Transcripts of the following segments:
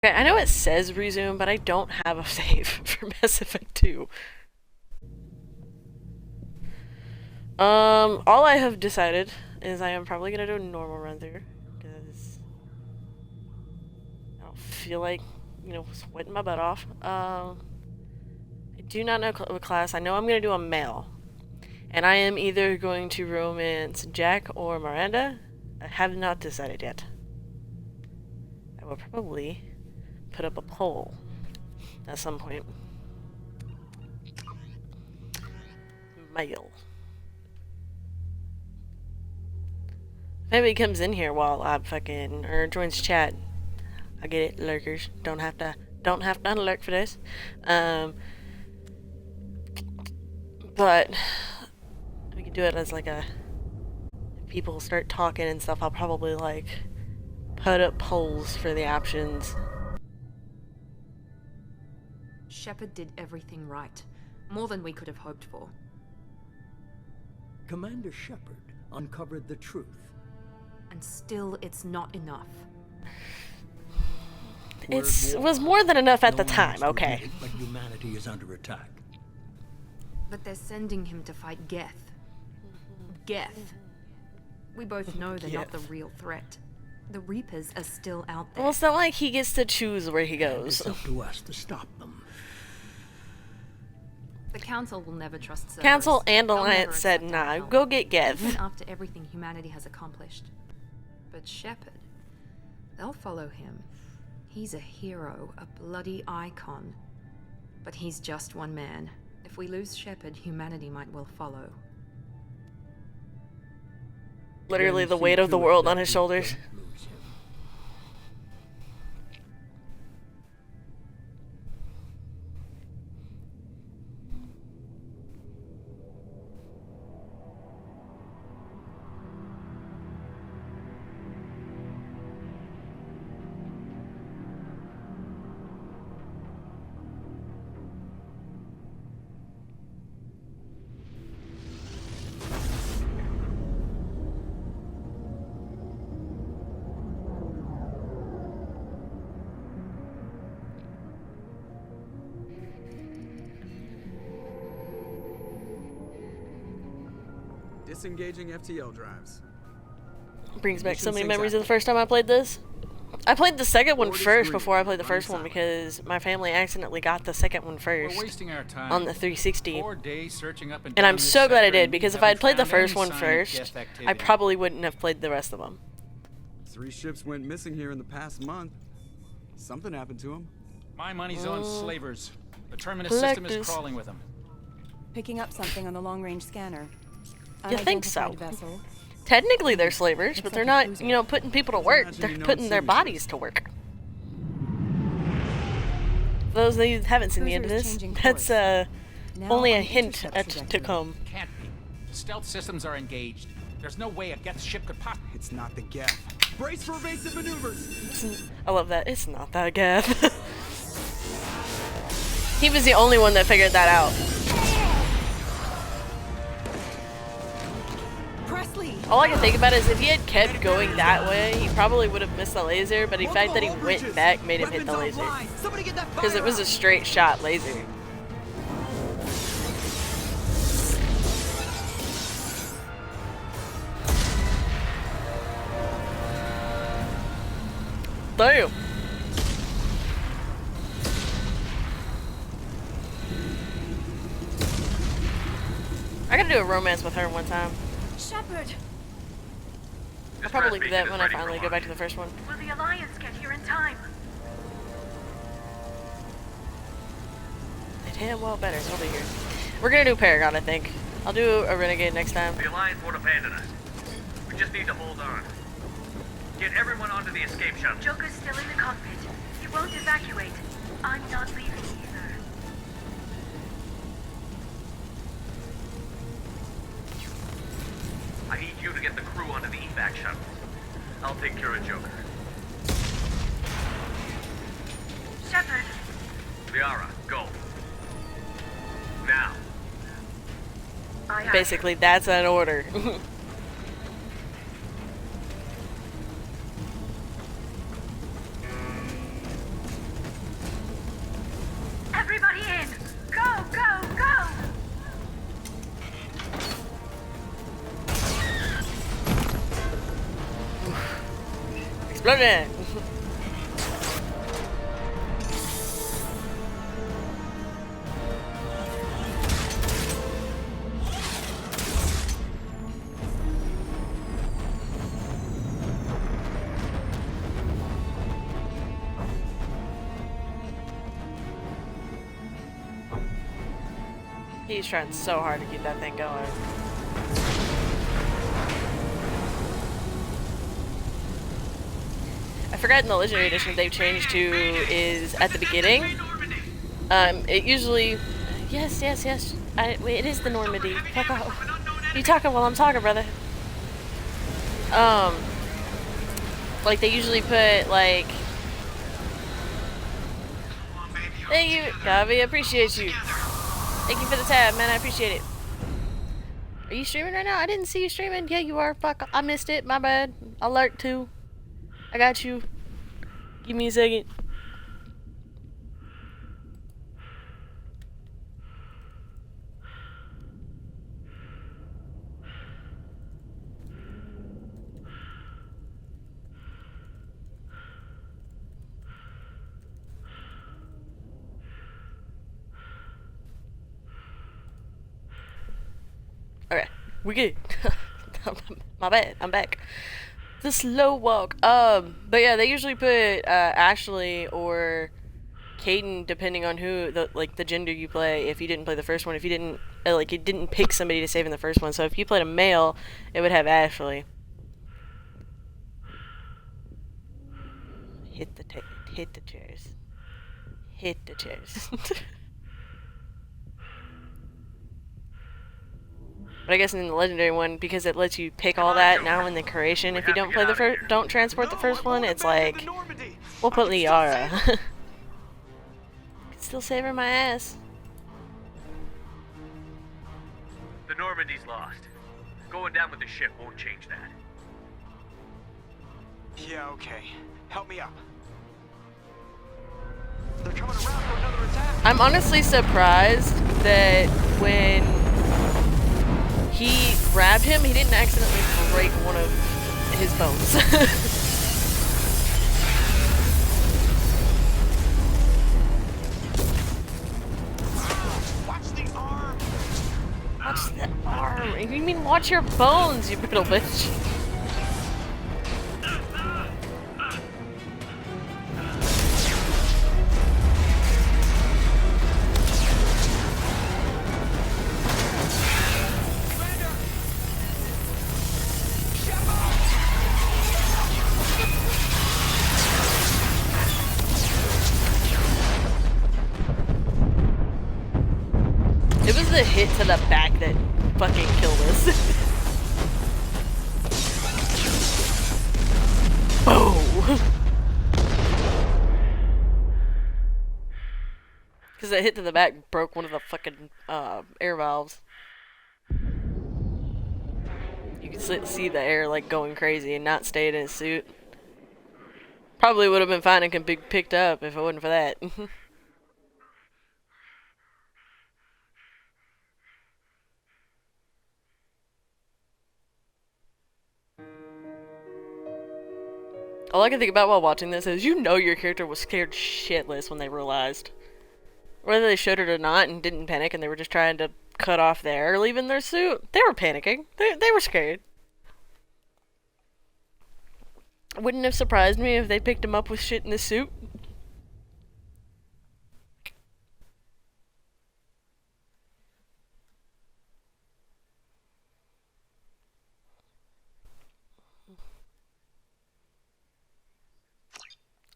Okay, I know it says resume, but I don't have a save for Mass Effect 2. All I have decided is I am probably gonna do a normal run through because I don't feel like, sweating my butt off. I do not know what class. I know I'm gonna do a male, and I am either going to romance Jack or Miranda. I have not decided yet. I will probably put up a poll at some point. Male. If anybody comes in here while I'm fucking or joins chat, I get it, lurkers. Don't have to unlurk for this. But we can do it as like a if people start talking and stuff, I'll probably like put up polls for the options. Shepard did everything right. More than we could have hoped for. Commander Shepard uncovered the truth. And still, it's not enough. It was more than enough at the time, okay. But humanity is under attack. But they're sending him to fight Geth. Geth. We both know they're not the real threat. The Reapers are still out there. Well, it's not like he gets to choose where he goes. It's up to us to stop them. The Council will never trust Cerberus. Council and Alliance said, nah, go get Geth. Even after everything humanity has accomplished. But Shepard, they'll follow him. He's a hero, a bloody icon. But he's just one man. If we lose Shepard, humanity might well follow. Literally the weight of the world on his shoulders. Disengaging FTL drives. Brings back so many memories of the first time I played this. I played the second one first before I played the first one because my family accidentally got the second one first on the 360. And I'm so glad I did because if I had played the first one first, I probably wouldn't have played the rest of them. 3 ships went missing here in the past month. Something happened to them. My money's on slavers. The Terminus system is crawling with them. Picking up something on the long-range scanner. You think so? Vessel. Technically they're slavers, but they're not, putting people to work. They're putting their bodies to work. For those of you who haven't seen the end of this, that's only a hint to come. Can't be. The stealth systems are engaged. There's no way a Geth ship could pop. It's not the Geth. Brace for evasive maneuvers! I love that. It's not that Geth. He was the only one that figured that out. All I can think about is if he had kept going that way, he probably would have missed the laser, but the fact that he went back made him hit the laser. Because it was a straight shot laser. Damn. I gotta do a romance with her one time. Shepard! I'll probably do that when I finally go back to the first one. Will the Alliance get here in time? They damn well better. They'll be here. We're gonna do Paragon, I think. I'll do a Renegade next time. The Alliance won't abandon us. We just need to hold on. Get everyone onto the escape shuttle. Joker's still in the cockpit. He won't evacuate. I'm not leaving either. I need you to get the crew onto the evac shuttle. I'll take care of Joker. Shepard! Liara, go. Now. Basically, that's an order. Running. He's trying so hard to keep that thing going. I forgot in the Legendary Edition they've changed to is at the beginning. It usually... Yes. It is the Normandy. Fuck off. You talking while I'm talking, brother. Like, they usually put, like... Thank you, Gavi. Appreciate you. Thank you for the tab, man. I appreciate it. Are you streaming right now? I didn't see you streaming. Yeah, you are. Fuck. I missed it. My bad. Alert 2. I got you. Give me a second. Okay, we good. My bad. I'm back. The slow walk. But yeah, they usually put Ashley or Caden, depending on who the gender you play. If you didn't play the first one, if you didn't it didn't pick somebody to save in the first one. So if you played a male, it would have Ashley. Hit the chairs. Hit the chairs. But I guess in the Legendary one, because it lets you pick all that now in the creation, if you don't play the don't transport the first one, it's like, we'll put Liara. Still saving my ass. The Normandy's lost. Going down with the ship won't change that. Yeah, okay. Help me up. They're coming around for another attack. I'm honestly surprised that when he grabbed him, he didn't accidentally break one of his bones. Watch the arm. Watch the arm. You mean watch your bones, you brittle bitch. It was the hit to the back that fucking killed us. Boom! Because that hit to the back broke one of the fucking air valves. You could see the air like going crazy and not staying in his suit. Probably would have been fine and could be picked up if it wasn't for that. All I can think about while watching this is, you know, your character was scared shitless when they realized. Whether they showed it or not and didn't panic and they were just trying to cut off the air leaving their suit, they were panicking. They were scared. Wouldn't have surprised me if they picked him up with shit in the suit.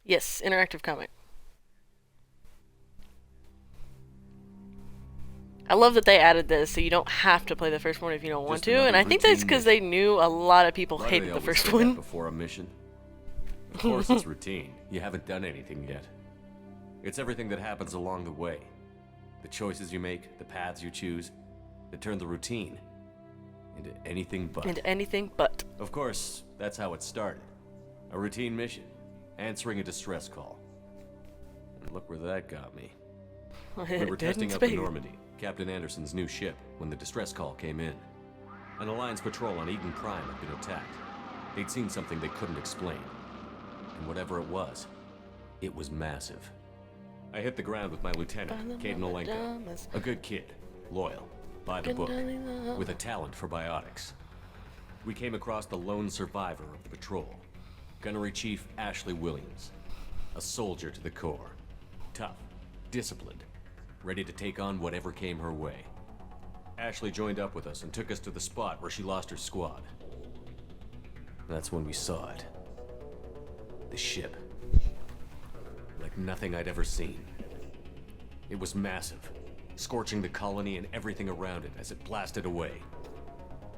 Yes, interactive comic. I love that they added this so you don't have to play the first one if you don't want to, and I think that's because they knew a lot of people hated the first one. Before a mission? Of course it's routine. You haven't done anything yet. It's everything that happens along the way. The choices you make, the paths you choose, that turn the routine into anything but. Into anything but. Of course, that's how it started. A routine mission. Answering a distress call. And look where that got me. We were testing out the Normandy, Captain Anderson's new ship, when the distress call came in. An Alliance patrol on Eden Prime had been attacked. They'd seen something they couldn't explain. and whatever it was massive. I hit the ground with my lieutenant, Caden Olenko, a good kid, loyal, by the book, with a talent for biotics. We came across the lone survivor of the patrol, Gunnery Chief Ashley Williams, a soldier to the core, tough, disciplined, ready to take on whatever came her way. Ashley joined up with us and took us to the spot where she lost her squad. That's when we saw it. The ship. Like nothing I'd ever seen. It was massive, scorching the colony and everything around it as it blasted away.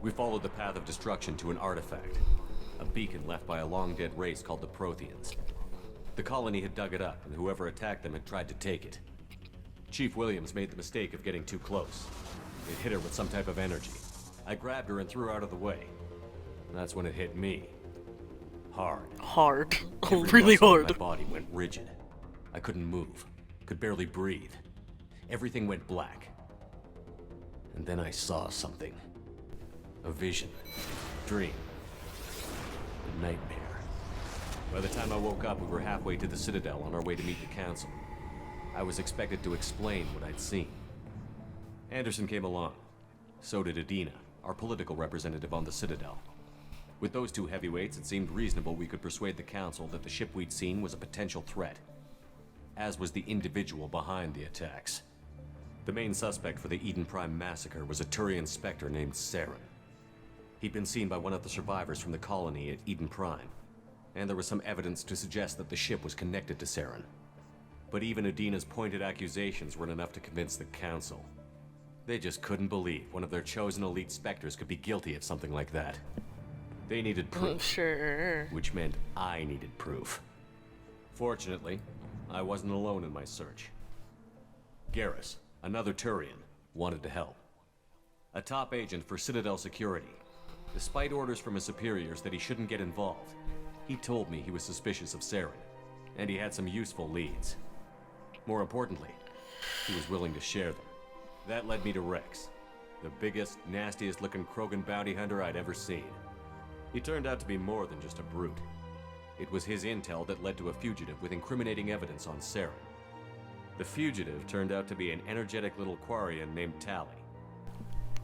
We followed the path of destruction to an artifact, a beacon left by a long-dead race called the Protheans. The colony had dug it up, and whoever attacked them had tried to take it. Chief Williams made the mistake of getting too close. It hit her with some type of energy. I grabbed her and threw her out of the way. That's when it hit me. Hard. Hard. Every Really muscle in hard. My body went rigid. I couldn't move. Could barely breathe. Everything went black. And then I saw something. A vision. Dream. A nightmare. By the time I woke up, we were halfway to the Citadel on our way to meet the Council. I was expected to explain what I'd seen. Anderson came along. So did Adina, our political representative on the Citadel. With those two heavyweights, it seemed reasonable we could persuade the Council that the ship we'd seen was a potential threat, as was the individual behind the attacks. The main suspect for the Eden Prime massacre was a Turian Spectre named Saren. He'd been seen by one of the survivors from the colony at Eden Prime, and there was some evidence to suggest that the ship was connected to Saren. But even Adina's pointed accusations weren't enough to convince the Council. They just couldn't believe one of their chosen elite Spectres could be guilty of something like that. They needed proof. Sure. Which meant I needed proof. Fortunately, I wasn't alone in my search. Garrus, another Turian, wanted to help. A top agent for Citadel Security. Despite orders from his superiors that he shouldn't get involved, he told me he was suspicious of Saren, and he had some useful leads. More importantly, he was willing to share them. That led me to Rex, the biggest, nastiest looking Krogan bounty hunter I'd ever seen. He turned out to be more than just a brute. It was his intel that led to a fugitive with incriminating evidence on Saren. The fugitive turned out to be an energetic little Quarian named Tali.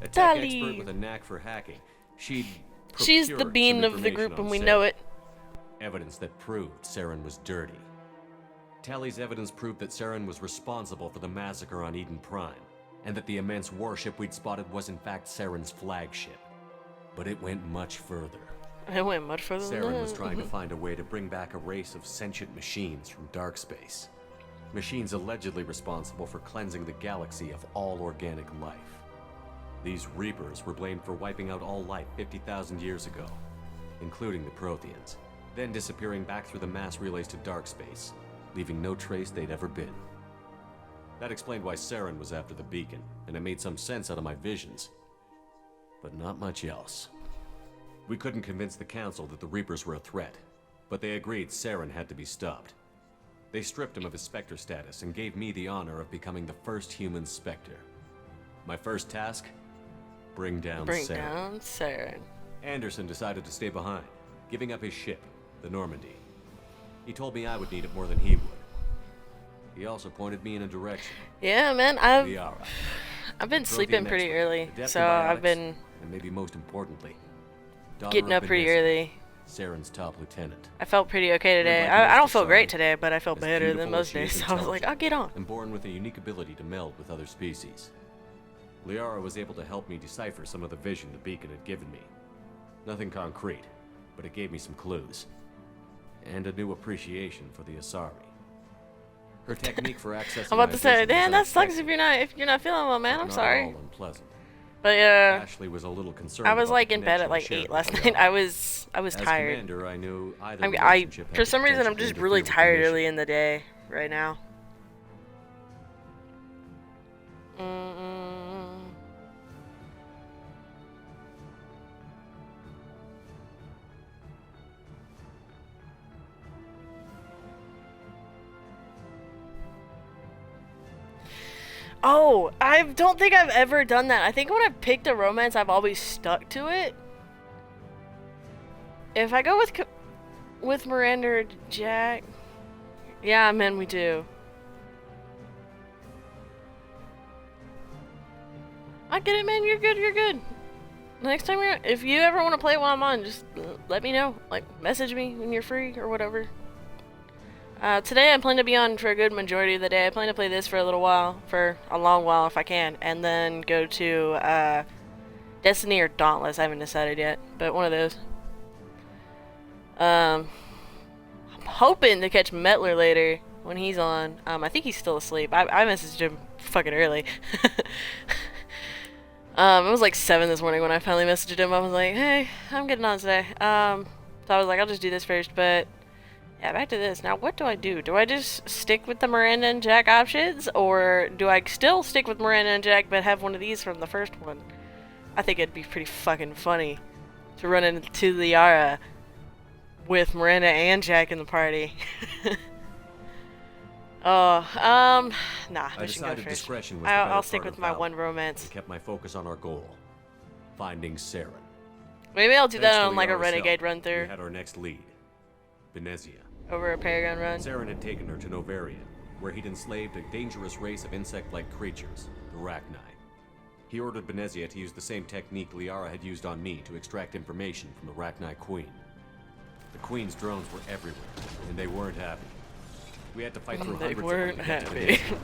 A tech expert with a knack for hacking. She's the bean of the group and we Saren. know it. Evidence that proved Saren was dirty. Tali's evidence proved that Saren was responsible for the massacre on Eden Prime, and that the immense warship we'd spotted was in fact Saren's flagship. But it went much further. It went much further than Saren that. was trying to find a way to bring back a race of sentient machines from dark space. Machines allegedly responsible for cleansing the galaxy of all organic life. These Reapers were blamed for wiping out all life 50,000 years ago, including the Protheans, then disappearing back through the mass relays to dark space, leaving no trace they'd ever been. That explained why Saren was after the beacon, and it made some sense out of my visions. But not much else. We couldn't convince the Council that the Reapers were a threat, but they agreed Saren had to be stopped. They stripped him of his Spectre status and gave me the honor of becoming the first human Spectre. My first task? Bring down Saren. Anderson decided to stay behind, giving up his ship, the Normandy. He told me I would need it more than he would. He also pointed me in a direction. Yeah, man, Liara. I've been sleeping pretty expert, early, adept so in I've biotics, been and maybe most importantly, daughter getting of up pretty Benezia, early. Saren's top lieutenant. I felt pretty okay today. like I most don't feel great Asari, today, but I feel as better than beautiful as most she is days. So I was like, I'll get on. And born with a unique ability to meld with other species. Liara was able to help me decipher some of the vision the beacon had given me. Nothing concrete, but it gave me some clues. And a new appreciation for the Asari. Her technique for accessing I'm about my to say, vision was damn, that sucks unexpected, if you're not feeling well, man. but I'm not sorry. at all unpleasant. But yeah, Ashley was a little concerned. I was about like the in bed connection at like shared 8 with last Liara. night. I was As tired. commander, I knew either I mean, I relationship had for the some reason I'm potential just to really interfere with the tired mission. early in the day right now. Oh, I don't think I've ever done that. I think when I've picked a romance, I've always stuck to it. If I go with with Miranda or Jack. Yeah, man, we do. I get it, man. You're good. You're good. Next time if you ever want to play while I'm on, just let me know. Like, message me when you're free or whatever. Today I plan to be on for a good majority of the day. I plan to play this for a little while, for a long while if I can, and then go to Destiny or Dauntless. I haven't decided yet, but one of those. I'm hoping to catch Metler later when he's on. I think he's still asleep. I messaged him fucking early. It was like 7 this morning when I finally messaged him. I was like, hey, I'm getting on today. So I was like, I'll just do this first, but yeah, back to this. Now, what do I do? Do I just stick with the Miranda and Jack options, or do I still stick with Miranda and Jack but have one of these from the first one? I think it'd be pretty fucking funny to run into Liara with Miranda and Jack in the party. Nah, I mission go decided first. discretion was the better I'll stick part with of my valor. one romance. I kept my focus on our goal, finding Saren. Maybe I'll do that Thanks to on like a Liara's renegade help, run We through had our next lead, Benezia. over a Paragon run. Saren had taken her to Novaria, where he'd enslaved a dangerous race of insect-like creatures, the Rachni. He ordered Benezia to use the same technique Liara had used on me to extract information from the Rachni Queen. The Queen's drones were everywhere, and they weren't happy. We had to fight through They hundreds weren't of them to get to happy. Benezia.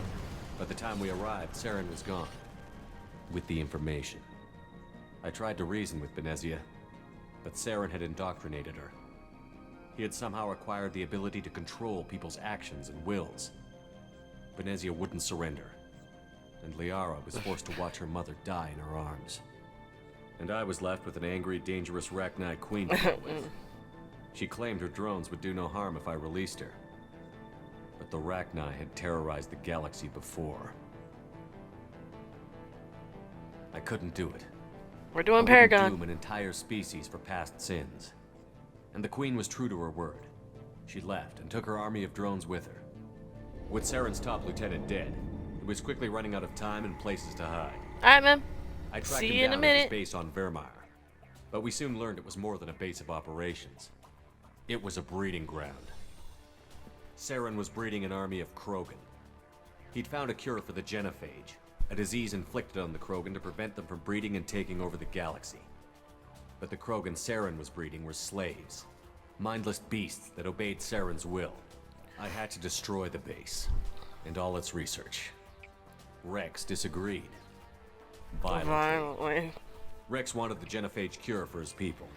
By the time we arrived, Saren was gone, with the information. I tried to reason with Benezia, but Saren had indoctrinated her. He had somehow acquired the ability to control people's actions and wills. Benezia wouldn't surrender, and Liara was forced to watch her mother die in her arms. And I was left with an angry, dangerous Rachni Queen to deal with. She claimed her drones would do no harm if I released her. But the Rachni had terrorized the galaxy before. I couldn't do it. We're I doing wouldn't Paragon. doom an entire species for past sins. And the Queen was true to her word. She left and took her army of drones with her. With Saren's top lieutenant dead, it was quickly running out of time and places to hide. Alright, man. I tracked See him you in a down at his minute. base on Vermeer, but we soon learned it was more than a base of operations. It was a breeding ground. Saren was breeding an army of Krogan. He'd found a cure for the genophage, a disease inflicted on the Krogan to prevent them from breeding and taking over the galaxy. But the Krogan Saren was breeding were slaves, mindless beasts that obeyed Saren's will. I had to destroy the base, and all its research. Rex disagreed. Violently. Rex wanted the genophage cure for his people.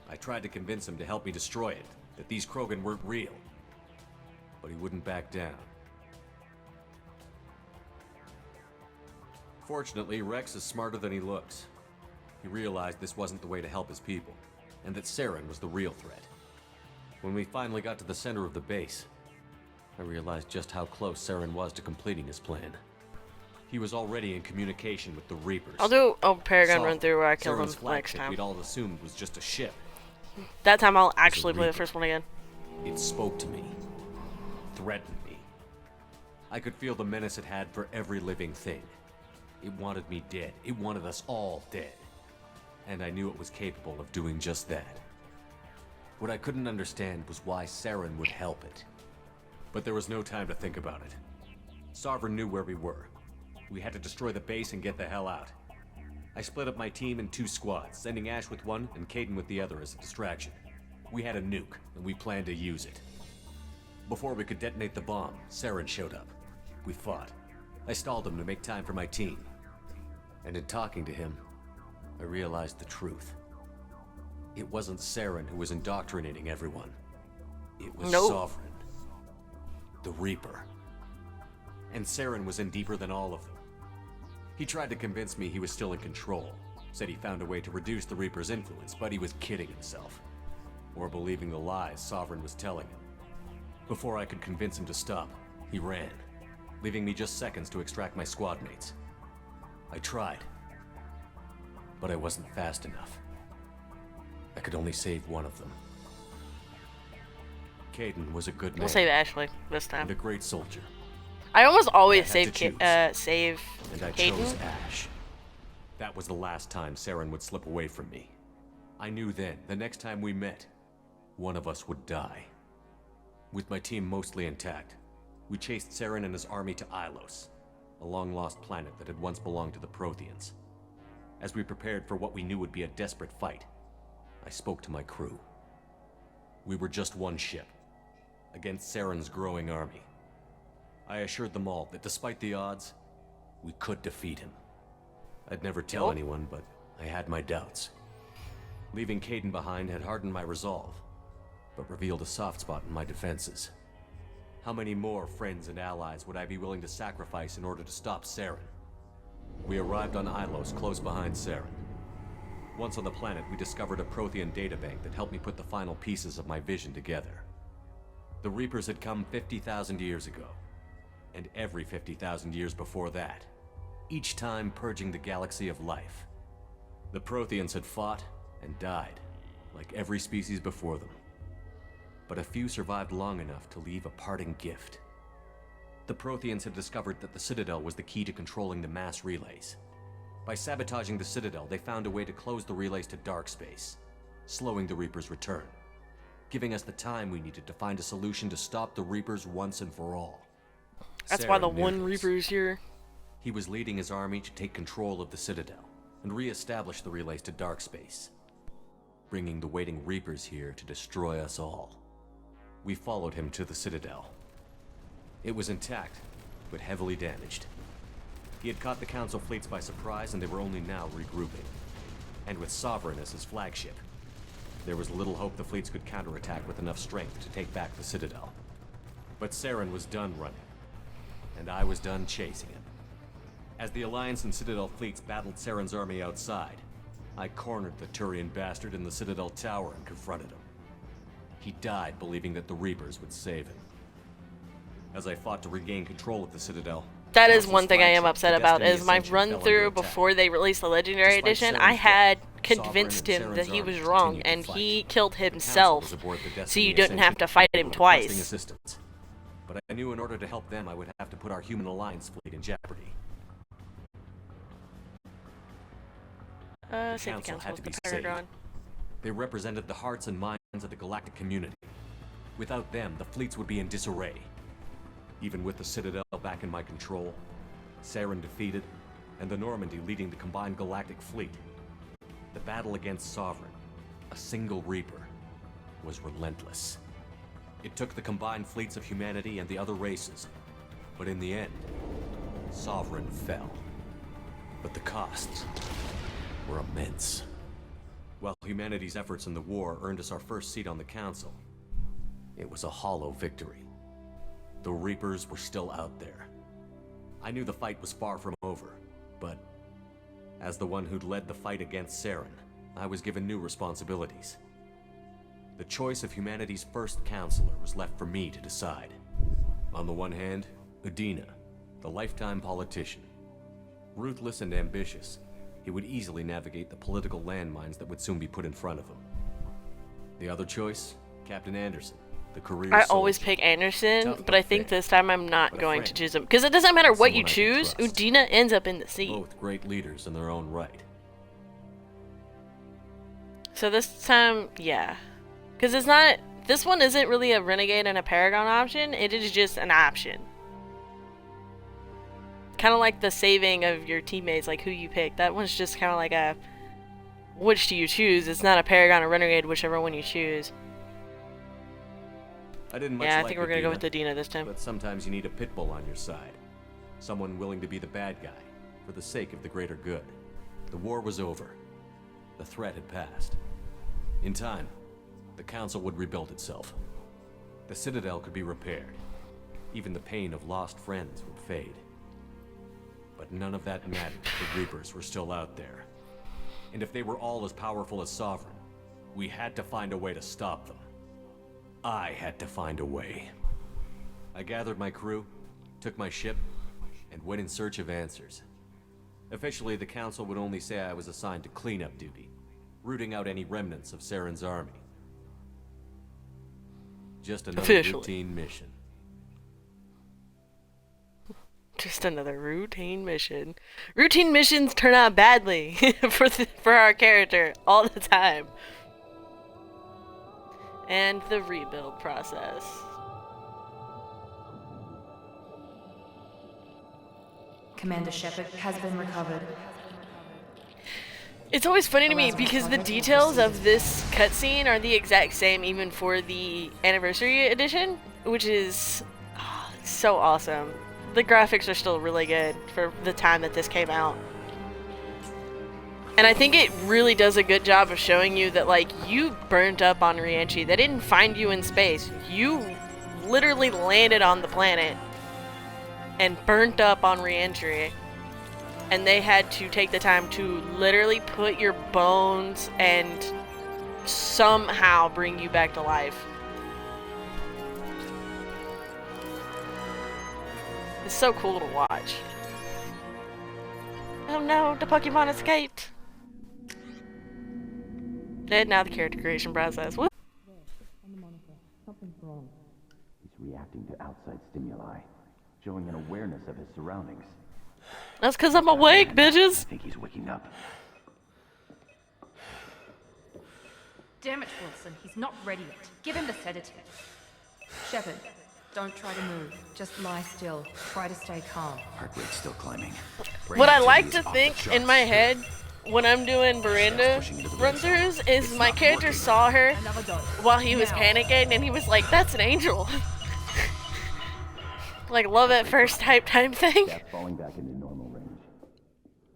I tried to convince him to help me destroy it, that these Krogan weren't real. But he wouldn't back down. Fortunately, Rex is smarter than he looks. He realized this wasn't the way to help his people, and that Saren was the real threat. When we finally got to the center of the base, I realized just how close Saren was to completing his plan. He was already in communication with the Reapers. I'll do a Paragon Saul, run through where I kill him Saren's next flagship time. we'd all assumed was just a ship. That time I'll actually play the Reaper. first one again. It spoke to me, threatened me. I could feel the menace it had for every living thing. It wanted me dead. It wanted us all dead. And I knew it was capable of doing just that. What I couldn't understand was why Saren would help it. But there was no time to think about it. Sovereign knew where we were. We had to destroy the base and get the hell out. I split up my team in 2 squads, sending Ash with one and Caden with the other as a distraction. We had a nuke, and we planned to use it. Before we could detonate the bomb, Saren showed up. We fought. I stalled him to make time for my team. And in talking to him, I realized the truth. It wasn't Saren who was indoctrinating everyone. It was Nope. Sovereign. The Reaper. And Saren was in deeper than all of them. He tried to convince me he was still in control. Said he found a way to reduce the Reaper's influence, but he was kidding himself. Or believing the lies Sovereign was telling him. Before I could convince him to stop, he ran, leaving me just seconds to extract my squad mates. I tried, but I wasn't fast enough. I could only save one of them. Caden was a good man We'll save Ashley this and a time. great soldier, I almost always I save had to choose. save and I chose Caden. Ash. That was the last time Saren would slip away from me. I knew then, the next time we met, one of us would die. With my team mostly intact, we chased Saren and his army to Ilos, a long-lost planet that had once belonged to the Protheans. As we prepared for what we knew would be a desperate fight, I spoke to my crew. We were just one ship, against Saren's growing army. I assured them all that despite the odds, we could defeat him. I'd never tell anyone, but I had my doubts. Leaving Kaidan behind had hardened my resolve, but revealed a soft spot in my defenses. How many more friends and allies would I be willing to sacrifice in order to stop Saren? We arrived on Ilos close behind Saren. Once on the planet, we discovered a Prothean databank that helped me put the final pieces of my vision together. The Reapers had come 50,000 years ago, and every 50,000 years before that, each time purging the galaxy of life. The Protheans had fought and died, like every species before them. But a few survived long enough to leave a parting gift. The Protheans had discovered that the Citadel was the key to controlling the mass relays. By sabotaging the Citadel, they found a way to close the relays to dark space, slowing the Reapers' return, giving us the time we needed to find a solution to stop the Reapers once and for all. That's why the Saren knew one this. Reaper's here. He was leading his army to take control of the Citadel and re-establish the relays to dark space, bringing the waiting Reapers here to destroy us all. We followed him to the Citadel. It was intact, but heavily damaged. He had caught the Council fleets by surprise, and they were only now regrouping. And with Sovereign as his flagship, there was little hope the fleets could counterattack with enough strength to take back the Citadel. But Saren was done running, and I was done chasing him. As the Alliance and Citadel fleets battled Saren's army outside, I cornered the Turian bastard in the Citadel tower and confronted him. He died believing that the Reapers would save him. As I fought to regain control of the Citadel, That is Council's one thing I am flagship, upset the about, Destiny is my Ascension, fell under run-through attack. before they released the Legendary Despite Edition. Saren's I had death, convinced Sovereign him and that Saren's he army was wrong, continued to and fight. he killed The Council himself, was aboard the so Destiny you didn't have Ascension to fight him requesting twice. assistance. But I knew in order to help them, I would have to put our Human Alliance fleet in jeopardy. Save the Council Council had of to the be saved. Paragon. They represented the hearts and minds of the galactic community. Without them, the fleets would be in disarray. Even with the Citadel back in my control, Saren defeated, and the Normandy leading the combined galactic fleet, the battle against Sovereign, a single Reaper, was relentless. It took the combined fleets of humanity and the other races, but in the end, Sovereign fell. But the costs were immense. While humanity's efforts in the war earned us our first seat on the Council, it was a hollow victory. The Reapers were still out there. I knew the fight was far from over, but as the one who'd led the fight against Saren, I was given new responsibilities. The choice of humanity's first counselor was left for me to decide. On the one hand, Udina, the lifetime politician. Ruthless and ambitious, he would easily navigate the political landmines that would soon be put in front of him. The other choice, Captain Anderson, the career I always soldier. pick Anderson, Tough but I but think fair. this time I'm not But a going to friend. choose him. Because it doesn't matter what you Someone I can choose, trust. Udina ends up in the seat. Both great leaders in their own right. So this time, yeah. Because it's not... This one isn't really a Renegade and a Paragon option. It is just an option. Kind of like the saving of your teammates, like who you pick. That one's just kind of like a... Which do you choose? It's not a Paragon or Renegade, whichever one you choose. I didn't much Yeah, I like think we're going to go Udina, with Udina this time. But sometimes you need a pit bull on your side. Someone willing to be the bad guy, for the sake of the greater good. The war was over. The threat had passed. In time, the Council would rebuild itself. The Citadel could be repaired. Even the pain of lost friends would fade. But none of that mattered if the Reapers were still out there. And if they were all as powerful as Sovereign, we had to find a way to stop them. I had to find a way. I gathered my crew, took my ship, and went in search of answers. Officially, the Council would only say I was assigned to cleanup duty, rooting out any remnants of Saren's army. Just another Officially. routine mission. Just another routine mission. Routine missions turn out badly for our character all the time. and the rebuild process. Commander Shepard has been recovered. It's always funny to me because the details of this cutscene are the exact same even for the anniversary edition, which is so awesome. The graphics are still really good for the time that this came out. And I think it really does a good job of showing you that, like, you burnt up on Re-entry. They didn't find you in space. You literally landed on the planet and burnt up on Re-entry. And they had to take the time to literally put your bones and somehow bring you back to life. It's so cool to watch. Oh no, the Pokemon escaped. And now the character creation process. Whoop. He's reacting to outside stimuli, showing an awareness of his surroundings. That's because I'm awake, bitches. I think he's waking up. Damn it, Wilson. He's not ready yet. Give him the sedative. Shepard, don't try to move. Just lie still. Try to stay calm. Heart rate's still climbing. What I like to think in my head when I'm doing Miranda run-throughs is my character saw her while he was panicking and he was like, that's an angel. Like love at first type time thing. Falling back into normal range.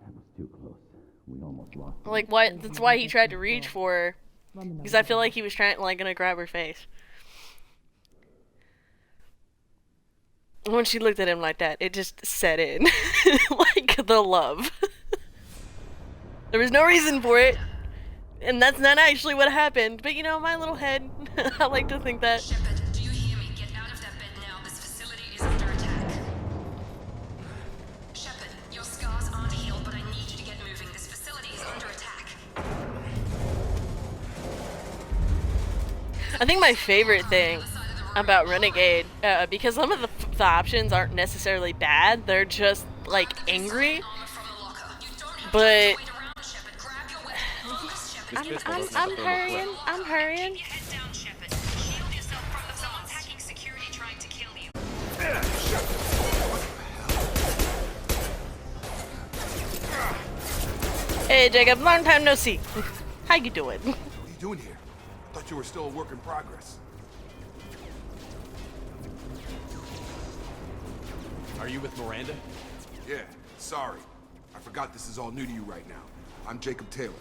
That was too close. We almost lost. Like what? That's why he tried to reach for her. Because I feel like he was gonna grab her face. When she looked at him like that, it just set in. Like the love. There was no reason for it. And that's not actually what happened. But you know, my little head, I like to think that. Shepard, do you hear me? Get out of that bed now. This facility is under attack. Shepard, your scars aren't healed, but I need you to get moving. This facility is under attack. I think my favorite thing about Renegade, because some of the options aren't necessarily bad, they're just like angry. But I'm hurrying. I'm hurrying. Hey Jacob, long time no see. How you doing? What are you doing here? Thought you were still a work in progress. Are you with Miranda? Yeah, sorry. I forgot this is all new to you right now. I'm Jacob Taylor.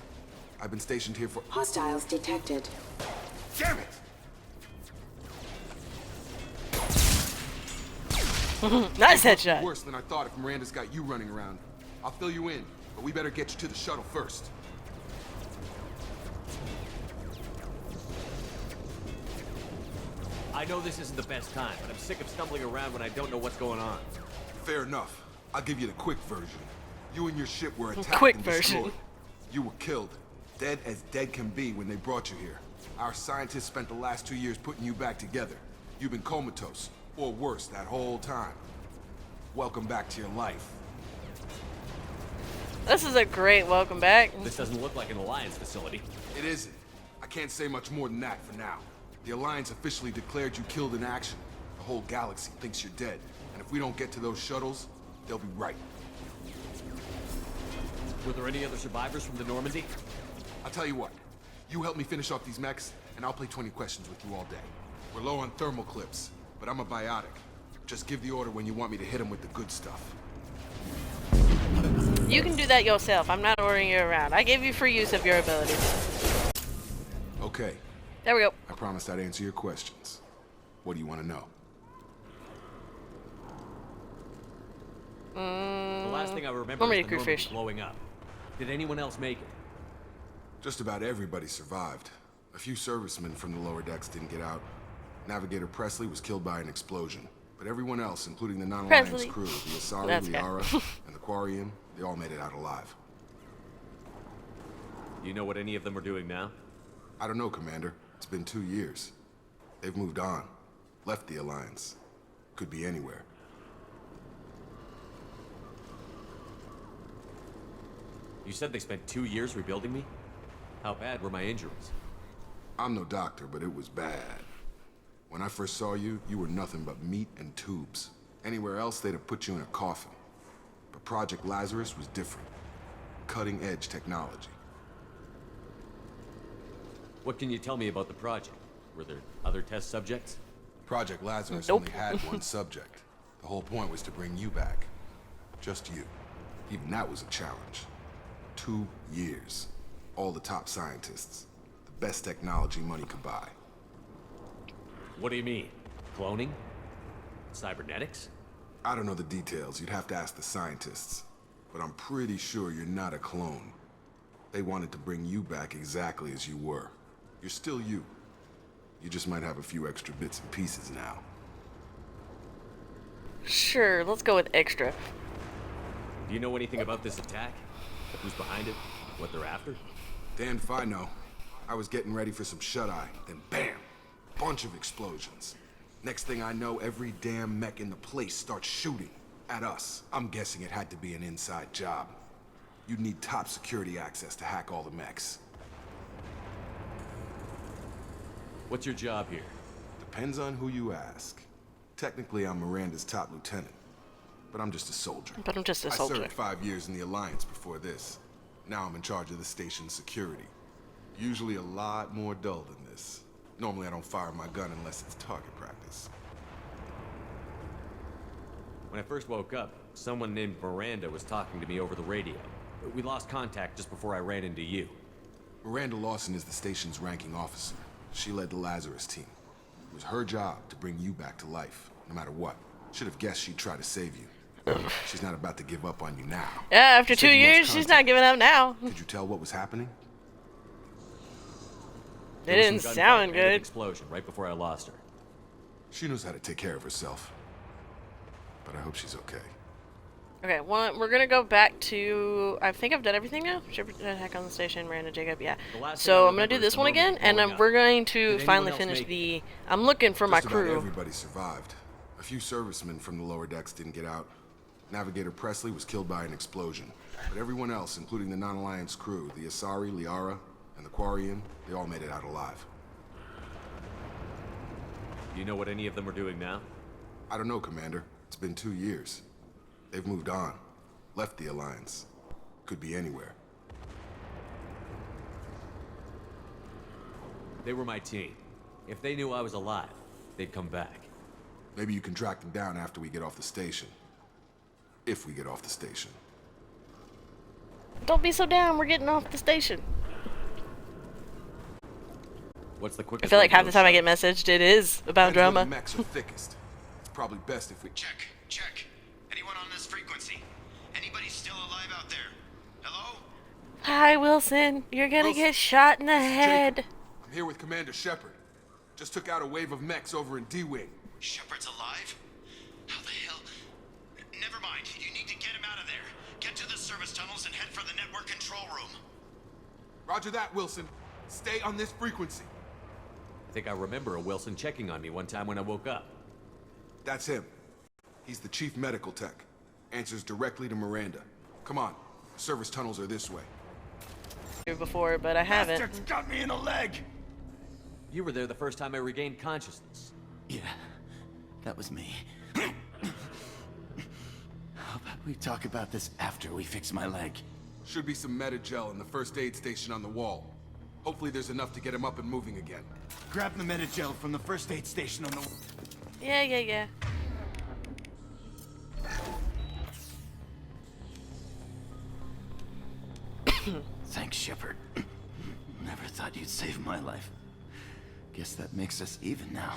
I've been stationed here for— Hostiles detected. Damn it! Nice headshot. Worse than I thought if Miranda's got you running around. I'll fill you in, but we better get you to the shuttle first. I know this isn't the best time, but I'm sick of stumbling around when I don't know what's going on. Fair enough. I'll give you the quick version. You and your ship were attacked Quick and version. destroyed. You were killed. Dead as dead can be when they brought you here. Our scientists spent the last 2 years putting you back together. You've been comatose, or worse, that whole time. Welcome back to your life. This is a great welcome back. This doesn't look like an Alliance facility. It isn't. I can't say much more than that for now. The Alliance officially declared you killed in action. The whole galaxy thinks you're dead. And if we don't get to those shuttles, they'll be right. Were there any other survivors from the Normandy? I'll tell you what. You help me finish off these mechs, and I'll play 20 questions with you all day. We're low on thermal clips, but I'm a biotic. Just give the order when you want me to hit them with the good stuff. You can do that yourself. I'm not ordering you around. I gave you free use of your abilities. Okay. There we go. I promised I'd answer your questions. What do you want to know? The last thing I remember want me is to the crew Normandy fish. blowing up. Did anyone else make it? Just about everybody survived. A few servicemen from the lower decks didn't get out. Navigator Presley was killed by an explosion. But everyone else, including the non-Alliance Presley. crew, the Asari, That's the good. Ara, and the Quarian, they all made it out alive. You know what any of them are doing now? I don't know, Commander. It's been 2 years. They've moved on. Left the Alliance. Could be anywhere. You said they spent 2 years rebuilding me? How bad were my injuries? I'm no doctor, but it was bad. When I first saw you, you were nothing but meat and tubes. Anywhere else, they'd have put you in a coffin. But Project Lazarus was different. Cutting-edge technology. What can you tell me about the project? Were there other test subjects? Project Lazarus Nope. only had one subject. The whole point was to bring you back. Just you. Even that was a challenge. 2 years. All the top scientists. The best technology money could buy. What do you mean? Cloning? Cybernetics? I don't know the details. You'd have to ask the scientists. But I'm pretty sure you're not a clone. They wanted to bring you back exactly as you were. You're still you. You just might have a few extra bits and pieces now. Sure, let's go with extra. Do you know anything about this attack? Who's behind it? What they're after? Damned if I know. I was getting ready for some shut-eye, then bam! Bunch of explosions. Next thing I know, every damn mech in the place starts shooting at us. I'm guessing it had to be an inside job. You'd need top security access to hack all the mechs. What's your job here? Depends on who you ask. Technically, I'm Miranda's top lieutenant. But I'm just a soldier. But I'm just a I soldier. served 5 years in the Alliance before this. Now I'm in charge of the station's security. Usually a lot more dull than this. Normally I don't fire my gun unless it's target practice. When I first woke up, someone named Miranda was talking to me over the radio. We lost contact just before I ran into you. Miranda Lawson is the station's ranking officer. She led the Lazarus team. It was her job to bring you back to life, no matter what. Should have guessed she'd try to save you. She's not about to give up on you now. Yeah, after 2 years, she's not giving up now. Did you tell what was happening? It didn't sound An good. explosion right before I lost her. She knows how to take care of herself. But I hope she's okay. Okay, well, we're gonna go back to. I think I've done everything now. Shepard attack on the station, Miranda, Jacob, yeah. The last thing I So I'm gonna remember do is this the one movie again, and blowing up. we're going Did to anyone finally else finish make- the. I'm looking for my Just about crew. everybody survived. A few servicemen from the lower decks didn't get out. Navigator Presley was killed by an explosion. But everyone else, including the non-Alliance crew, the Asari, Liara, and the Quarian, they all made it out alive. Do you know what any of them are doing now? I don't know, Commander. It's been 2 years. They've moved on. Left the Alliance. Could be anywhere. They were my team. If they knew I was alive, they'd come back. Maybe you can track them down after we get off the station. If we get off the station. Don't be so down. We're getting off the station. What's the I quickest? feel like way to half the go time I shut get messaged, it is about Depends where drama. the mechs are thickest. It's probably best if we... Check. Anyone on this frequency? Anybody still alive out there? Hello? Hi, Wilson. You're gonna Wilson, get shot in the this is head. Jacob. I'm here with Commander Shepard. Just took out a wave of mechs over in D-Wing. Shepard's alive? How the hell? Never mind. You need to get him out of there. Get to the service tunnels and head for the network control room. Roger that, Wilson. Stay on this frequency. I think I remember a Wilson checking on me one time when I woke up. That's him. He's the chief medical tech. Answers directly to Miranda. Come on. Service tunnels are this way. Before, but I haven't. Bastard's got me in the leg! You were there the first time I regained consciousness. Yeah, that was me. How about we talk about this after we fix my leg? Should be some Metagel in the first aid station on the wall. Hopefully there's enough to get him up and moving again. Grab the Metagel from the first aid station on the... Yeah. Thanks, Shepard. Never thought you'd save my life. Guess that makes us even now,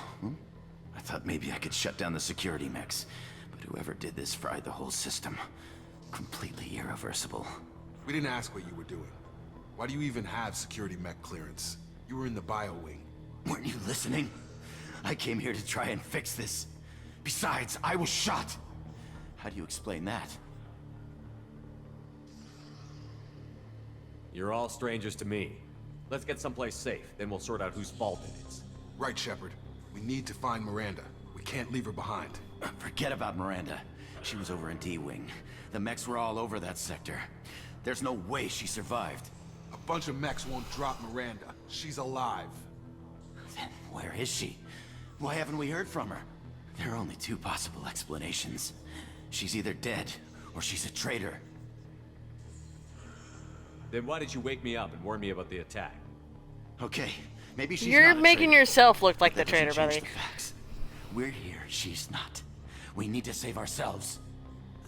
I thought maybe I could shut down the security mechs, but whoever did this fried the whole system. Completely irreversible. We didn't ask what you were doing. Why do you even have security mech clearance? You were in the bio wing. Weren't you listening? I came here to try and fix this. Besides, I was shot. How do you explain that? You're all strangers to me. Let's get someplace safe, then we'll sort out whose fault it is. Right, Shepard. We need to find Miranda. We can't leave her behind. Forget about Miranda. She was over in D-Wing. The mechs were all over that sector. There's no way she survived. A bunch of mechs won't drop Miranda. She's alive. Where is she? Why haven't we heard from her? There are only two possible explanations. She's either dead, or she's a traitor. Then why did you wake me up and warn me about the attack? Okay, maybe she's You're not a making traitor. yourself look like the That doesn't traitor, change buddy. the facts. We're here, she's not. We need to save ourselves.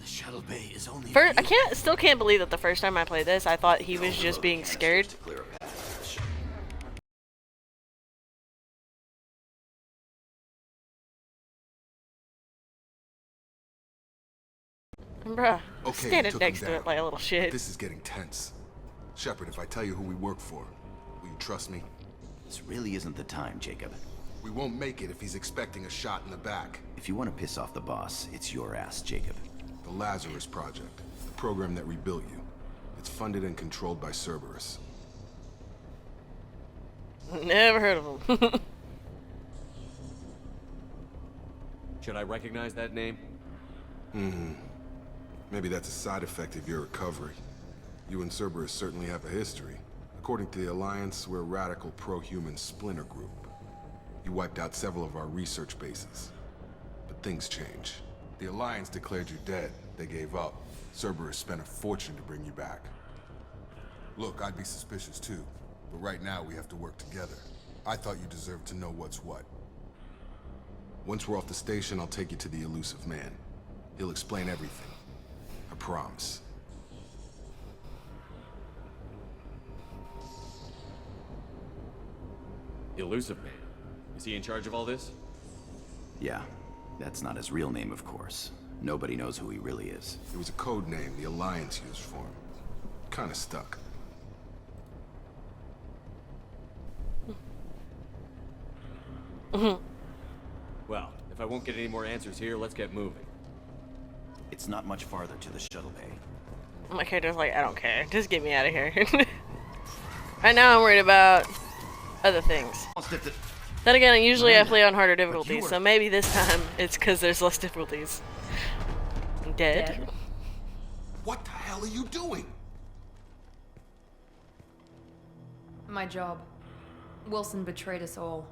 The shuttle bay is only First, still can't believe that the first time I played this, I thought he was just being scared. Bruh, Okay, standing took him next to down. it like a little shit. This is getting tense. Shepard, if I tell you who we work for, will you trust me? This really isn't the time, Jacob. We won't make it if he's expecting a shot in the back. If you want to piss off the boss, it's your ass, Jacob. The Lazarus Project, the program that rebuilt you. It's funded and controlled by Cerberus. Never heard of him. Should I recognize that name? Maybe that's a side effect of your recovery. You and Cerberus certainly have a history. According to the Alliance, we're a radical pro-human splinter group. You wiped out several of our research bases. But things change. The Alliance declared you dead. They gave up. Cerberus spent a fortune to bring you back. Look, I'd be suspicious too. But right now, we have to work together. I thought you deserved to know what's what. Once we're off the station, I'll take you to the Elusive Man. He'll explain everything. I promise. Elusive Man. Is he in charge of all this? Yeah, that's not his real name, of course. Nobody knows who he really is. It was a code name the Alliance used for him. Kinda stuck. Well, if I won't get any more answers here, let's get moving. It's not much farther to the shuttle bay. My character's like, I don't care. Just get me out of here. Right now I'm worried about other things. Then again, usually I play on harder difficulties, so maybe this time it's because there's less difficulties. Dead? What the hell are you doing? My job. Wilson betrayed us all.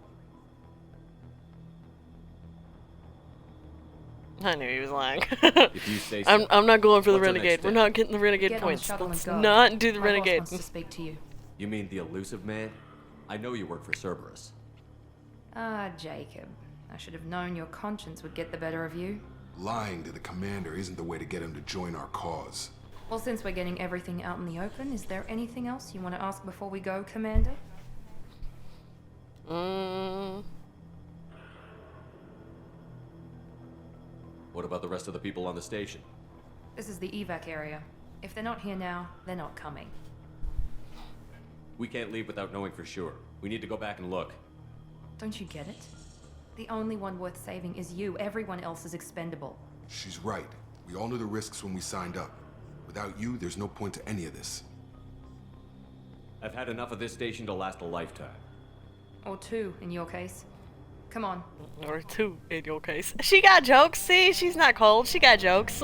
I knew he was lying. If you say so. I'm not going for the What's our next renegade. We're step? not getting the renegade Get on the points. shuttle and Let's go. not do the My boss renegade. wants to speak to you. You mean the Elusive Man? I know you work for Cerberus. Ah, Jacob. I should have known your conscience would get the better of you. Lying to the commander isn't the way to get him to join our cause. Well, since we're getting everything out in the open, is there anything else you want to ask before we go, Commander? What about the rest of the people on the station? This is the evac area. If they're not here now, they're not coming. We can't leave without knowing for sure. We need to go back and look. Don't you get it? The only one worth saving is you. Everyone else is expendable. She's right. We all knew the risks when we signed up. Without you, there's no point to any of this. I've had enough of this station to last a lifetime. Or two, in your case. Come on. Or two, in your case. She got jokes, see? She's not cold. She got jokes.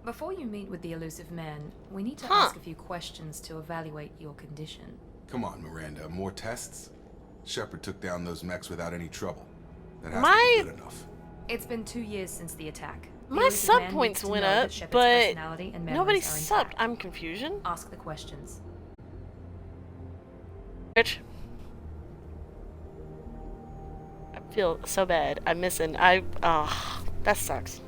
Before you meet with the Elusive Man, we need to ask a few questions to evaluate your condition. Come on, Miranda. More tests? Shepard took down those mechs without any trouble. That has My- to be good enough. It's been 2 years since the attack. The My Elusive sub Man points needs to went know that up, Shepard's but personality and memories nobody are subbed. intact. I'm confusion. Ask the questions. Rich. I feel so bad. I'm missing. That sucks.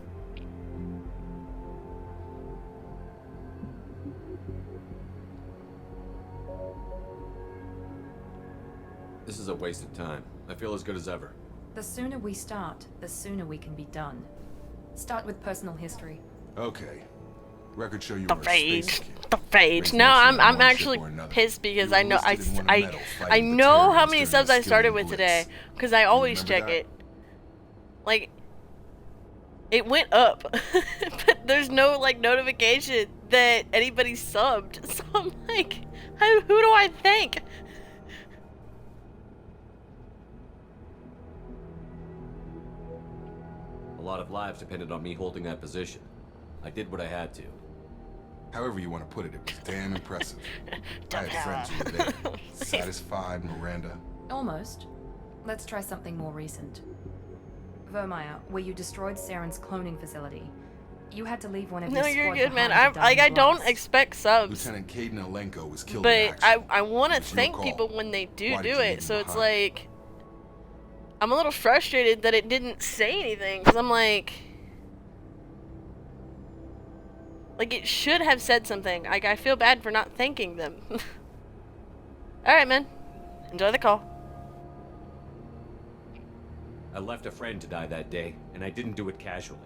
This is a waste of time. I feel as good as ever. The sooner we start, the sooner we can be done. Start with personal history. Okay. Records show you The were a space rage. kid. The rage. Raised No, mostly I'm on one actually ship or another. pissed because You I know enlisted in one of I metal, I fighting know how Batarians many during subs the I started Stylian with Blitz. today because I always remember check that? it. Like it went up, but there's no like notification that anybody subbed. So I'm like, who do I thank? lot of lives depended on me holding that position. I did what I had to. However you want to put it, it was damn impressive. I had friends who were there. Satisfied, Miranda? Almost. Let's try something more recent. Vermeer, where you destroyed Saren's cloning facility. You had to leave one of your No, squad you're good, man. behind to die I in don't blast. expect subs, Lieutenant Caden Alenko was killed in but action. I want to It's your thank call. people when they do Why did do you it. leave So him it's behind? like I'm a little frustrated that it didn't say anything because I'm like it should have said something. Like I feel bad for not thanking them. All right, man. Enjoy the call. I left a friend to die that day, and I didn't do it casually.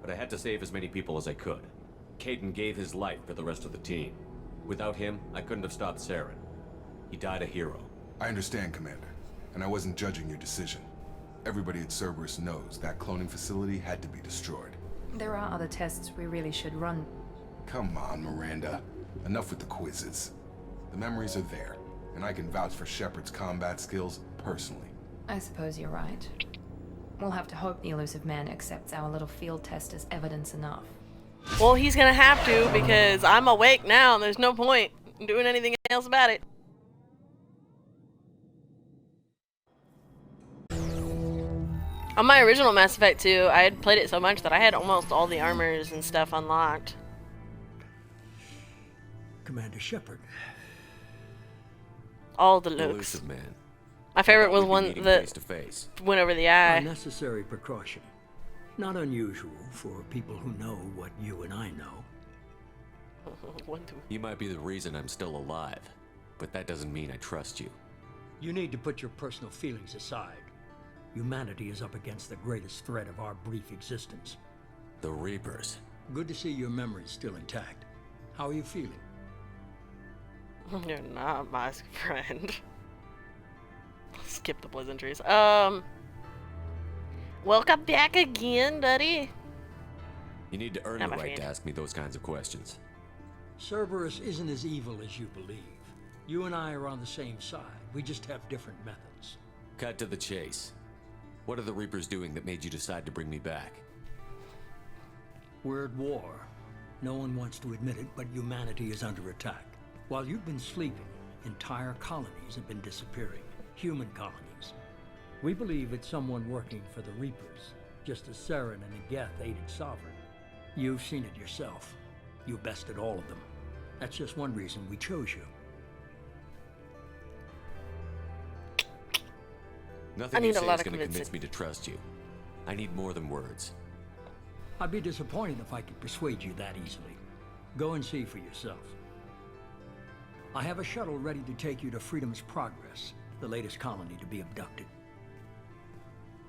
But I had to save as many people as I could. Caden gave his life for the rest of the team. Without him, I couldn't have stopped Saren. He died a hero. I understand, Commander, and I wasn't judging your decision. Everybody at Cerberus knows that cloning facility had to be destroyed. There are other tests we really should run. Come on, Miranda. Enough with the quizzes. The memories are there, and I can vouch for Shepard's combat skills personally. I suppose you're right. We'll have to hope the Elusive Man accepts our little field test as evidence enough. Well, he's gonna have to because I'm awake now and there's no point in doing anything else about it. On my original Mass Effect 2, I had played it so much that I had almost all the armors and stuff unlocked. Commander Shepard. All the looks. Elusive Man. My favorite was We'd be one meeting that face to face. went over the A eye. necessary precaution. Not unusual for people who know what you and I know. You might be the reason I'm still alive, but that doesn't mean I trust you. You need to put your personal feelings aside. Humanity is up against the greatest threat of our brief existence. The Reapers. Good to see your memories still intact. How are you feeling? You're not my friend. Skip the pleasantries. Welcome back again, buddy. You need to earn Not the my right to friend. ask me those kinds of questions. Cerberus isn't as evil as you believe. You and I are on the same side. We just have different methods. Cut to the chase. What are the Reapers doing that made you decide to bring me back? We're at war. No one wants to admit it, but humanity is under attack. While you've been sleeping, entire colonies have been disappearing. Human colonies. We believe it's someone working for the Reapers, just as Saren and Geth aided Sovereign. You've seen it yourself. You bested all of them. That's just one reason we chose you. Nothing I need you a say lot is of going to convincing. convince me to trust you. I need more than words. I'd be disappointed if I could persuade you that easily. Go and see for yourself. I have a shuttle ready to take you to Freedom's Progress, the latest colony to be abducted.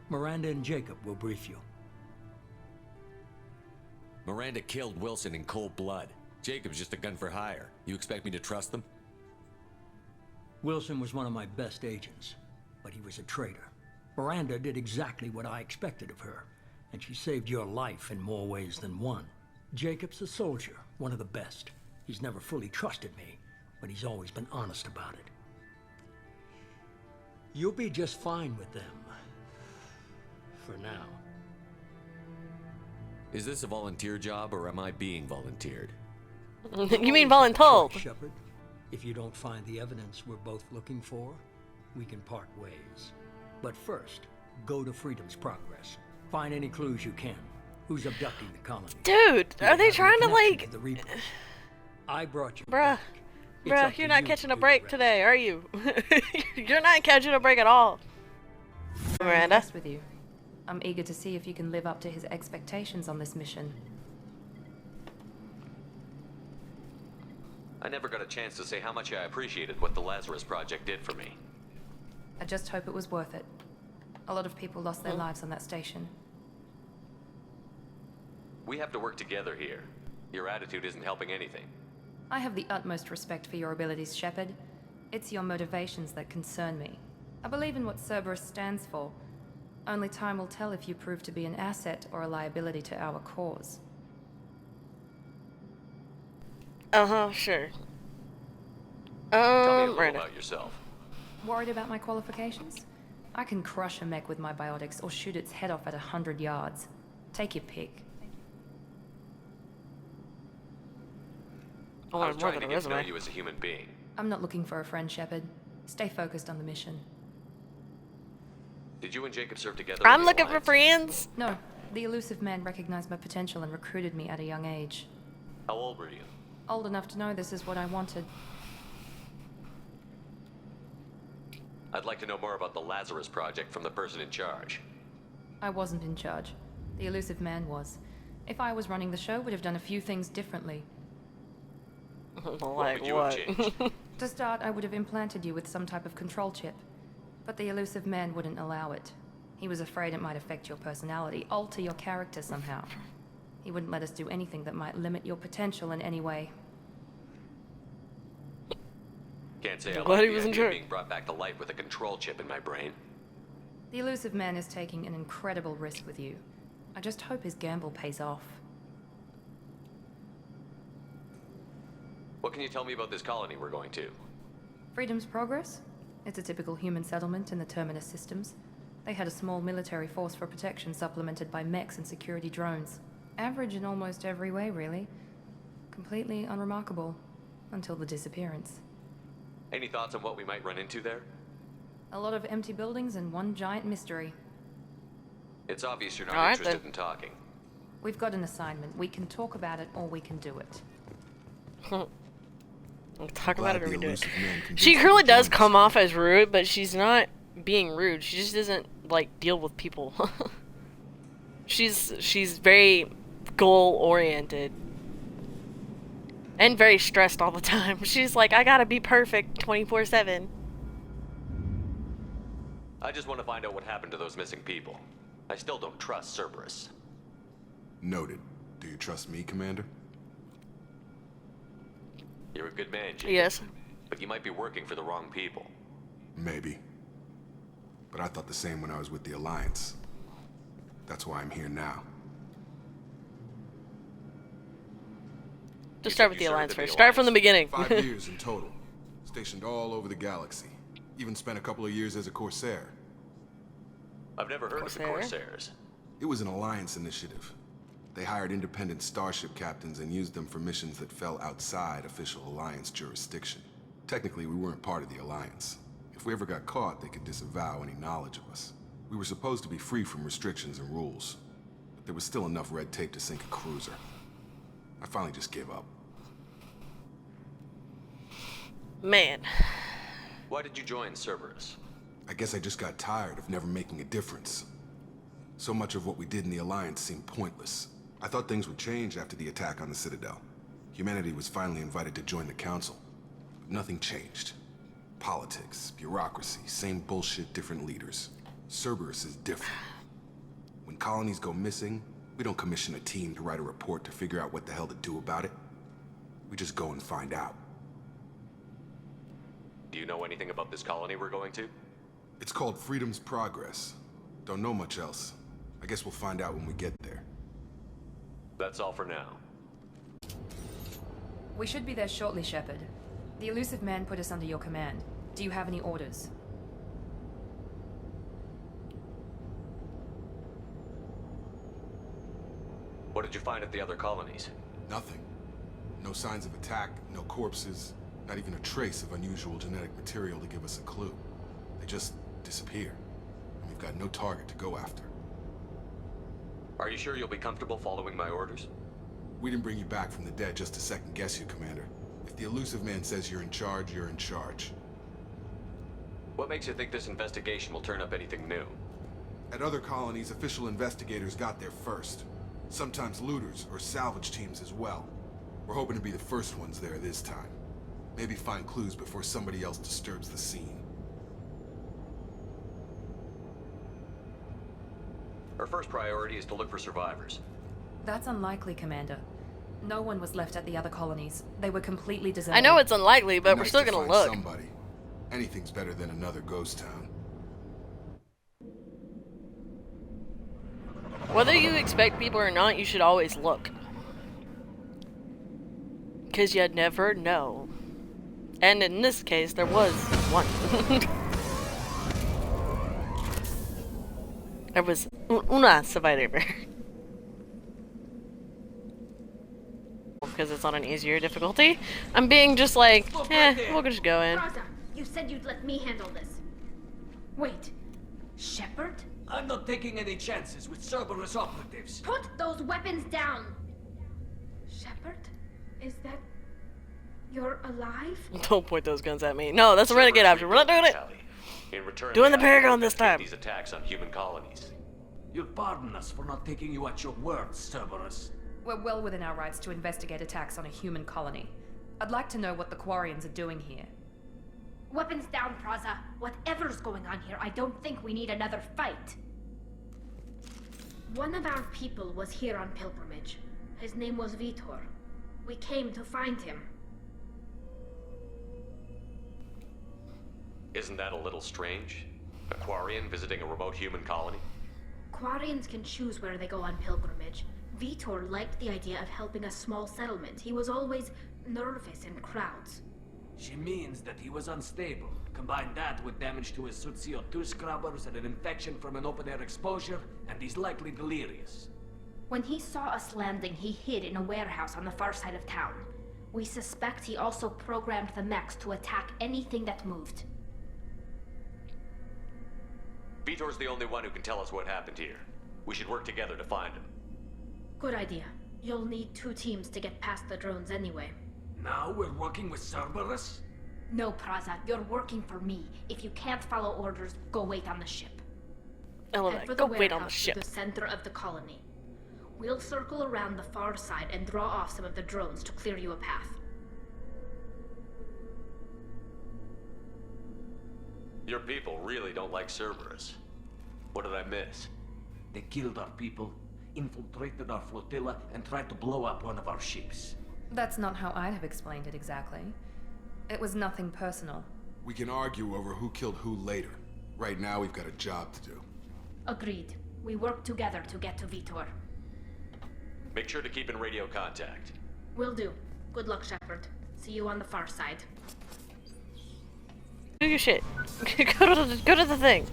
Miranda and Jacob will brief you. Miranda killed Wilson in cold blood. Jacob's just a gun for hire. You expect me to trust them? Wilson was one of my best agents, but he was a traitor. Miranda did exactly what I expected of her, and she saved your life in more ways than one. Jacob's a soldier, one of the best. He's never fully trusted me, but he's always been honest about it. You'll be just fine with them. For now. Is this a volunteer job, or am I being volunteered? You mean voluntold? Shepard, if you don't find the evidence we're both looking for, we can part ways. But first, go to Freedom's Progress. Find any clues you can. Who's abducting the colony? Dude, Do are you they have trying to any connection like... the Reapers? I brought you Bruh. back. It's Bruh, up you're to not you catching to a do the break rest. today, are you? You're not catching a break at all. I'm Miranda? impressed with you. I'm eager to see if you can live up to his expectations on this mission. I never got a chance to say how much I appreciated what the Lazarus Project did for me. I just hope it was worth it. A lot of people lost their lives on that station. We have to work together here. Your attitude isn't helping anything. I have the utmost respect for your abilities, Shepard. It's your motivations that concern me. I believe in what Cerberus stands for. Only time will tell if you prove to be an asset or a liability to our cause. Uh-huh, sure. Tell me a little Miranda. about yourself. Worried about my qualifications? I can crush a mech with my biotics or shoot its head off at 100 yards. Take your pick. I I want was more trying than to a get to know resume. you as a human being. I'm not looking for a friend, Shepard. Stay focused on the mission. Did you and Jacob serve together? I'm in the looking for Alliance? friends. No, the elusive man recognized my potential and recruited me at a young age. How old were you? Old enough to know this is what I wanted. I'd like to know more about the Lazarus Project from the person in charge. I wasn't in charge. The elusive man was. If I was running the show, would have done a few things differently. Like would you have changed? To start, I would have implanted you with some type of control chip. But the elusive man wouldn't allow it. He was afraid it might affect your personality, alter your character somehow. He wouldn't let us do anything that might limit your potential in any way. Can't say I Glad like he the was in idea of charge. being brought back to life with a control chip in my brain. The elusive man is taking an incredible risk with you. I just hope his gamble pays off. What can you tell me about this colony we're going to? Freedom's Progress? It's a typical human settlement in the Terminus systems. They had a small military force for protection supplemented by mechs and security drones. Average in almost every way, really. Completely unremarkable. Until the disappearance. Any thoughts on what we might run into there? A lot of empty buildings and one giant mystery. It's obvious you're not All right, interested then. in talking. We've got an assignment. We can talk about it or we can do it. We'll talk about it or we do it. elusive man convinced She you really to does join us. come off as rude, but she's not being rude. She just doesn't like deal with people. she's very goal oriented and very stressed all the time. She's like, I gotta be perfect 24/7. I just want to find out what happened to those missing people. I still don't trust Cerberus. Noted. Do you trust me, Commander? You're a good man, Jacob. Yes. But you might be working for the wrong people. Maybe. But I thought the same when I was with the Alliance. That's why I'm here now. Just start with the Alliance first. Start from the beginning. 5 years in total. Stationed all over the galaxy. Even spent a couple of years as a Corsair. I've never heard of the Corsairs. It was an Alliance initiative. They hired independent starship captains and used them for missions that fell outside official Alliance jurisdiction. Technically, we weren't part of the Alliance. If we ever got caught, they could disavow any knowledge of us. We were supposed to be free from restrictions and rules, but there was still enough red tape to sink a cruiser. I finally just gave up. Man. Why did you join Cerberus? I guess I just got tired of never making a difference. So much of what we did in the Alliance seemed pointless. I thought things would change after the attack on the Citadel. Humanity was finally invited to join the Council. But nothing changed. Politics, bureaucracy, same bullshit, different leaders. Cerberus is different. When colonies go missing, we don't commission a team to write a report to figure out what the hell to do about it. We just go and find out. Do you know anything about this colony we're going to? It's called Freedom's Progress. Don't know much else. I guess we'll find out when we get there. That's all for now. We should be there shortly, Shepard. The elusive man put us under your command. Do you have any orders? What did you find at the other colonies? Nothing. No signs of attack, no corpses, not even a trace of unusual genetic material to give us a clue. They just disappear. And we've got no target to go after. Are you sure you'll be comfortable following my orders? We didn't bring you back from the dead just to second guess you, Commander. If the elusive man says you're in charge, you're in charge. What makes you think this investigation will turn up anything new? At other colonies, official investigators got there first. Sometimes looters or salvage teams as well. We're hoping to be the first ones there this time. Maybe find clues before somebody else disturbs the scene. Our first priority is to look for survivors. That's unlikely, Commander. No one was left at the other colonies. They were completely deserted. I know it's unlikely, but we're Nice still to gonna find look. Somebody. Anything's better than another ghost town. Whether you expect people or not, you should always look. Because you never know. And in this case, there was one. There was una survivor. because it's on an easier difficulty. I'm being just like, we'll just go in. Raza, you said you'd let me handle this. Wait, Shepard? I'm not taking any chances with Cerberus operatives. Put those weapons down! Shepard? Is that... You're alive? Don't point those guns at me. No, that's a renegade option. We're not doing it. In return, Doing the they Paragon this time. these attacks on human colonies. You'll pardon us for not taking you at your word, Cerberus. We're well within our rights to investigate attacks on a human colony. I'd like to know what the Quarians are doing here. Weapons down, Praza. Whatever's going on here, I don't think we need another fight. One of our people was here on pilgrimage. His name was Vitor. We came to find him. Isn't that a little strange? A Quarian visiting a remote human colony? Quarians can choose where they go on pilgrimage. Vitor liked the idea of helping a small settlement. He was always nervous in crowds. She means that he was unstable. Combine that with damage to his suit CO2 scrubbers and an infection from an open-air exposure, and he's likely delirious. When he saw us landing, he hid in a warehouse on the far side of town. We suspect he also programmed the mechs to attack anything that moved. Vitor's the only one who can tell us what happened here. We should work together to find him. Good idea. You'll need 2 teams to get past the drones anyway. Now we're working with Cerberus? No, Praza, you're working for me. If you can't follow orders, go wait on the ship. Head for the Go wait on the warehouse ship. to the center of the colony. We'll circle around the far side and draw off some of the drones to clear you a path. Your people really don't like Cerberus. What did I miss? They killed our people, infiltrated our flotilla, and tried to blow up one of our ships. That's not how I'd have explained it exactly. It was nothing personal. We can argue over who killed who later. Right now, we've got a job to do. Agreed. We work together to get to Vitor. Make sure to keep in radio contact. Will do. Good luck, Shepard. See you on the far side. Do your shit. Go to the thing.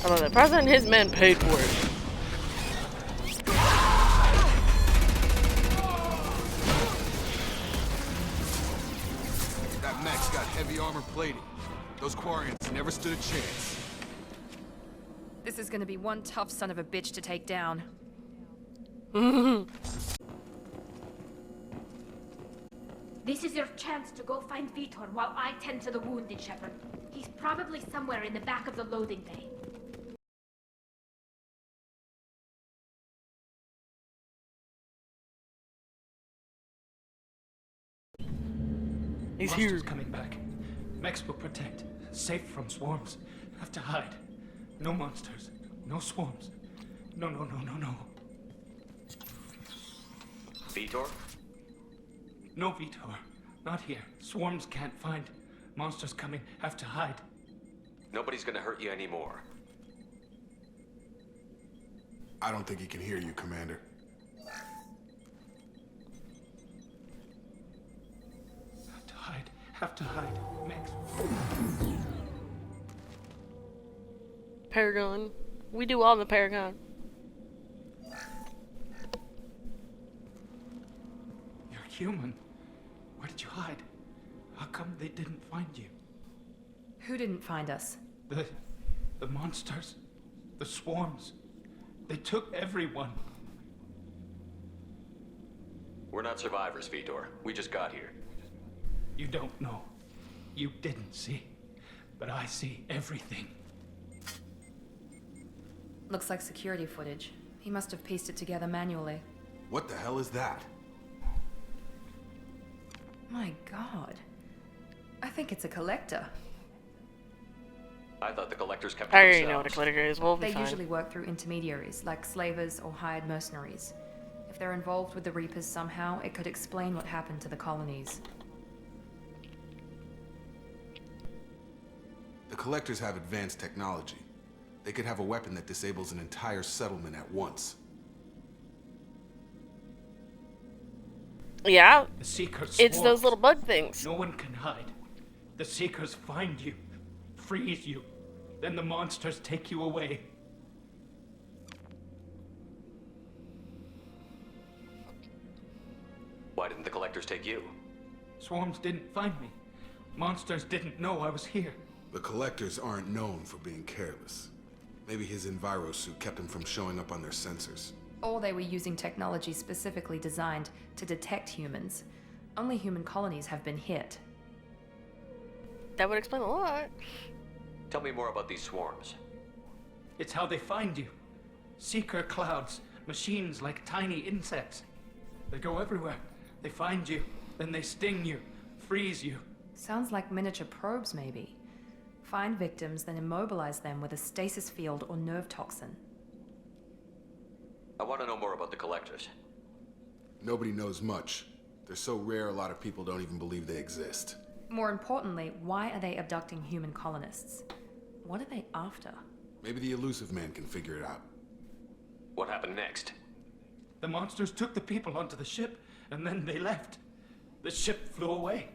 I love that. President and his men paid for it. That mech's got heavy armor plating. Those Quarians never stood a chance. This is gonna be one tough son of a bitch to take down. This is your chance to go find Vitor while I tend to the wounded, Shepard. He's probably somewhere in the back of the loading bay. He's Monsters here. coming back. Mechs will protect. Safe from swarms. Have to hide. No monsters. No swarms. No. Vitor? No, Vitor. Not here. Swarms can't find. Monsters coming. Have to hide. Nobody's gonna hurt you anymore. I don't think he can hear you, Commander. Have to hide. Mechs. Paragon. We do all the Paragon. You're human. Where did you hide? How come they didn't find you? Who didn't find us? The monsters. The swarms. They took everyone. We're not survivors, Vitor. We just got here. You don't know. You didn't see. But I see everything. Looks like security footage. He must have pieced it together manually. What the hell is that? My god. I think it's a collector. I thought the collectors kept I to already themselves. know what a collector is. We'll be They fine. usually work through intermediaries, like slavers or hired mercenaries. If they're involved with the Reapers somehow, it could explain what happened to the colonies. The Collectors have advanced technology. They could have a weapon that disables an entire settlement at once. Yeah. The Seekers It's swarms. those little bug things. No one can hide. The Seekers find you, freeze you, then the monsters take you away. Why didn't the collectors take you? Swarms didn't find me. Monsters didn't know I was here. The collectors aren't known for being careless. Maybe his Enviro suit kept him from showing up on their sensors. Or they were using technology specifically designed to detect humans. Only human colonies have been hit. That would explain a lot. Tell me more about these swarms. It's how they find you. Seeker clouds, machines like tiny insects. They go everywhere. They find you, then they sting you, freeze you. Sounds like miniature probes, maybe. Find victims, then immobilize them with a stasis field or nerve toxin. I want to know more about the collectors. Nobody knows much. They're so rare a lot of people don't even believe they exist. More importantly, why are they abducting human colonists? What are they after? Maybe the Elusive Man can figure it out. What happened next? The monsters took the people onto the ship, and then they left. The ship flew away.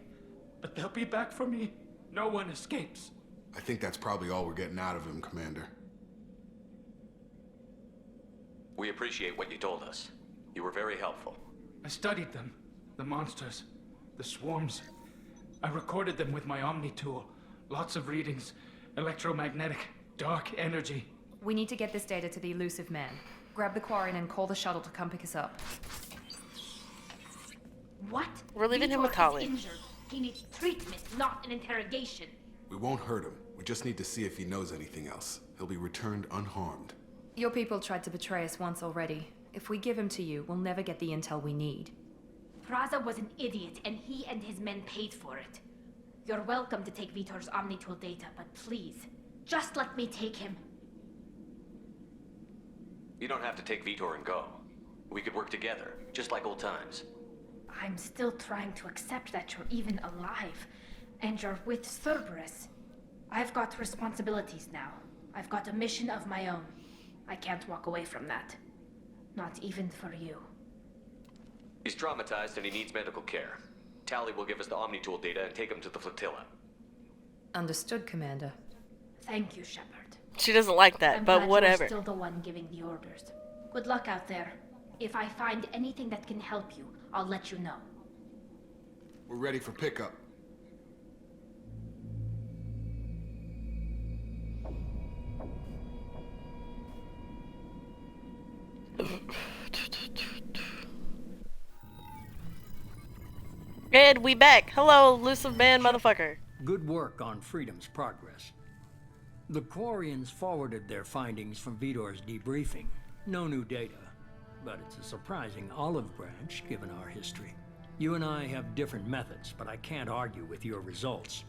But they'll be back for me. No one escapes. I think that's probably all we're getting out of him, Commander. We appreciate what you told us. You were very helpful. I studied them. The monsters. The swarms. I recorded them with my Omni tool. Lots of readings. Electromagnetic. Dark energy. We need to get this data to the Elusive Man. Grab the Quarian and call the shuttle to come pick us up. What? We're leaving him Vitor with is Tali. injured. He needs treatment, not an interrogation. We won't hurt him. We just need to see if he knows anything else. He'll be returned unharmed. Your people tried to betray us once already. If we give him to you, we'll never get the intel we need. Praza was an idiot, and he and his men paid for it. You're welcome to take Vitor's Omnitool data, but please, just let me take him. You don't have to take Vitor and go. We could work together, just like old times. I'm still trying to accept that you're even alive, and you're with Cerberus. I've got responsibilities now. I've got a mission of my own. I can't walk away from that. Not even for you. He's traumatized and he needs medical care. Tali will give us the Omnitool data and take him to the flotilla. Understood, Commander. Thank you, Shepard. She doesn't like that, I'm but glad whatever. You're still the one giving the orders. Good luck out there. If I find anything that can help you, I'll let you know. We're ready for pickup. Ed, we back. Hello, Elusive Man, motherfucker. Good work on Freedom's progress. The Quarians forwarded their findings from Vitor's debriefing. No new data, but it's a surprising olive branch given our history. You and I have different methods, but I can't argue with your results.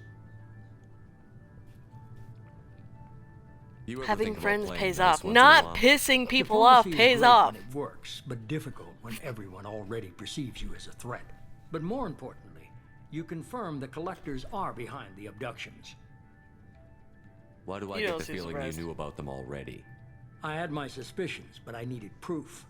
You ever Having think about friends playing pays nice off. once in a Not while? pissing people off Diplomacy is pays great off. when it works, but difficult when everyone already perceives you as a threat. But more importantly, you confirm the collectors are behind the abductions. Why do I You get don't the seem feeling surprised. you knew about them already? I had my suspicions, but I needed proof.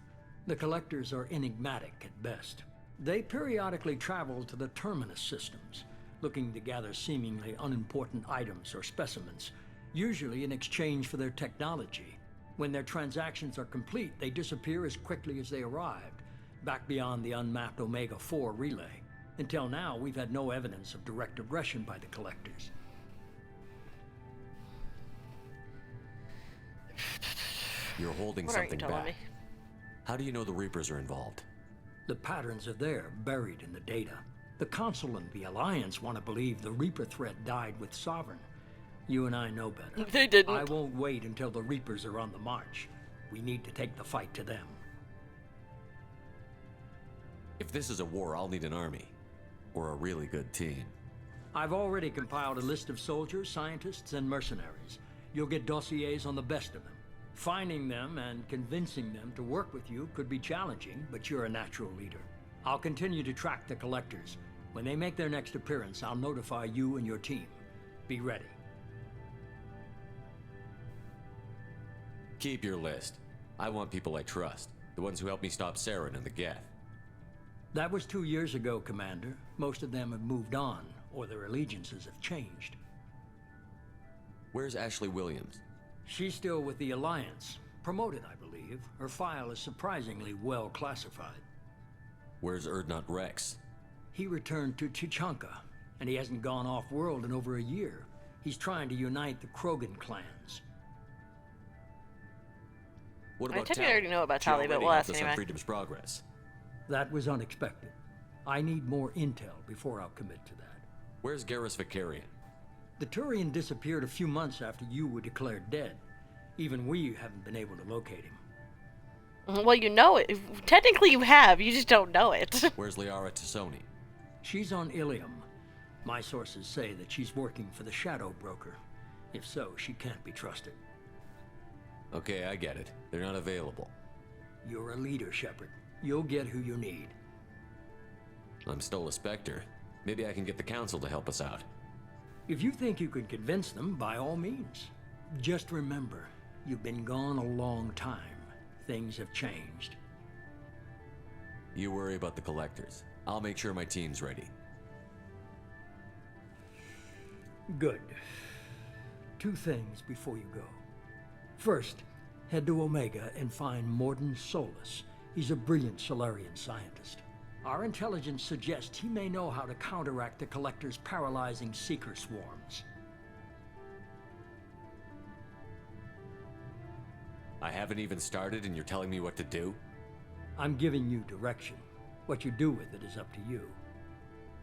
The collectors are enigmatic at best. They periodically travel to the Terminus systems, looking to gather seemingly unimportant items or specimens, usually in exchange for their technology. When their transactions are complete, they disappear as quickly as they arrived, back beyond the unmapped Omega-4 relay. Until now, we've had no evidence of direct aggression by the collectors. You're holding What aren't you something telling back. me? How do you know the Reapers are involved? The patterns are there, buried in the data. The Council and the Alliance want to believe the Reaper threat died with Sovereign. You and I know better. They didn't. I won't wait until the Reapers are on the march. We need to take the fight to them. If this is a war, I'll need an army. Or a really good team. I've already compiled a list of soldiers, scientists, and mercenaries. You'll get dossiers on the best of them. Finding them and convincing them to work with you could be challenging, but you're a natural leader. I'll continue to track the collectors. When they make their next appearance, I'll notify you and your team. Be ready. Keep your list. I want people I trust. The ones who helped me stop Saren and the Geth. That was 2 years ago, Commander. Most of them have moved on, or their allegiances have changed. Where's Ashley Williams? She's still with the Alliance. Promoted, I believe. Her file is surprisingly well classified. Where's Erdnot Rex? He returned to Tuchanka, and he hasn't gone off-world in over a year. He's trying to unite the Krogan clans. What I about technically Tali? already know about She Tali, but already we'll helped ask us on anyway. Freedom's Progress. That was unexpected. I need more intel before I'll commit to that. Where's Garrus Vakarian? The Turian disappeared a few months after you were declared dead. Even we haven't been able to locate him. Well, you know it. Technically you have, you just don't know it. Where's Liara Tassoni? She's on Ilium. My sources say that she's working for the Shadow Broker. If so, she can't be trusted. Okay, I get it. They're not available. You're a leader, Shepard. You'll get who you need. I'm still a Spectre. Maybe I can get the Council to help us out. If you think you can convince them, by all means. Just remember, you've been gone a long time. Things have changed. You worry about the Collectors. I'll make sure my team's ready. Good. 2 things before you go. First, head to Omega and find Mordin Solus. He's a brilliant Solarian scientist. Our intelligence suggests he may know how to counteract the Collector's paralyzing Seeker swarms. I haven't even started and you're telling me what to do? I'm giving you direction. What you do with it is up to you.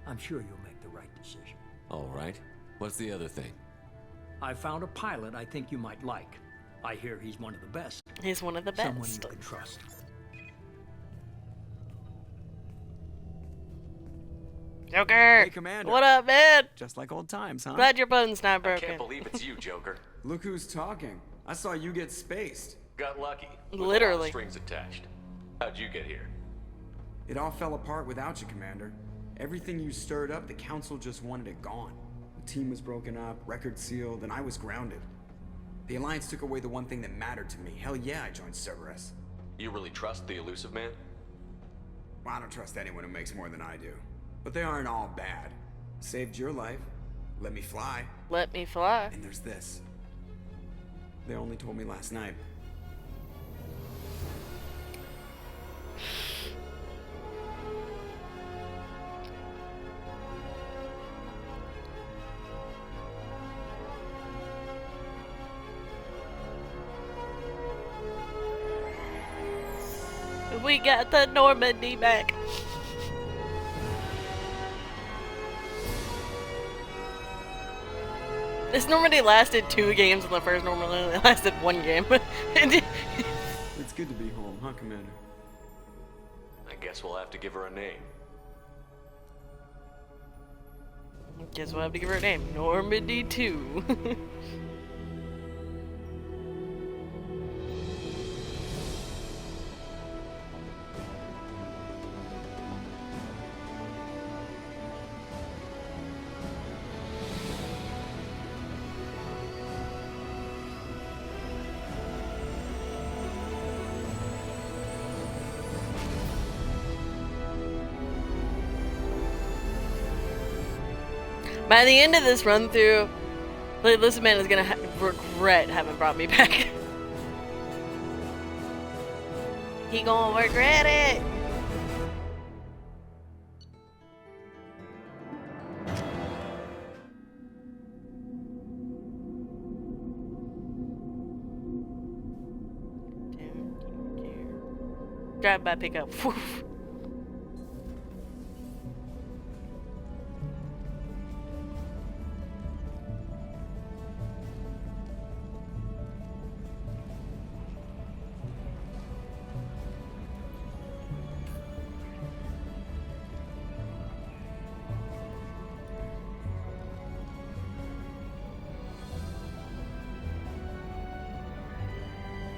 I'm sure you'll make the right decision. All right. What's the other thing? I found a pilot I think you might like. I hear he's one of the best. He's one of the best. Someone you can trust. Joker! Hey, Commander. What up, man? Just like old times, huh? Glad your bone's not broken. I can't believe it's you, Joker. Look who's talking. I saw you get spaced. Got lucky. With Literally. a lot of strings attached. How'd you get here? It all fell apart without you, Commander. Everything you stirred up, the Council just wanted it gone. The team was broken up, record sealed, and I was grounded. The Alliance took away the one thing that mattered to me. Hell yeah, I joined Cerberus. You really trust the Elusive Man? Well, I don't trust anyone who makes more than I do. But they aren't all bad. Saved your life. Let me fly. Let me fly. And there's this. They only told me last night. We got the Normandy back. This Normandy lasted 2 games, and the first Normandy only lasted 1 game. It's good to be home, huh, Commander? I guess we'll have to give her a name. Guess we'll have to give her a name. Normandy 2. By the end of this run through, the Elusive Man is gonna regret having brought me back. He gonna regret it. Drive by pickup. Whew.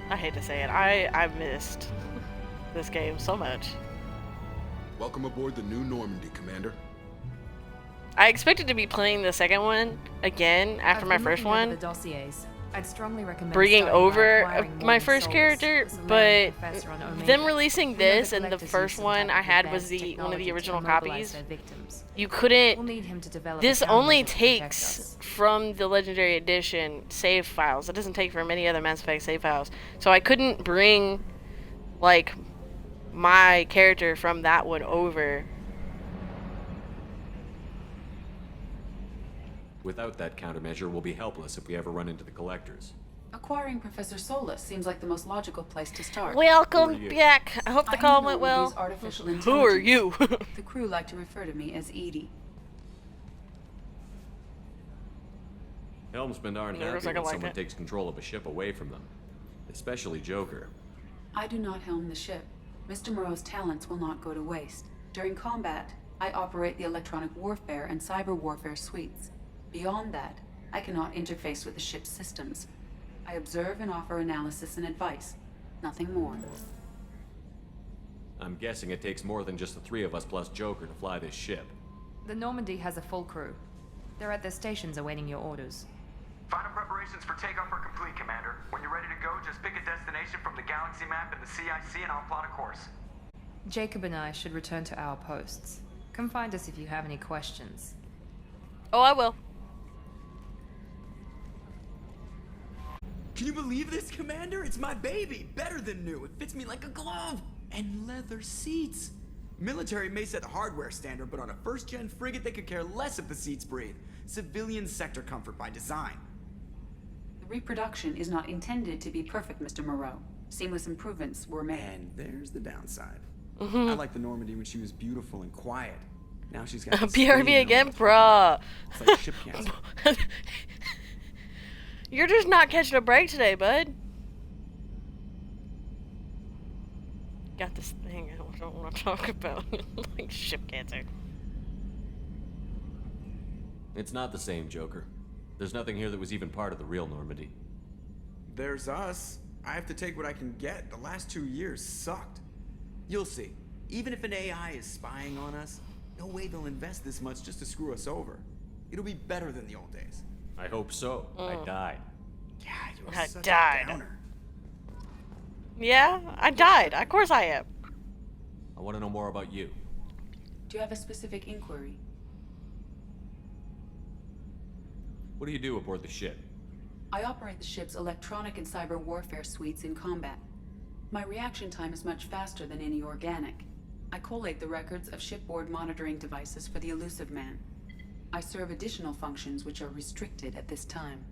I hate to say it, I missed this game so much. Welcome aboard the new Normandy, Commander. I expected to be playing the second one again after my first one. The dossiers. I'd strongly recommend bringing starting by over acquiring my Morgan first Solus, character, the but Salarian professor on Omega. them releasing We know this the and the Collectors first use some one type I of had was advanced one of the technology original to immobilize copies. their victims. You couldn't. We'll need him to develop This a only countermeasure to protect takes us. from the Legendary Edition save files. It doesn't take from any other Mass Effect save files. So I couldn't bring, like, my character from that one over. Without that countermeasure, we'll be helpless if we ever run into the Collectors. Acquiring Professor Solus seems like the most logical place to start. Welcome back. I hope the call went well. Artificial Who are you? The crew like to refer to me as Edie. Helmsmen aren't Yeah, happy I when like someone it. takes control of a ship away from them. Especially Joker. I do not helm the ship. Mr. Moreau's talents will not go to waste. During combat, I operate the electronic warfare and cyber warfare suites. Beyond that, I cannot interface with the ship's systems. I observe and offer analysis and advice. Nothing more. I'm guessing it takes more than just the three of us plus Joker to fly this ship. The Normandy has a full crew. They're at their stations awaiting your orders. Final preparations for takeoff are complete, Commander. When you're ready to go, just pick a destination from the galaxy map in the CIC and I'll plot a course. Jacob and I should return to our posts. Come find us if you have any questions. Oh, I will. Can you believe this, Commander? It's my baby. Better than new. It fits me like a glove. And leather seats. Military may set the hardware standard, but on a first-gen frigate, they could care less if the seats breathe. Civilian sector comfort by design. The reproduction is not intended to be perfect, Mr. Moreau. Seamless improvements were made. And there's the downside. Mhm. I liked the Normandy when she was beautiful and quiet. Now she's got this BRB screaming again, all the bruh. time. It's like ship cancer. You're just not catching a break today, bud. Got this thing I don't want to talk about. Like ship cancer. It's not the same, Joker. There's nothing here that was even part of the real Normandy. There's us. I have to take what I can get. The last 2 years sucked. You'll see. Even if an AI is spying on us, no way they'll invest this much just to screw us over. It'll be better than the old days. I hope so. I died. Yeah, you're I such died. a downer. Yeah, I died. Of course I am. I want to know more about you. Do you have a specific inquiry? What do you do aboard the ship? I operate the ship's electronic and cyber warfare suites in combat. My reaction time is much faster than any organic. I collate the records of shipboard monitoring devices for the Elusive Man. I serve additional functions which are restricted at this time.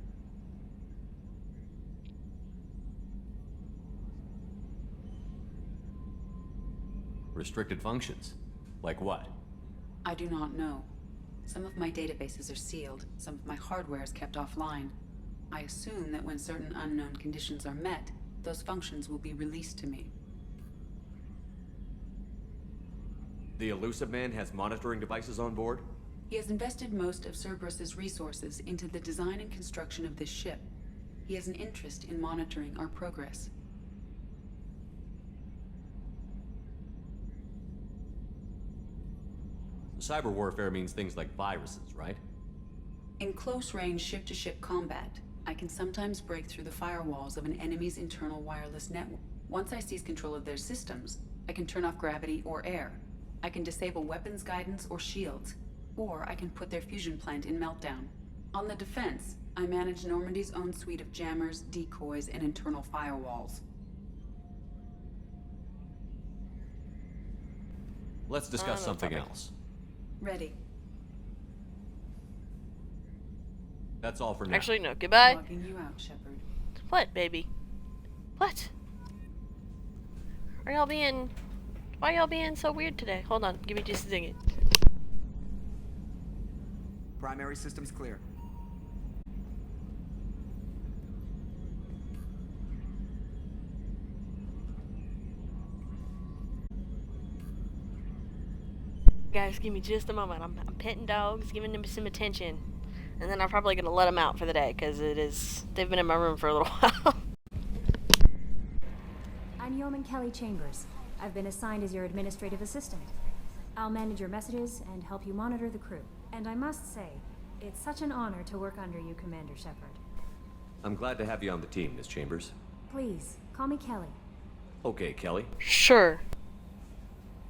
Restricted functions? Like what? I do not know. Some of my databases are sealed, some of my hardware is kept offline. I assume that when certain unknown conditions are met, those functions will be released to me. The Elusive Man has monitoring devices on board? He has invested most of Cerberus's resources into the design and construction of this ship. He has an interest in monitoring our progress. Cyber warfare means things like viruses, right? In close-range ship-to-ship combat, I can sometimes break through the firewalls of an enemy's internal wireless network. Once I seize control of their systems, I can turn off gravity or air. I can disable weapons guidance or shields, or I can put their fusion plant in meltdown. On the defense, I manage Normandy's own suite of jammers, decoys, and internal firewalls. Let's discuss something else. Ready. That's all for now. Actually, no. Goodbye. Logging you out, Shepard. What, baby? What? Are y'all being... Why y'all being so weird today? Hold on. Give me just a second. Primary systems clear. Guys, give me just a moment. I'm petting dogs, giving them some attention. And then I'm probably going to let them out for the day, because they've been in my room for a little while. I'm Yeoman Kelly Chambers. I've been assigned as your administrative assistant. I'll manage your messages and help you monitor the crew. And I must say, it's such an honor to work under you, Commander Shepard. I'm glad to have you on the team, Miss Chambers. Please, call me Kelly. Okay, Kelly. Sure.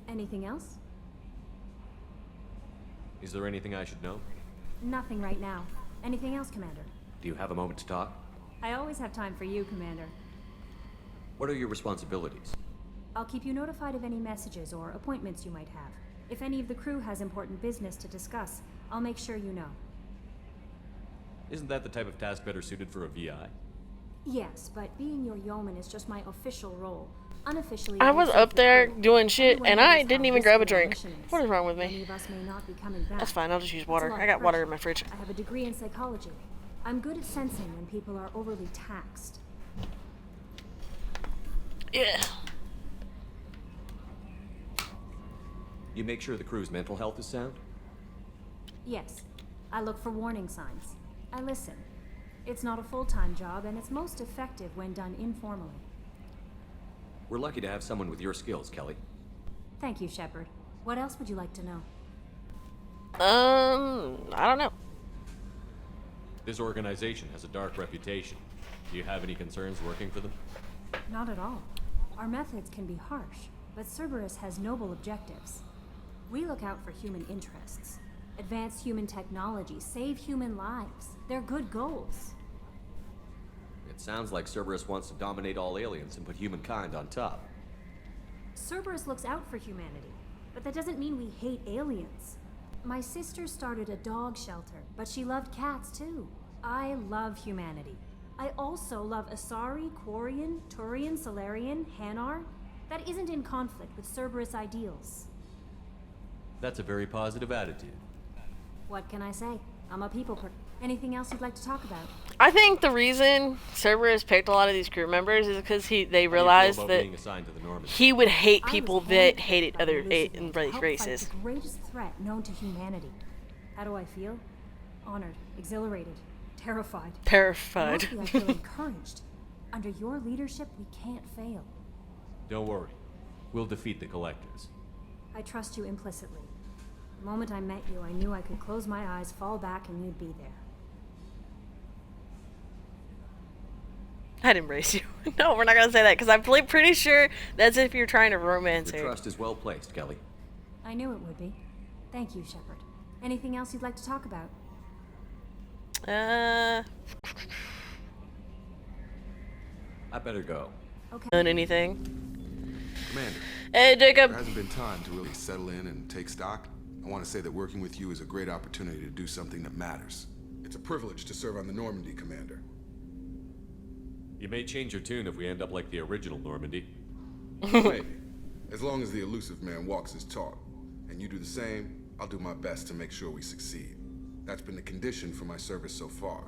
Anything else? Is there anything I should know? Nothing right now. Anything else, Commander? Do you have a moment to talk? I always have time for you, Commander. What are your responsibilities? I'll keep you notified of any messages or appointments you might have. If any of the crew has important business to discuss, I'll make sure you know. Isn't that the type of task better suited for a VI? Yes, but being your yeoman is just my official role. Unofficially, I was up there doing shit, and I didn't even grab a drink. mission is. What is wrong with Many me? of us may not be coming back. That's fine, I'll just use It's a water. lot I of got water in pressure. my fridge. I have a degree in psychology. I'm good at sensing when people are overly taxed. Yeah. You make sure the crew's mental health is sound? Yes, I look for warning signs. I listen. It's not a full-time job, and it's most effective when done informally. We're lucky to have someone with your skills, Kelly. Thank you, Shepard. What else would you like to know? I don't know. This organization has a dark reputation. Do you have any concerns working for them? Not at all. Our methods can be harsh, but Cerberus has noble objectives. We look out for human interests. Advance human technology, save human lives. They're good goals. It sounds like Cerberus wants to dominate all aliens and put humankind on top. Cerberus looks out for humanity, but that doesn't mean we hate aliens. My sister started a dog shelter, but she loved cats too. I love humanity. I also love Asari, Quarian, Turian, Solarian, Hanar. That isn't in conflict with Cerberus ideals. That's a very positive attitude. What can I say? I'm a people person. Anything else you'd like to talk about? I think the reason Cerberus picked a lot of these crew members is because they How do you feel realized about that being assigned to the Normandy? he would hate I people was that handpicked hated by the other Elusive Men to help fight races. the greatest threat known to humanity. How do I feel? Honored, exhilarated, terrified. Terrified. Mostly I feel encouraged. Under your leadership, we can't fail. Don't worry. We'll defeat the Collectors. I trust you implicitly. The moment I met you, I knew I could close my eyes, fall back, and you'd be there. I'd embrace you. No, we're not gonna say that because I'm pretty sure that's if you're trying to romance Your her. trust is well placed, Kelly. I knew it would be. Thank you, Shepard. Anything else you'd like to talk about? I better go. Okay. Done anything? Commander. Hey, Jacob. There hasn't been time to really settle in and take stock. I want to say that working with you is a great opportunity to do something that matters. It's a privilege to serve on the Normandy, Commander. You may change your tune if we end up like the original Normandy. Maybe. As long as the Elusive Man walks his talk, and you do the same, I'll do my best to make sure we succeed. That's been the condition for my service so far.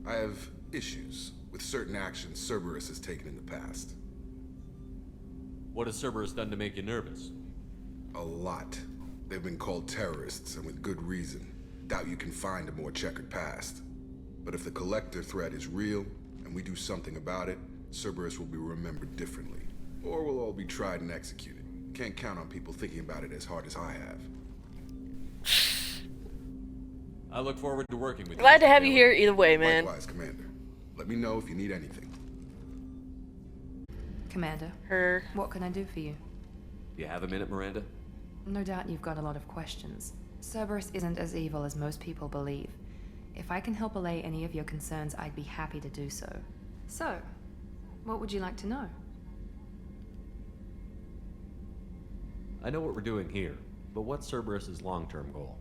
I have issues with certain actions Cerberus has taken in the past. What has Cerberus done to make you nervous? A lot. They've been called terrorists, and with good reason. Doubt you can find a more checkered past. But if the Collector threat is real, and we do something about it, Cerberus will be remembered differently. Or we'll all be tried and executed. Can't count on people thinking about it as hard as I have. I look forward to working with you. Glad to have you Taylor. here either way, man. Likewise, Commander. Let me know if you need anything. Commander. Her. What can I do for you? Do you have a minute, Miranda? No doubt you've got a lot of questions. Cerberus isn't as evil as most people believe. If I can help allay any of your concerns, I'd be happy to do so. So, what would you like to know? I know what we're doing here, but what's Cerberus's long-term goal?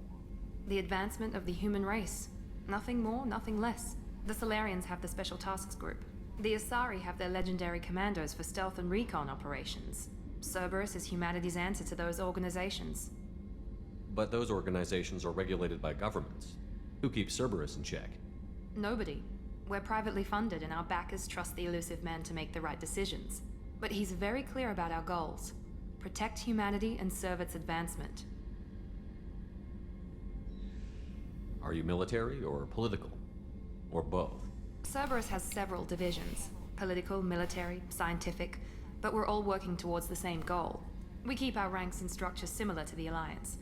The advancement of the human race. Nothing more, nothing less. The Solarians have the Special Tasks Group. The Asari have their legendary commandos for stealth and recon operations. Cerberus is humanity's answer to those organizations. But those organizations are regulated by governments. Who keeps Cerberus in check? Nobody. We're privately funded and our backers trust the Elusive Man to make the right decisions. But he's very clear about our goals. Protect humanity and serve its advancement. Are you military or political? Or both? Cerberus has several divisions. Political, military, scientific, but we're all working towards the same goal. We keep our ranks and structure similar to the Alliance.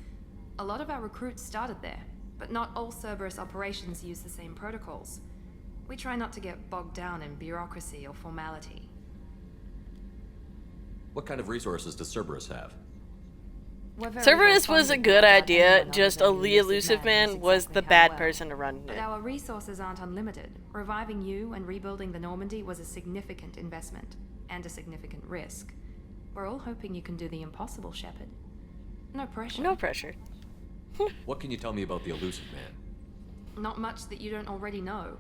A lot of our recruits started there, but not all Cerberus operations use the same protocols. We try not to get bogged down in bureaucracy or formality. What kind of resources does Cerberus have? Cerberus was a good idea, just the Elusive Man was the bad person to run But it. our resources aren't unlimited. Reviving you and rebuilding the Normandy was a significant investment, and a significant risk. We're all hoping you can do the impossible, Shepard. No pressure. No pressure. What can you tell me about the Elusive Man? Not much that you don't already know.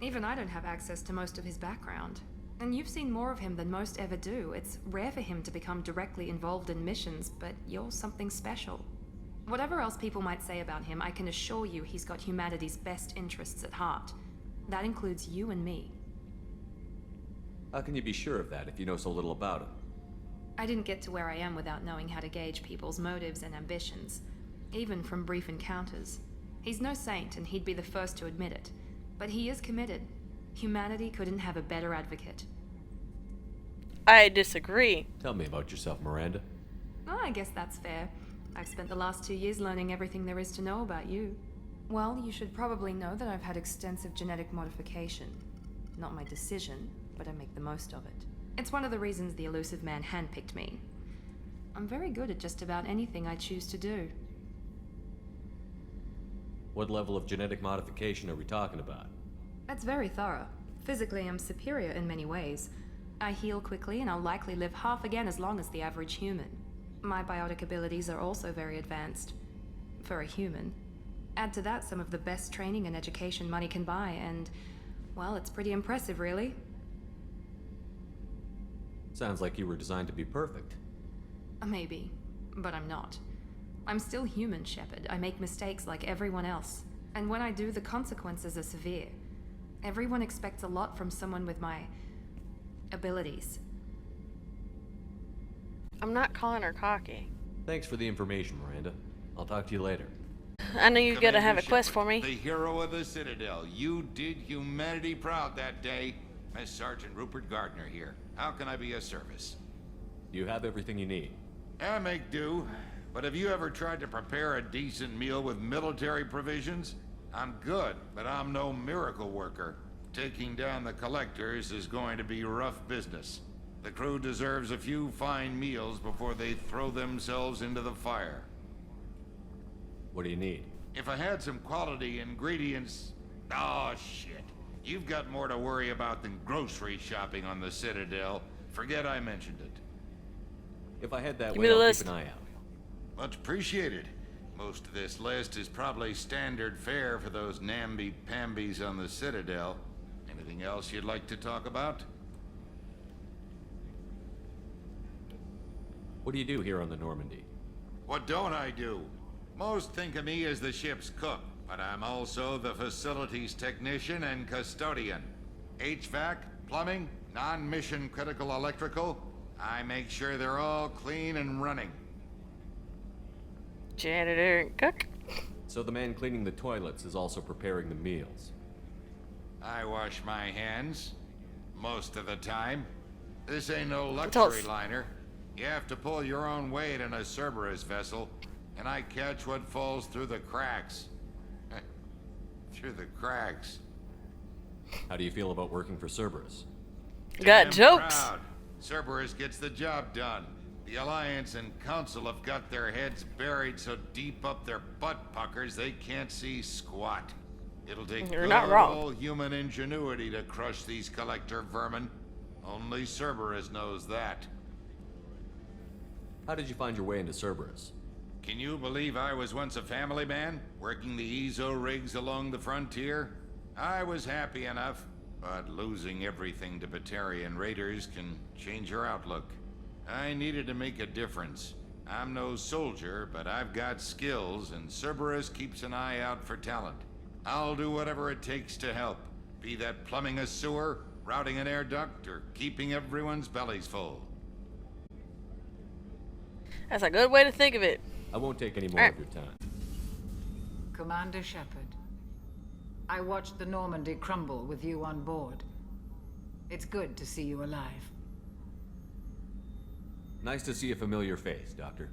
Even I don't have access to most of his background. And you've seen more of him than most ever do. It's rare for him to become directly involved in missions, but you're something special. Whatever else people might say about him, I can assure you he's got humanity's best interests at heart. That includes you and me. How can you be sure of that if you know so little about him? I didn't get to where I am without knowing how to gauge people's motives and ambitions, even from brief encounters. He's no saint, and he'd be the first to admit it. But he is committed. Humanity couldn't have a better advocate. I disagree. Tell me about yourself, Miranda. Oh, I guess that's fair. I've spent the last 2 years learning everything there is to know about you. Well, you should probably know that I've had extensive genetic modification. Not my decision, but I make the most of it. It's one of the reasons the Elusive Man handpicked me. I'm very good at just about anything I choose to do. What level of genetic modification are we talking about? That's very thorough. Physically, I'm superior in many ways. I heal quickly, and I'll likely live half again as long as the average human. My biotic abilities are also very advanced. For a human. Add to that some of the best training and education money can buy, and, well, it's pretty impressive, really. Sounds like you were designed to be perfect. Maybe, but I'm not. I'm still human, Shepard. I make mistakes like everyone else. And when I do, the consequences are severe. Everyone expects a lot from someone with my abilities. I'm not calling her cocky. Thanks for the information, Miranda. I'll talk to you later. I know you gotta have a Commander quest Shepard, for me. The hero of the Citadel. You did humanity proud that day. Miss Sergeant Rupert Gardner here. How can I be of service? You have everything you need. I make do. But have you ever tried to prepare a decent meal with military provisions? I'm good, but I'm no miracle worker. Taking down the collectors is going to be rough business. The crew deserves a few fine meals before they throw themselves into the fire. What do you need? If I had some quality ingredients... Oh, shit. You've got more to worry about than grocery shopping on the Citadel. Forget I mentioned it. If I head that Give way, me the I'll list. keep an eye out. Much appreciated. Most of this list is probably standard fare for those namby-pambies on the Citadel. Anything else you'd like to talk about? What do you do here on the Normandy? What don't I do? Most think of me as the ship's cook, but I'm also the facilities technician and custodian. HVAC, plumbing, non-mission critical electrical. I make sure they're all clean and running. Janitor and cook. So the man cleaning the toilets is also preparing the meals. I wash my hands. Most of the time. This ain't no It's luxury all- liner. You have to pull your own weight in a Cerberus vessel, and I catch what falls through the cracks. Through the cracks. How do you feel about working for Cerberus? Got Damn jokes. proud. Cerberus gets the job done. The Alliance and Council have got their heads buried so deep up their butt puckers they can't see squat. It'll take You're good not wrong. old human ingenuity to crush these collector vermin. Only Cerberus knows that. How did you find your way into Cerberus? Can you believe I was once a family man, working the EZO rigs along the frontier? I was happy enough, but losing everything to Batarian raiders can change your outlook. I needed to make a difference. I'm no soldier, but I've got skills, and Cerberus keeps an eye out for talent. I'll do whatever it takes to help, be that plumbing a sewer, routing an air duct, or keeping everyone's bellies full. That's a good way to think of it. I won't take any more Alright. of your time. Commander Shepard, I watched the Normandy crumble with you on board. It's good to see you alive. Nice to see a familiar face, Doctor.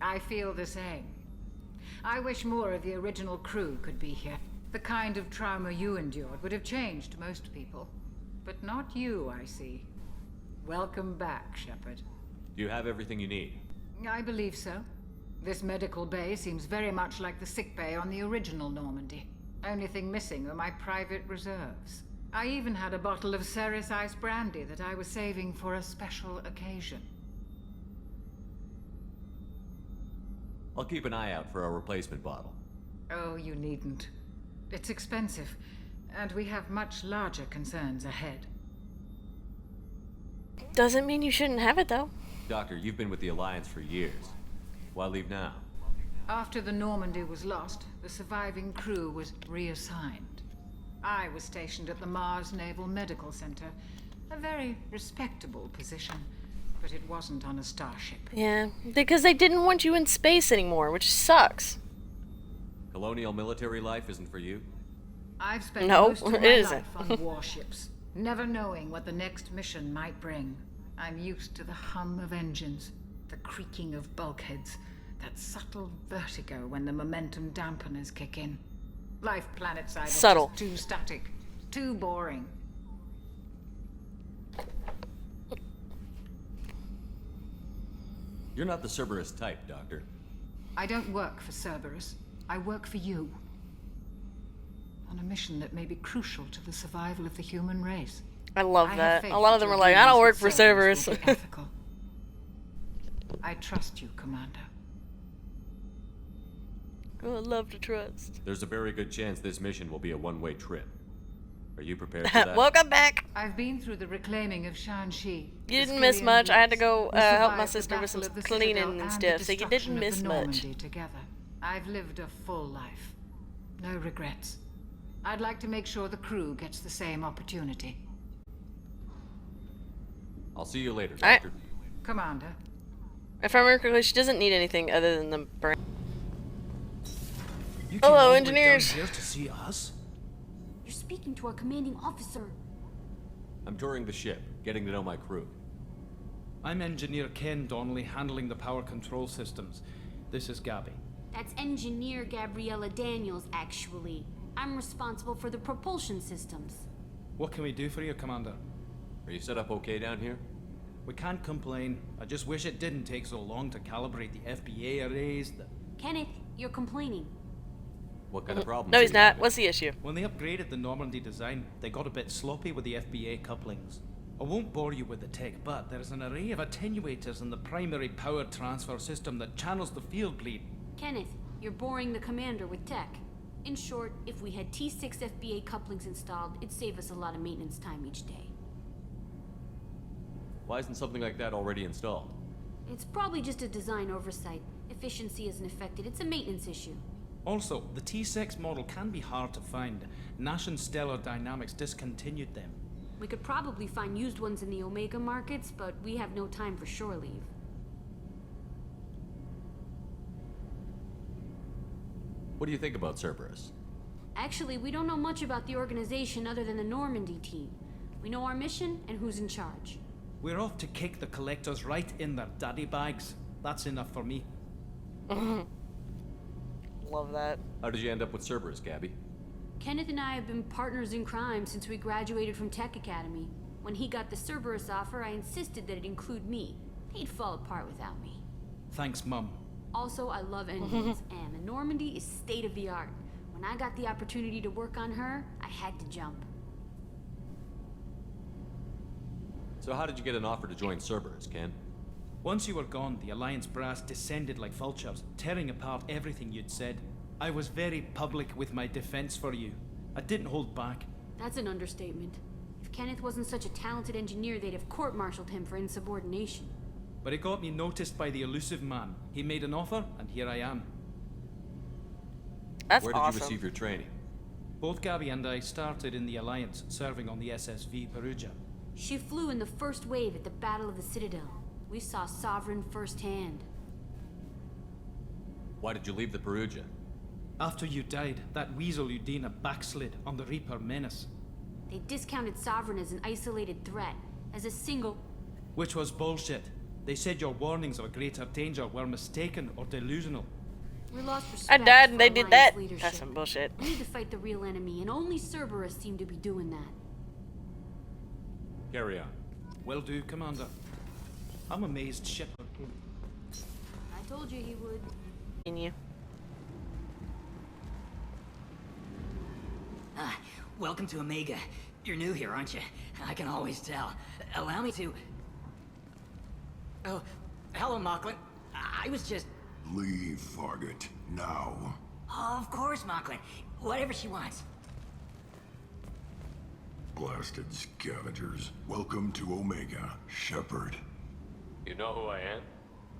I feel the same. I wish more of the original crew could be here. The kind of trauma you endured would have changed most people. But not you, I see. Welcome back, Shepard. Do you have everything you need? I believe so. This medical bay seems very much like the sick bay on the original Normandy. Only thing missing are my private reserves. I even had a bottle of Ceres Ice brandy that I was saving for a special occasion. I'll keep an eye out for a replacement bottle. Oh, you needn't. It's expensive, and we have much larger concerns ahead. Doesn't mean you shouldn't have it, though. Doctor, you've been with the Alliance for years. Why leave now? After the Normandy was lost, the surviving crew was reassigned. I was stationed at the Mars Naval Medical Center, a very respectable position, but it wasn't on a starship. Yeah, because they didn't want you in space anymore, which sucks. Colonial military life isn't for you? I've spent No, most of it my isn't. life on warships, never knowing what the next mission might bring. I'm used to the hum of engines, the creaking of bulkheads, that subtle vertigo when the momentum dampeners kick in. Life planetside is Subtle. just too static, too boring. You're not the Cerberus type, Doctor. I don't work for Cerberus. I work for you. On a mission that may be crucial to the survival of the human race. I love have that. faith A lot of that them are your like, I dealings don't work with for Cerberus. will be ethical. I trust you, Commander. Oh, I love to trust. There's a very good chance this mission will be a one-way trip. Are you prepared for that? Welcome back. I've been through the reclaiming of Shanxi. You didn't miss much. I had to go We help my survived the sister with some Battle of the cleaning Citadel and the stuff, so you destruction didn't of the miss much. Normandy together. I've lived a full life. No regrets. I'd like to make sure the crew gets the same opportunity. I'll see you later, All right. Doctor. Commander. If I remember correctly, she doesn't need anything other than the brain. You came Hello, all the way engineers. down here to see us? You're speaking to our commanding officer. I'm touring the ship, getting to know my crew. I'm Engineer Ken Donnelly, handling the power control systems. This is Gabby. That's Engineer Gabriella Daniels, actually. I'm responsible for the propulsion systems. What can we do for you, Commander? Are you set up okay down here? We can't complain. I just wish it didn't take so long to calibrate the FBA arrays. Kenneth, you're complaining. What kind of problems? No, are he's you not. having? What's the issue? When they upgraded the Normandy design, they got a bit sloppy with the FBA couplings. I won't bore you with the tech, but there's an array of attenuators in the primary power transfer system that channels the field bleed. Kenneth, you're boring the commander with tech. In short, if we had T6 FBA couplings installed, it'd save us a lot of maintenance time each day. Why isn't something like that already installed? It's probably just a design oversight. Efficiency isn't affected. It's a maintenance issue. Also, the T6 model can be hard to find. Nash and Stellar Dynamics discontinued them. We could probably find used ones in the Omega markets, but we have no time for shore leave. What do you think about Cerberus? Actually, we don't know much about the organization other than the Normandy team. We know our mission and who's in charge. We're off to kick the collectors right in their daddy bags. That's enough for me. Love that. How did you end up with Cerberus, Gabby? Kenneth and I have been partners in crime since we graduated from Tech Academy. When he got the Cerberus offer, I insisted that it include me. He'd fall apart without me. Thanks, Mum. Also, I love engines, and the Normandy is state-of-the-art. When I got the opportunity to work on her, I had to jump. So how did you get an offer to join Cerberus, Ken? Once you were gone, the Alliance brass descended like vultures, tearing apart everything you'd said. I was very public with my defense for you. I didn't hold back. That's an understatement. If Kenneth wasn't such a talented engineer, they'd have court-martialed him for insubordination. But it got me noticed by the elusive man. He made an offer, and here I am. That's Where did awesome. you receive your training? Both Gabby and I started in the Alliance, serving on the SSV Perugia. She flew in the first wave at the Battle of the Citadel. We saw Sovereign firsthand. Why did you leave the Perugia? After you died, that weasel Udina backslid on the Reaper menace. They discounted Sovereign as an isolated threat, as a single... Which was bullshit. They said your warnings of a greater danger were mistaken or delusional. We lost I respect died and they for did Alliance that. leadership. That's some bullshit. We need to fight the real enemy, and only Cerberus seemed to be doing that. Carry on. Will do, Commander. I'm amazed Shepard. I told you he would. Can you? Welcome to Omega. You're new here, aren't you? I can always tell. Allow me to... Oh, hello, Mocklin. I was just... Leave, Fargate. Now. Oh, of course, Mocklin. Whatever she wants. Blasted scavengers. Welcome to Omega, Shepard. You know who I am?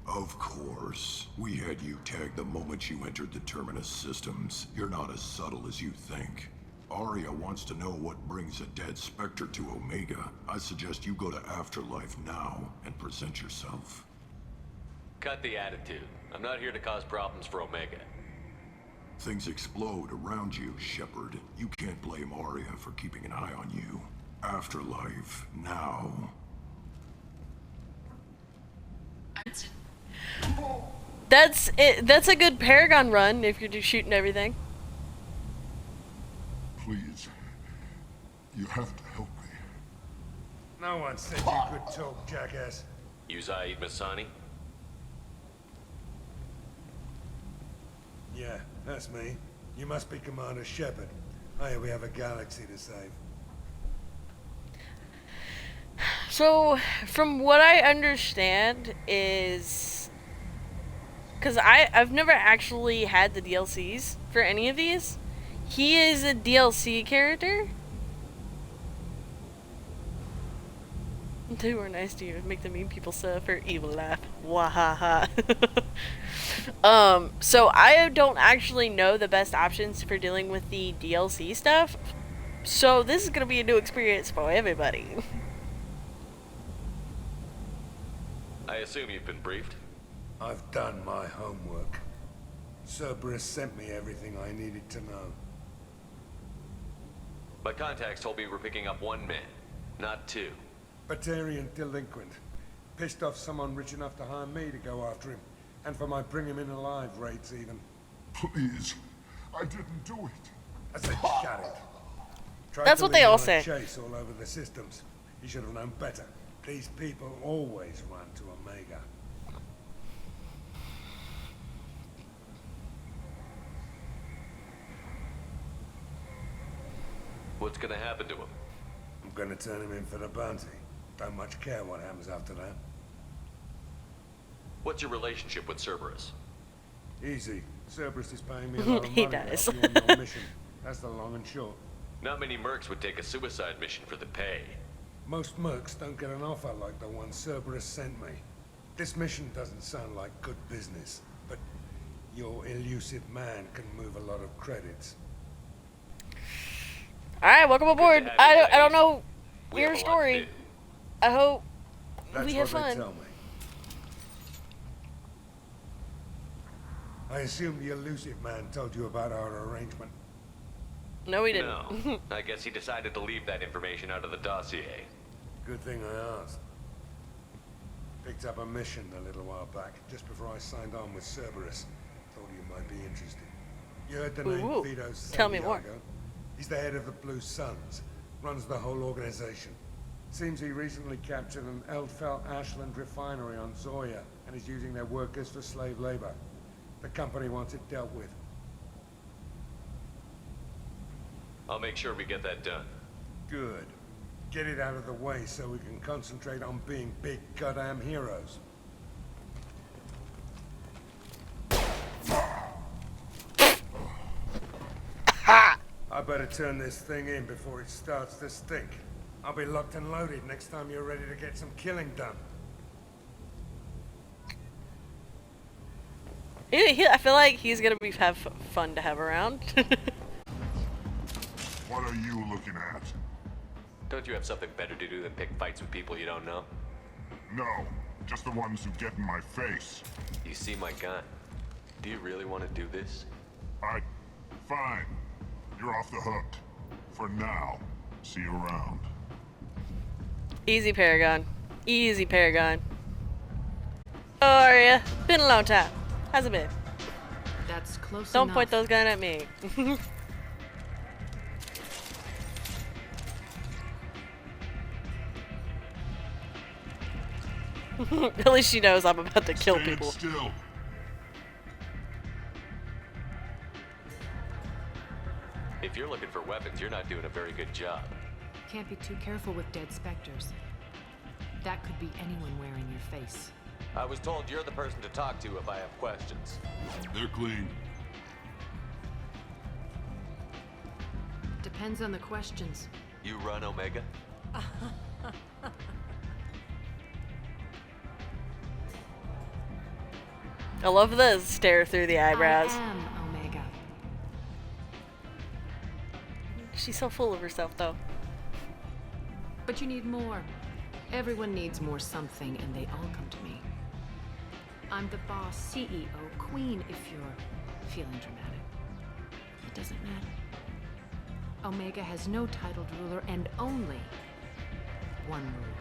Of course. We had you tagged the moment you entered the Terminus systems. You're not as subtle as you think. Aria wants to know what brings a dead Spectre to Omega. I suggest you go to Afterlife now and present yourself. Cut the attitude. I'm not here to cause problems for Omega. Things explode around you, Shepard. You can't blame Aria for keeping an eye on you. Afterlife, now. That's it. That's a good Paragon run if you're just shooting everything. Please. You have to help me. No one said you could talk, jackass. You Zaid Masani? Yeah, that's me. You must be Commander Shepard. Oh yeah, we have a galaxy to save. So, from what I understand is... Because I've never actually had the DLCs for any of these. He is a DLC character. They were nice to you. Make the mean people suffer. Evil laugh. Wahaha. So I don't actually know the best options for dealing with the DLC stuff. So this is going to be a new experience for everybody. I assume you've been briefed? I've done my homework. Cerberus sent me everything I needed to know. My contacts told me we're picking up one man, not two. Batarian delinquent. Pissed off someone rich enough to hire me to go after him. And for my bring him in alive rates even. Please. I didn't do it. I said shut it. Tried That's to what they lead all on a say. Chase all over the systems. You should have known better. These people always run to Omega. What's gonna happen to him? I'm gonna turn him in for the bounty. Don't much care what happens after that. What's your relationship with Cerberus? Easy. Cerberus is paying me a lot of He money to does. help you on your mission. That's the long and short. Not many mercs would take a suicide mission for the pay. Most mercs don't get an offer like the one Cerberus sent me. This mission doesn't sound like good business, but your elusive man can move a lot of credits. Alright, welcome aboard. have you, I ladies. don't know We your have a lot to story. do. I hope That's we what have they fun. tell me. I assume the elusive man told you about our arrangement. No, we didn't. No. I guess he decided to leave that information out of the dossier. Good thing I asked. Picked up a mission a little while back, just before I signed on with Cerberus. Thought you might be interested. You heard the name Ooh. Vito Tell me more. Santiago? He's the head of the Blue Suns, runs the whole organization. Seems he recently captured an Eldfell Ashland refinery on Zoya and is using their workers for slave labor. The company wants it dealt with. I'll make sure we get that done. Good. Get it out of the way so we can concentrate on being big goddamn heroes. I better turn this thing in before it starts to stink. I'll be locked and loaded next time you're ready to get some killing done. I feel like he's gonna have fun to have around. What are you looking at? Don't you have something better to do than pick fights with people you don't know? No, just the ones who get in my face. You see my gun. Do you really want to do this? Fine. You're off the hook. For now. See you around. Easy, Paragon. Easy, Paragon. How are ya? Been a long time. How's it been? That's close Don't enough. point those gun at me. At least she knows I'm about to kill people. Still. If you're looking for weapons, you're not doing a very good job. Can't be too careful with dead specters. That could be anyone wearing your face. I was told you're the person to talk to if I have questions. They're clean. Depends on the questions. You run Omega? I love the stare through the eyebrows. I am Omega. She's so full of herself, though. But you need more. Everyone needs more something, and they all come to me. I'm the boss, CEO, queen, if you're feeling dramatic. It doesn't matter. Omega has no titled ruler and only one rule.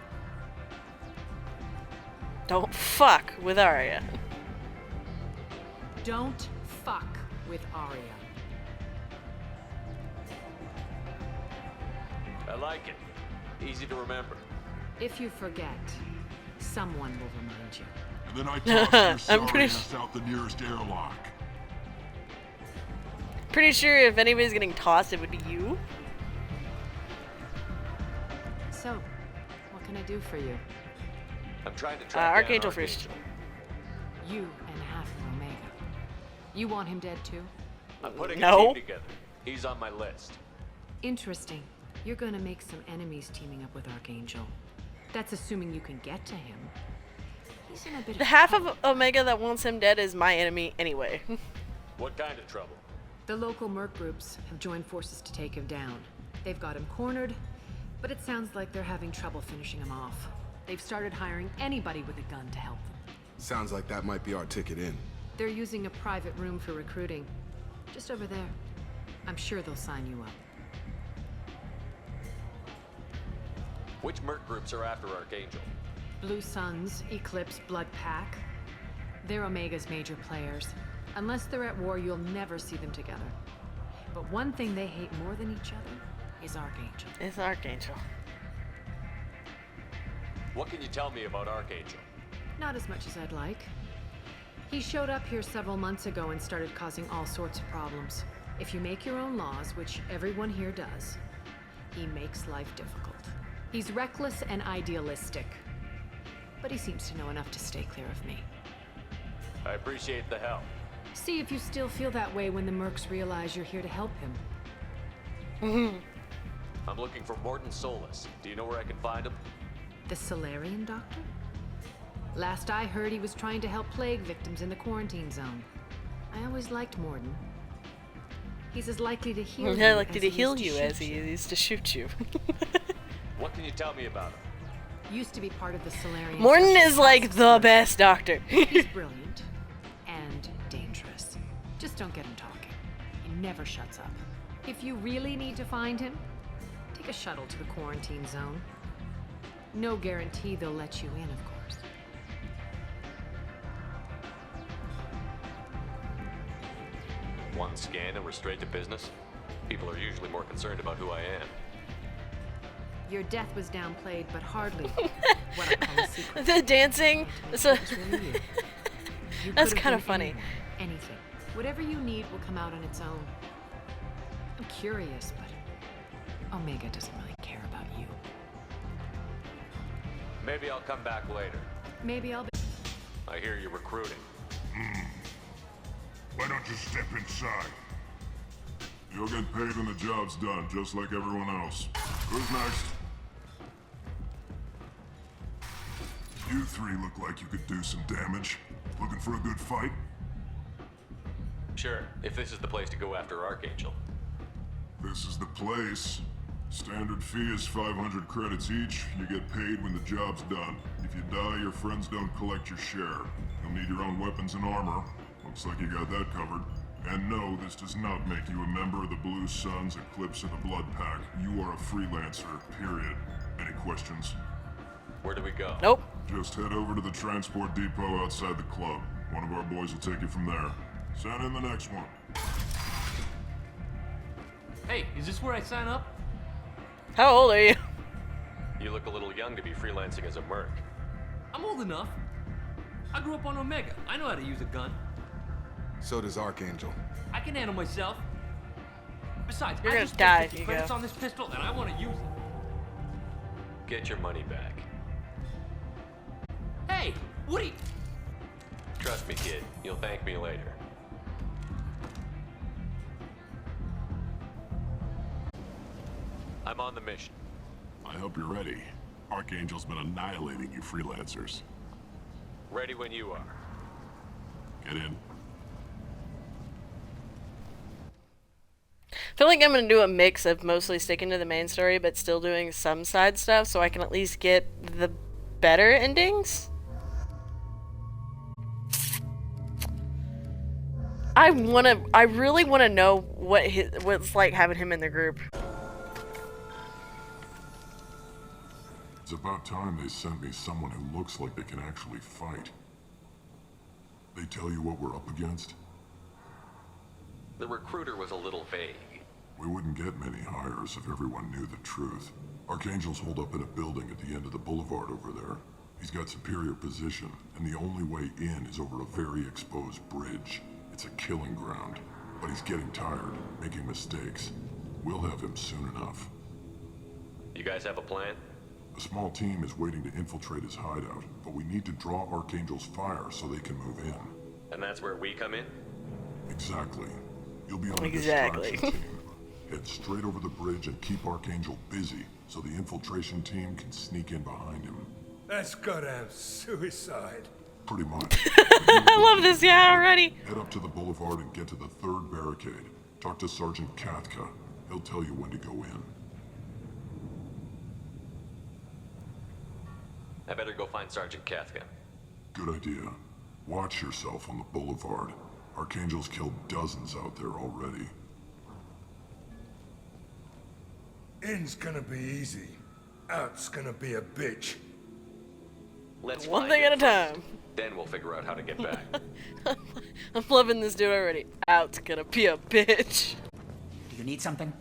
Don't fuck with Arya. Don't fuck with Arya. I like it. Easy to remember. If you forget, someone will remind you. And then I tossed your I'm sorry pretty ass out the nearest airlock. Pretty sure if anybody's getting tossed, it would be you. So, what can I do for you? I'm trying to track down Archangel first. You and half of Omega. You want him dead too? I'm putting a No. team together. He's on my list. Interesting. You're gonna make some enemies teaming up with Archangel. That's assuming you can get to him. He's in a bit The of half trouble. of Omega that wants him dead is my enemy anyway. What kind of trouble? The local merc groups have joined forces to take him down. They've got him cornered, but it sounds like they're having trouble finishing him off. They've started hiring anybody with a gun to help them. Sounds like that might be our ticket in. They're using a private room for recruiting. Just over there. I'm sure they'll sign you up. Which merc groups are after Archangel? Blue Suns, Eclipse, Blood Pack. They're Omega's major players. Unless they're at war, you'll never see them together. But one thing they hate more than each other is Archangel. It's Archangel. What can you tell me about Archangel? Not as much as I'd like. He showed up here several months ago and started causing all sorts of problems. If you make your own laws, which everyone here does, he makes life difficult. He's reckless and idealistic. But he seems to know enough to stay clear of me. I appreciate the help. See if you still feel that way when the mercs realize you're here to help him. I'm looking for Morton Solus. Do you know where I can find him? The Solarian doctor? Last I heard, he was trying to help plague victims in the quarantine zone. I always liked Morden. He's as likely to heal you Yeah, likely as to he heal is to you shoot as he is to shoot you. What can you tell me about him? Used to be part of the Solarian. Morton Special is like Task the Force. best doctor. He's brilliant and dangerous. Just don't get him talking. He never shuts up. If you really need to find him, take a shuttle to the quarantine zone. No guarantee they'll let you in, of course. One scan and we're straight to business? People are usually more concerned about who I am. Your death was downplayed, but hardly what I call a secret. The dancing. So It was really you. You that's could have kind of been funny. anyone, anything. Whatever you need will come out on its own. I'm curious, but Omega doesn't really care about you. Maybe I'll come back later. Maybe I'll be... I hear you're recruiting. Why don't you step inside? You'll get paid when the job's done, just like everyone else. Who's next? You three look like you could do some damage. Looking for a good fight? Sure, if this is the place to go after Archangel. This is the place. Standard fee is 500 credits each. You get paid when the job's done. If you die, your friends don't collect your share. You'll need your own weapons and armor. Looks like you got that covered. And no, this does not make you a member of the Blue Suns, Eclipse, or the Blood Pack. You are a freelancer, period. Any questions? Where do we go? Nope. Just head over to the transport depot outside the club. One of our boys will take you from there. Send in the next one. Hey, is this where I sign up? How old are you? You look a little young to be freelancing as a merc. I'm old enough. I grew up on Omega. I know how to use a gun. So does Archangel. I can handle myself. Besides, You're I gonna just die spent if 50 you credits go. on this pistol, and I want to use it. Get your money back. Hey, Woody! Trust me, kid. You'll thank me later. I'm on the mission. I hope you're ready. Archangel's been annihilating you freelancers. Ready when you are. Get in. I feel like I'm gonna do a mix of mostly sticking to the main story, but still doing some side stuff, so I can at least get the better endings. I really wanna know what's like having him in the group. It's about time they sent me someone who looks like they can actually fight. They tell you what we're up against? The recruiter was a little vague. We wouldn't get many hires if everyone knew the truth. Archangel's holed up in a building at the end of the boulevard over there. He's got superior position, and the only way in is over a very exposed bridge. It's a killing ground. But he's getting tired, making mistakes. We'll have him soon enough. You guys have a plan? A small team is waiting to infiltrate his hideout, but we need to draw Archangel's fire so they can move in. And that's where we come in? Exactly. You'll be on a Exactly. distraction team. Head straight over the bridge and keep Archangel busy so the infiltration team can sneak in behind him. That's goddamn suicide. Pretty much. I love this guy already. Head up to the boulevard and get to the third barricade. Talk to Sergeant Kathka. He'll tell you when to go in. I better go find Sergeant Kathka. Good idea. Watch yourself on the boulevard. Archangel's killed dozens out there already. In's gonna be easy. Out's gonna be a bitch. Let's One find thing it at a first. time. Then we'll figure out how to get back. I'm loving this dude already. Out's gonna be a bitch. Do you need something?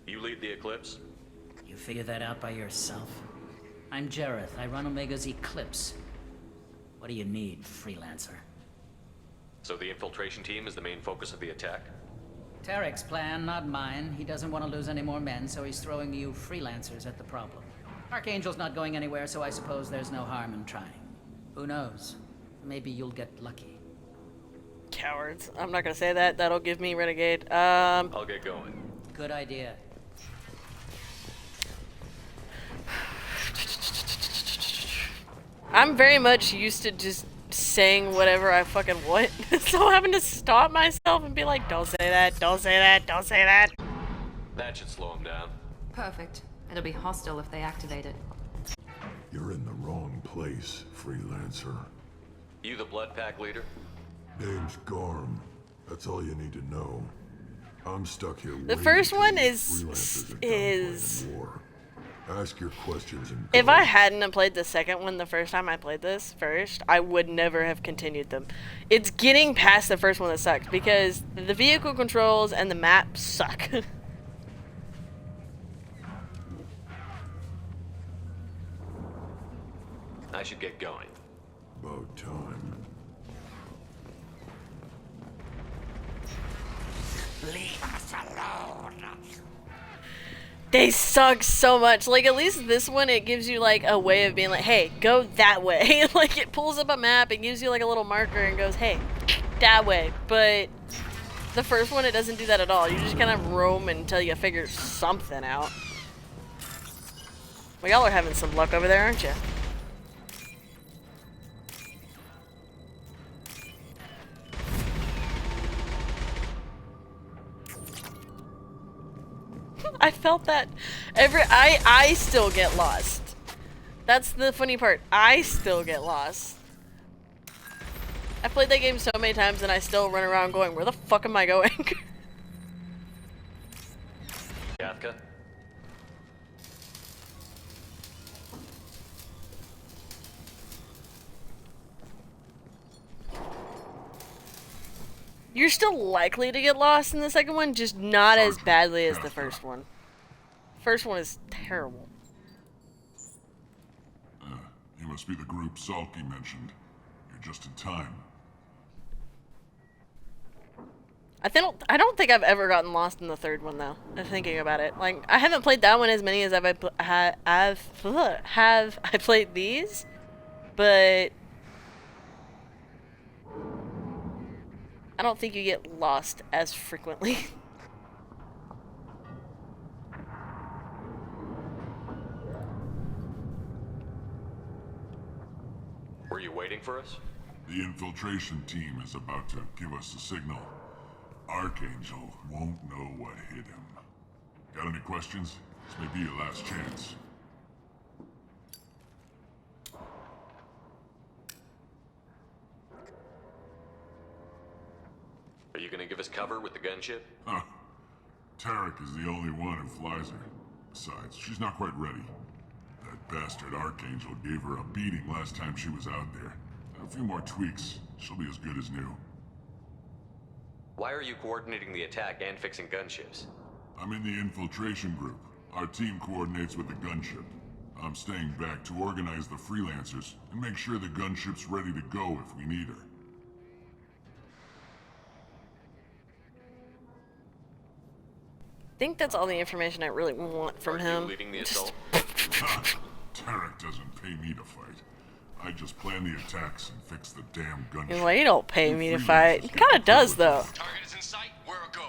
You lead the Eclipse? You figure that out by yourself? I'm Jareth. I run Omega's Eclipse. What do you need, freelancer? So the infiltration team is the main focus of the attack? Tarek's plan, not mine. He doesn't want to lose any more men, so he's throwing you freelancers at the problem. Archangel's not going anywhere, so I suppose there's no harm in trying. Who knows? Maybe you'll get lucky. Cowards. I'm not gonna say that. That'll give me Renegade. I'll get going. Good idea. I'm very much used to just saying whatever I fucking want. So having to stop myself and be like, don't say that, don't say that, don't say that. That should slow him down. Perfect. It'll be hostile if they activate it. You're in the wrong place, freelancer. You the Blood Pack leader? Name's Garm. That's all you need to know. I'm stuck here. The first one is war. Ask your questions and if I hadn't have played the second one the first time I played this first, I would never have continued them. It's getting past the first one that sucks because the vehicle controls and the map suck. I should get going. About time. Leave us alone. They suck so much. Like, at least this one, it gives you, like, a way of being like, hey, go that way. Like, it pulls up a map, it gives you, like, a little marker and goes, hey, that way. But the first one, it doesn't do that at all. You just kind of roam until you figure something out. Well, y'all are having some luck over there, aren't you? I felt that I still get lost. That's the funny part. I still get lost. I played that game so many times and I still run around going, where the fuck am I going? Kathka? You're still likely to get lost in the second one, just not as badly as the first one. First one is terrible. You must be the group Salky mentioned. You're just in time. I don't think I've ever gotten lost in the third one though. I'm thinking about it. Like I haven't played that one as many as I played these, but I don't think you get lost as frequently. Were you waiting for us? The infiltration team is about to give us a signal. Archangel won't know what hit him. Got any questions? This may be your last chance. Are you gonna give us cover with the gunship? Huh. Tarek is the only one who flies her. Besides, she's not quite ready. That bastard Archangel gave her a beating last time she was out there. A few more tweaks, she'll be as good as new. Why are you coordinating the attack and fixing gunships? I'm in the infiltration group. Our team coordinates with the gunship. I'm staying back to organize the freelancers and make sure the gunship's ready to go if we need her. I think that's all the information I really want from him. Are you leading the assault? Tarek doesn't pay me to fight. I just plan the attacks and fix the damn gunship. Well, you don't pay me to fight. He kind of does, though. Target is in sight. Where a go?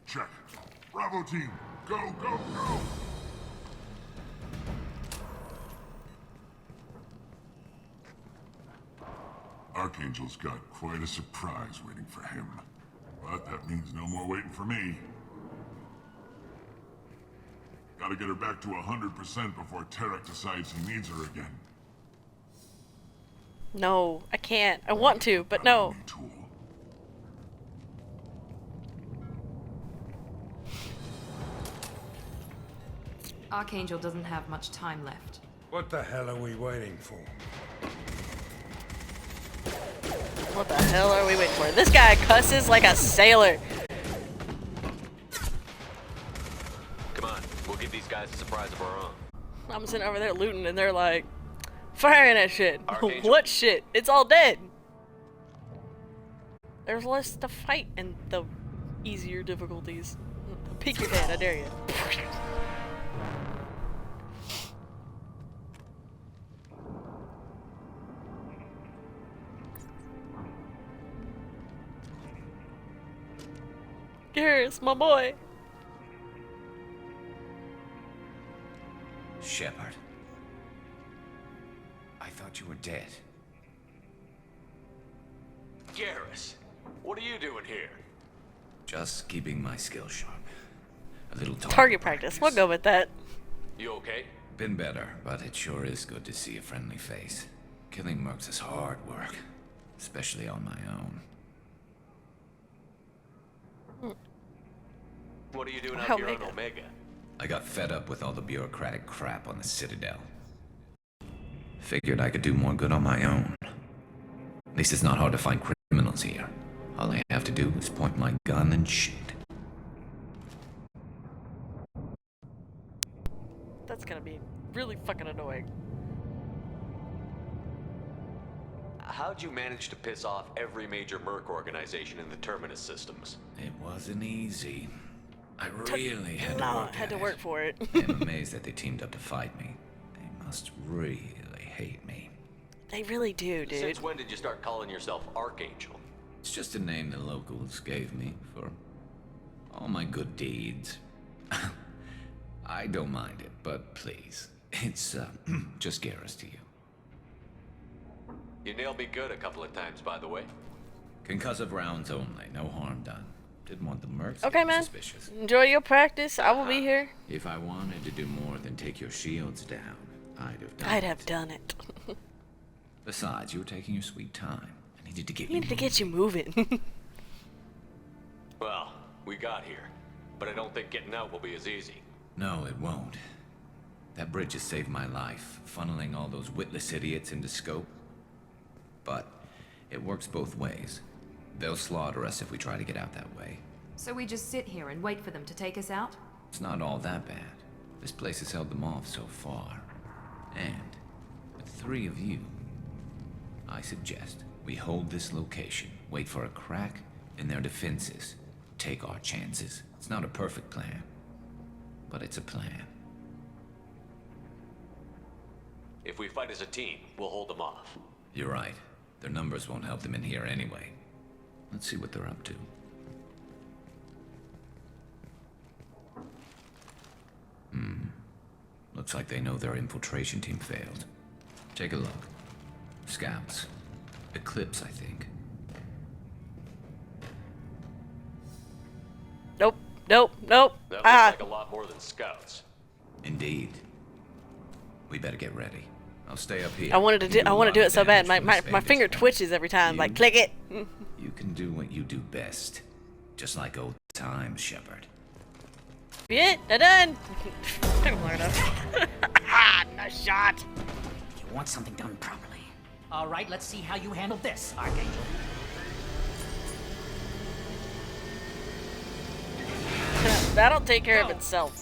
Check. Bravo team. Go, go, go. Archangel's got quite a surprise waiting for him. But that means no more waiting for me. Gotta get her back to 100% before Tarek decides he needs her again. No, I can't. I want to, but no. Archangel doesn't have much time left. What the hell are we waiting for? What the hell are we waiting for? This guy cusses like a sailor. Come on, we'll give these guys a surprise of our own. I'm sitting over there looting and they're like, firing at shit. Archangel. What shit? It's all dead. There's less to fight in the easier difficulties. Peek your head, I dare you. Here's my boy. Shepard. I thought you were dead. Garrus, what are you doing here? Just keeping my skill sharp. A little Target practice. We'll go with that. You okay? Been better, but it sure is good to see a friendly face. Killing mercs is hard work, especially on my own. What are you doing out here on Omega? I got fed up with all the bureaucratic crap on the Citadel. Figured I could do more good on my own. At least it's not hard to find criminals here. All I have to do is point my gun and shoot. That's gonna be really fucking annoying. How'd you manage to piss off every major merc organization in the Terminus systems? It wasn't easy. I really had to work had to at work for it. I'm amazed that they teamed up to fight me. They must really hate me. They really do, dude. Since when did you start calling yourself Archangel? It's just a name the locals gave me for all my good deeds. I don't mind it, but please, it's just Garrus to you. You nailed me good a couple of times, by the way. Concussive rounds only, no harm done. Didn't want the mercs Okay, to be man. suspicious. Enjoy your practice. I will be here. If I wanted to do more than take your shields down, I'd have done it. Besides, you were taking your sweet time. I needed to get I needed to get you moving. Well, we got here, but I don't think getting out will be as easy. No, it won't. That bridge has saved my life, funneling all those witless idiots into scope. But it works both ways. They'll slaughter us if we try to get out that way. So we just sit here and wait for them to take us out? It's not all that bad. This place has held them off so far. And with 3 of you, I suggest we hold this location, wait for a crack in their defenses, take our chances. It's not a perfect plan, but it's a plan. If we fight as a team, we'll hold them off. You're right. Their numbers won't help them in here anyway. Let's see what they're up to. Looks like they know their infiltration team failed. Take a look. Scouts. Eclipse, I think. Nope. Nope. Nope. That looks Ah. like a lot more than scouts. Indeed. We better get ready. I'll stay up here. I wanted to do. I want to do it so bad. My finger twitches. twitches every time. Like click it. You can do what you do best. Just like old times, Shepard. Yeah, they're done. Took long enough. Nice shot. You want something done properly. All right, let's see how you handle this, Archangel. That'll take care of itself.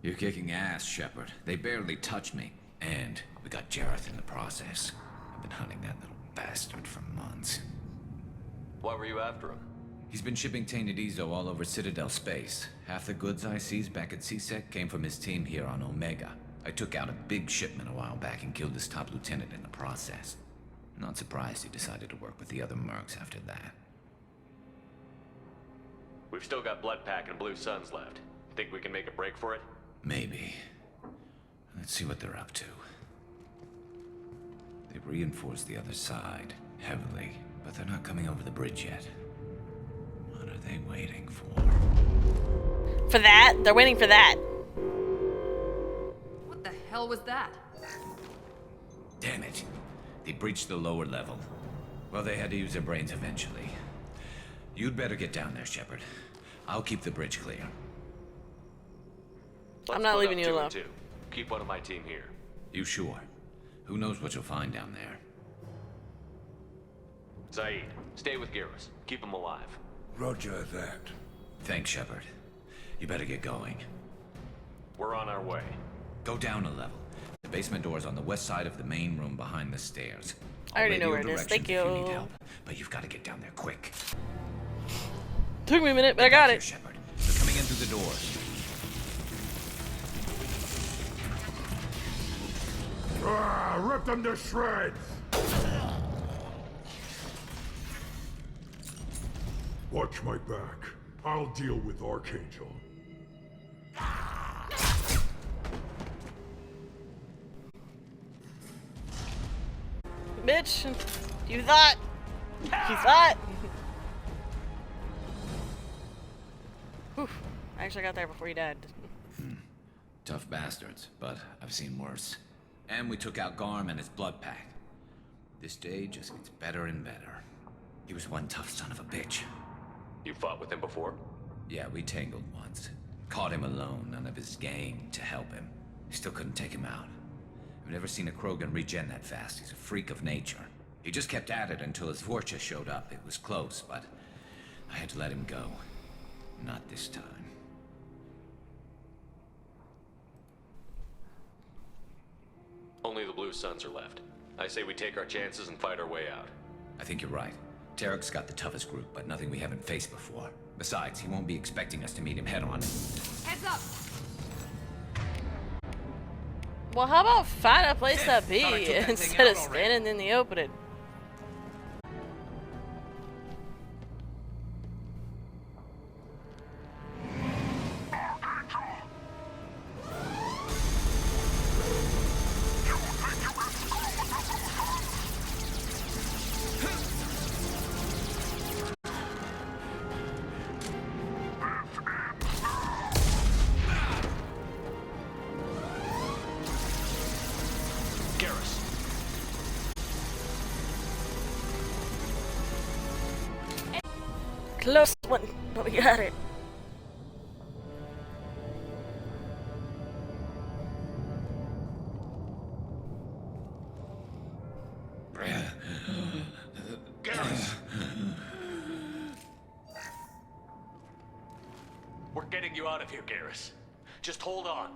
You're kicking ass, Shepard. They barely touched me. And we got Jareth in the process. I've been hunting that little bastard for months. Why were you after him? He's been shipping tainted Ezo all over Citadel space. Half the goods I seized back at CSEC came from his team here on Omega. I took out a big shipment a while back and killed his top lieutenant in the process. Not surprised he decided to work with the other mercs after that. We've still got Bloodpack and Blue Suns left. Think we can make a break for it? Maybe. Let's see what they're up to. They've reinforced the other side, heavily, but they're not coming over the bridge yet. What are they waiting for? For that? They're waiting for that. What the hell was that? Damn it. They breached the lower level. Well, they had to use their brains eventually. You'd better get down there, Shepard. I'll keep the bridge clear. I'm not leaving you Two alone. and two. Keep one of my team here. You sure? Who knows what you'll find down there? Zaid, stay with Garrus. Keep him alive. Roger that. Thanks, Shepard. You better get going. We're on our way. Go down a level. The basement door's on the west side of the main room behind the stairs. I already I'll know radio where it is. directions Thank if you need you. help, but you've got to get down there quick. Took me a minute, but I got it. Shepard. They're coming in through the doors. Rip them to shreds! Watch my back. I'll deal with Archangel. Bitch, you thought. You thought. Whew. I actually got there before you died. Tough bastards, but I've seen worse. And we took out Garm and his blood pack. This day just gets better and better. He was one tough son of a bitch. You fought with him before? Yeah, we tangled once. Caught him alone, none of his gang to help him. Still couldn't take him out. I've never seen a Krogan regen that fast. He's a freak of nature. He just kept at it until his Vorcha showed up. It was close, but I had to let him go. Not this time. Only the Blue Suns are left. I say we take our chances and fight our way out. I think you're right. Tarek's got the toughest group, but nothing we haven't faced before. Besides, he won't be expecting us to meet him head-on. Heads up! Well, how about find a place to be thought I took that thing instead of out already. standing in the opening? Garrus. Close one, but we got it. get you out of here, Garrus. Just hold on.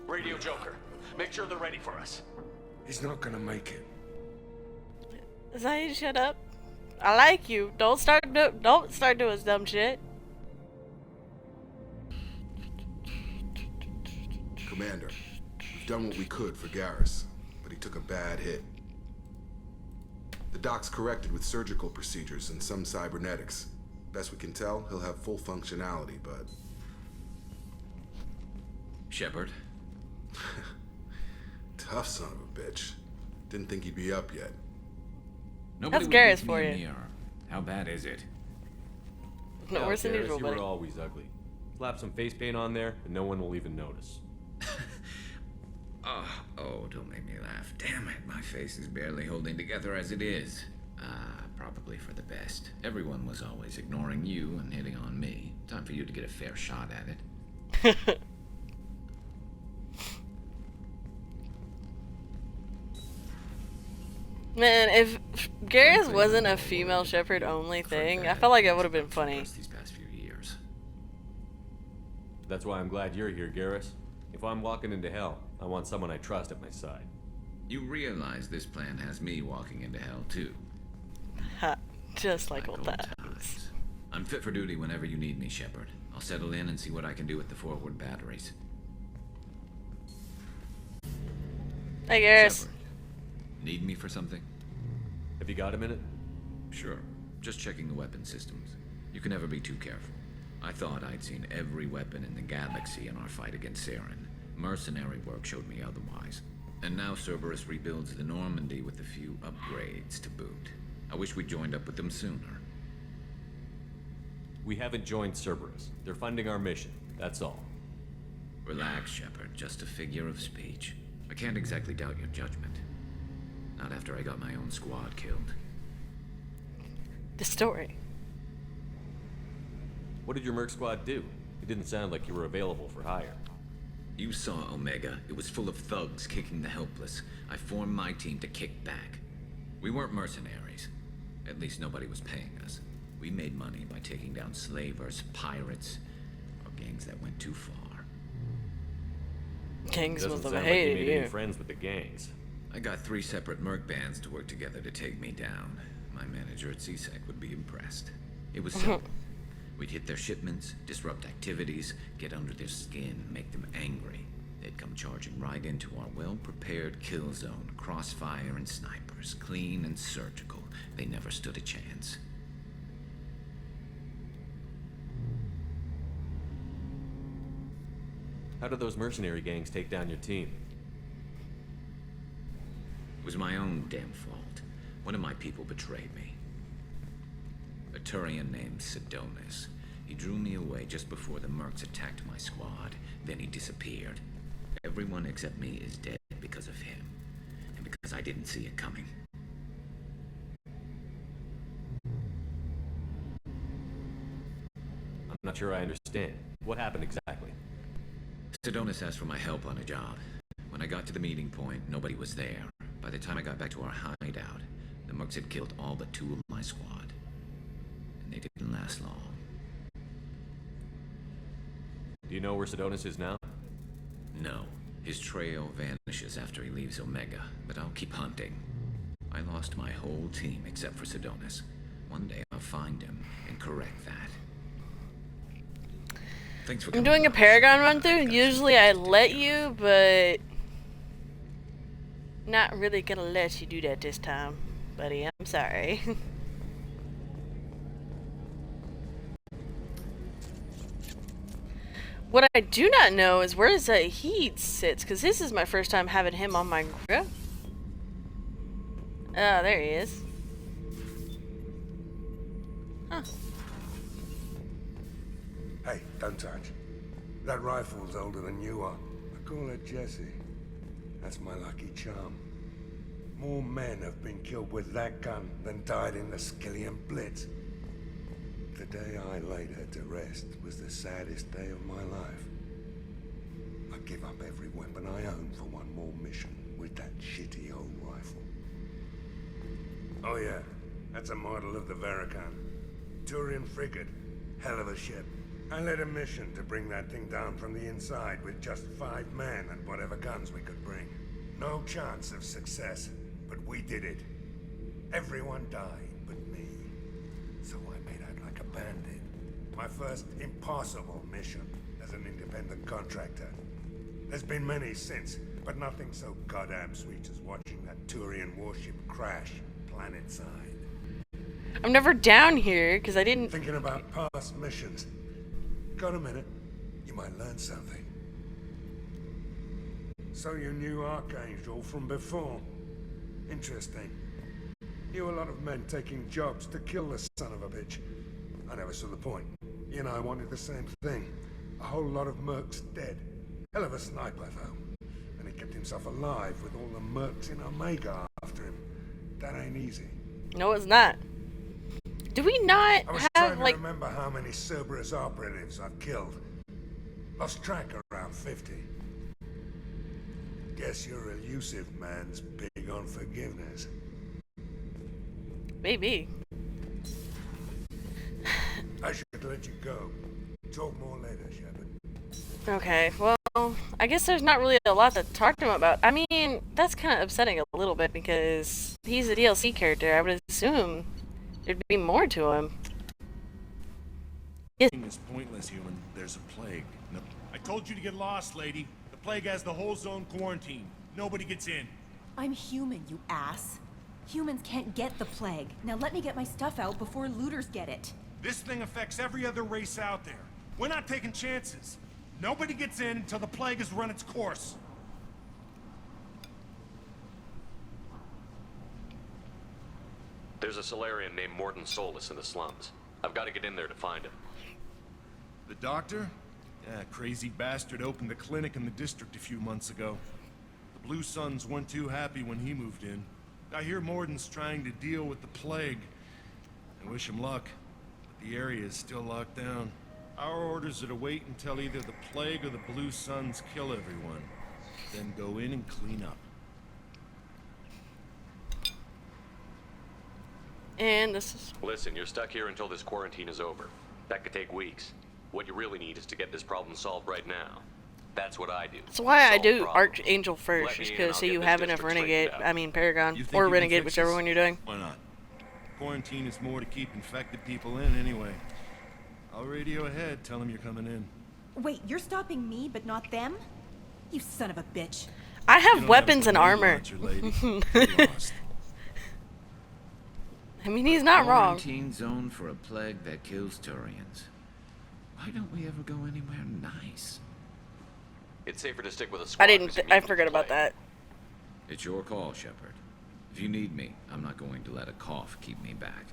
Radio Joker, make sure they're ready for us. He's not gonna make it. Zaid, shut up. I like you. Don't start doing dumb shit. Commander, we've done what we could for Garrus, but he took a bad hit. The doc's corrected with surgical procedures and some cybernetics. Best we can tell, he'll have full functionality, but... Shepard? Tough son of a bitch. Didn't think he'd be up yet. Nobody That's Garrus would for give me you. a mirror. How bad is it? No worse than Garrus, usual, you buddy. were always ugly. Slap some face paint on there, and no one will even notice. Oh, don't make me laugh. Damn it, my face is barely holding together as it is. Probably for the best. Everyone was always ignoring you and hitting on me. Time for you to get a fair shot at it. Man, if Garrus wasn't a female Shepherd only thing, I felt like it would have been funny. These past few years. That's why I'm glad you're here, Garrus. If I'm walking into hell, I want someone I trust at my side. You realize this plan has me walking into hell, too. Ha, just like old times. I'm fit for duty whenever you need me, Shepard. I'll settle in and see what I can do with the forward batteries. Hey, Garrus. Shepard, need me for something? Have you got a minute? Sure. Just checking the weapon systems. You can never be too careful. I thought I'd seen every weapon in the galaxy in our fight against Saren. Mercenary work showed me otherwise. And now Cerberus rebuilds the Normandy with a few upgrades to boot. I wish we'd joined up with them sooner. We haven't joined Cerberus. They're funding our mission. That's all. Relax, Shepard. Just a figure of speech. I can't exactly doubt your judgment. Not after I got my own squad killed. The story. What did your Merc squad do? It didn't sound like you were available for hire. You saw Omega. It was full of thugs kicking the helpless. I formed my team to kick back. We weren't mercenaries. At least nobody was paying us. We made money by taking down slavers, pirates, or gangs that went too far. Gangs Doesn't must have sound like you hated made you. any friends with the gangs. I got 3 separate merc bands to work together to take me down. My manager at CSEC would be impressed. It was simple. We'd hit their shipments, disrupt activities, get under their skin, make them angry. They'd come charging right into our well-prepared kill zone, crossfire and snipers, clean and surgical. They never stood a chance. How did those mercenary gangs take down your team? It was my own damn fault. One of my people betrayed me. A Turian named Sidonis. He drew me away just before the mercs attacked my squad. Then he disappeared. Everyone except me is dead because of him. And because I didn't see it coming. I'm not sure I understand. What happened exactly? Sidonis asked for my help on a job. When I got to the meeting point, nobody was there. By the time I got back to our hideout, the mercs had killed all but 2 of my squad. And they didn't last long. Do you know where Sidonis is now? No. His trail vanishes after he leaves Omega, but I'll keep hunting. I lost my whole team except for Sidonis. One day I'll find him and correct that. Thanks for I'm coming doing a by. Paragon run through. Usually I let you, but not really gonna let you do that this time, buddy. I'm sorry. What I do not know is where Zahid sits, because this is my first time having him on my group. Oh, there he is. Huh. Hey, don't touch. That rifle's older than you are. I call her Jessie. That's my lucky charm. More men have been killed with that gun than died in the Skillian Blitz. The day I laid her to rest was the saddest day of my life. I give up every weapon I own for one more mission with that shitty old rifle. Oh yeah, that's a model of the Veracon. Turian frigate. Hell of a ship. I led a mission to bring that thing down from the inside with just 5 men and whatever guns we could bring. No chance of success, but we did it. Everyone died but me. So I made out like a bandit. My first impossible mission as an independent contractor. There's been many since, but nothing so goddamn sweet as watching that Turian warship crash planet-side. I'm never down here because I didn't. Thinking about past missions. Got a minute? You might learn something. So you knew Archangel from before. Interesting. Knew a lot of men taking jobs to kill the son of a bitch. I never saw the point. You and I wanted the same thing. A whole lot of mercs dead. Hell of a sniper, though. And he kept himself alive with all the mercs in Omega after him. That ain't easy. No, it's not. Do we not I was have, trying to like... remember how many Cerberus operatives I've killed. Lost track around 50. Guess your elusive man's big on forgiveness. Maybe. I should let you go. Talk more later, Shepard. Okay, well, I guess there's not really a lot to talk to him about. I mean, that's kind of upsetting a little bit because he's a DLC character. I would assume there'd be more to him. It's pointless, human. There's a plague. No. I told you to get lost, lady. The plague has the whole zone quarantined. Nobody gets in. I'm human, you ass. Humans can't get the plague. Now let me get my stuff out before looters get it. This thing affects every other race out there. We're not taking chances. Nobody gets in until the plague has run its course. There's a Solarian named Morton Solus in the slums. I've got to get in there to find him. The doctor? Yeah, crazy bastard opened a clinic in the district a few months ago. The Blue Suns weren't too happy when he moved in. I hear Morton's trying to deal with the plague. I wish him luck, but the area is still locked down. Our orders are to wait until either the plague or the Blue Suns kill everyone, then go in and clean up. And this is... Listen, you're stuck here until this quarantine is over. That could take weeks. What you really need is to get this problem solved right now. That's what I do. That's why I Solve do problems. Archangel first, Let just me in, because so I'll you get have this enough district Renegade, straightened out. I mean Paragon, You think or you can Renegade, fix whichever this? one you're doing. Why not? Quarantine is more to keep infected people in anyway. I'll radio ahead, tell them you're coming in. Wait, you're stopping me, but not them? You son of a bitch. I have weapons and armor. I mean, he's not wrong. Quarantine zone for a plague that kills Turians. Why don't we ever go anywhere nice? It's safer to stick with a squad. I forgot about that. It's your call, Shepard. If you need me, I'm not going to let a cough keep me back.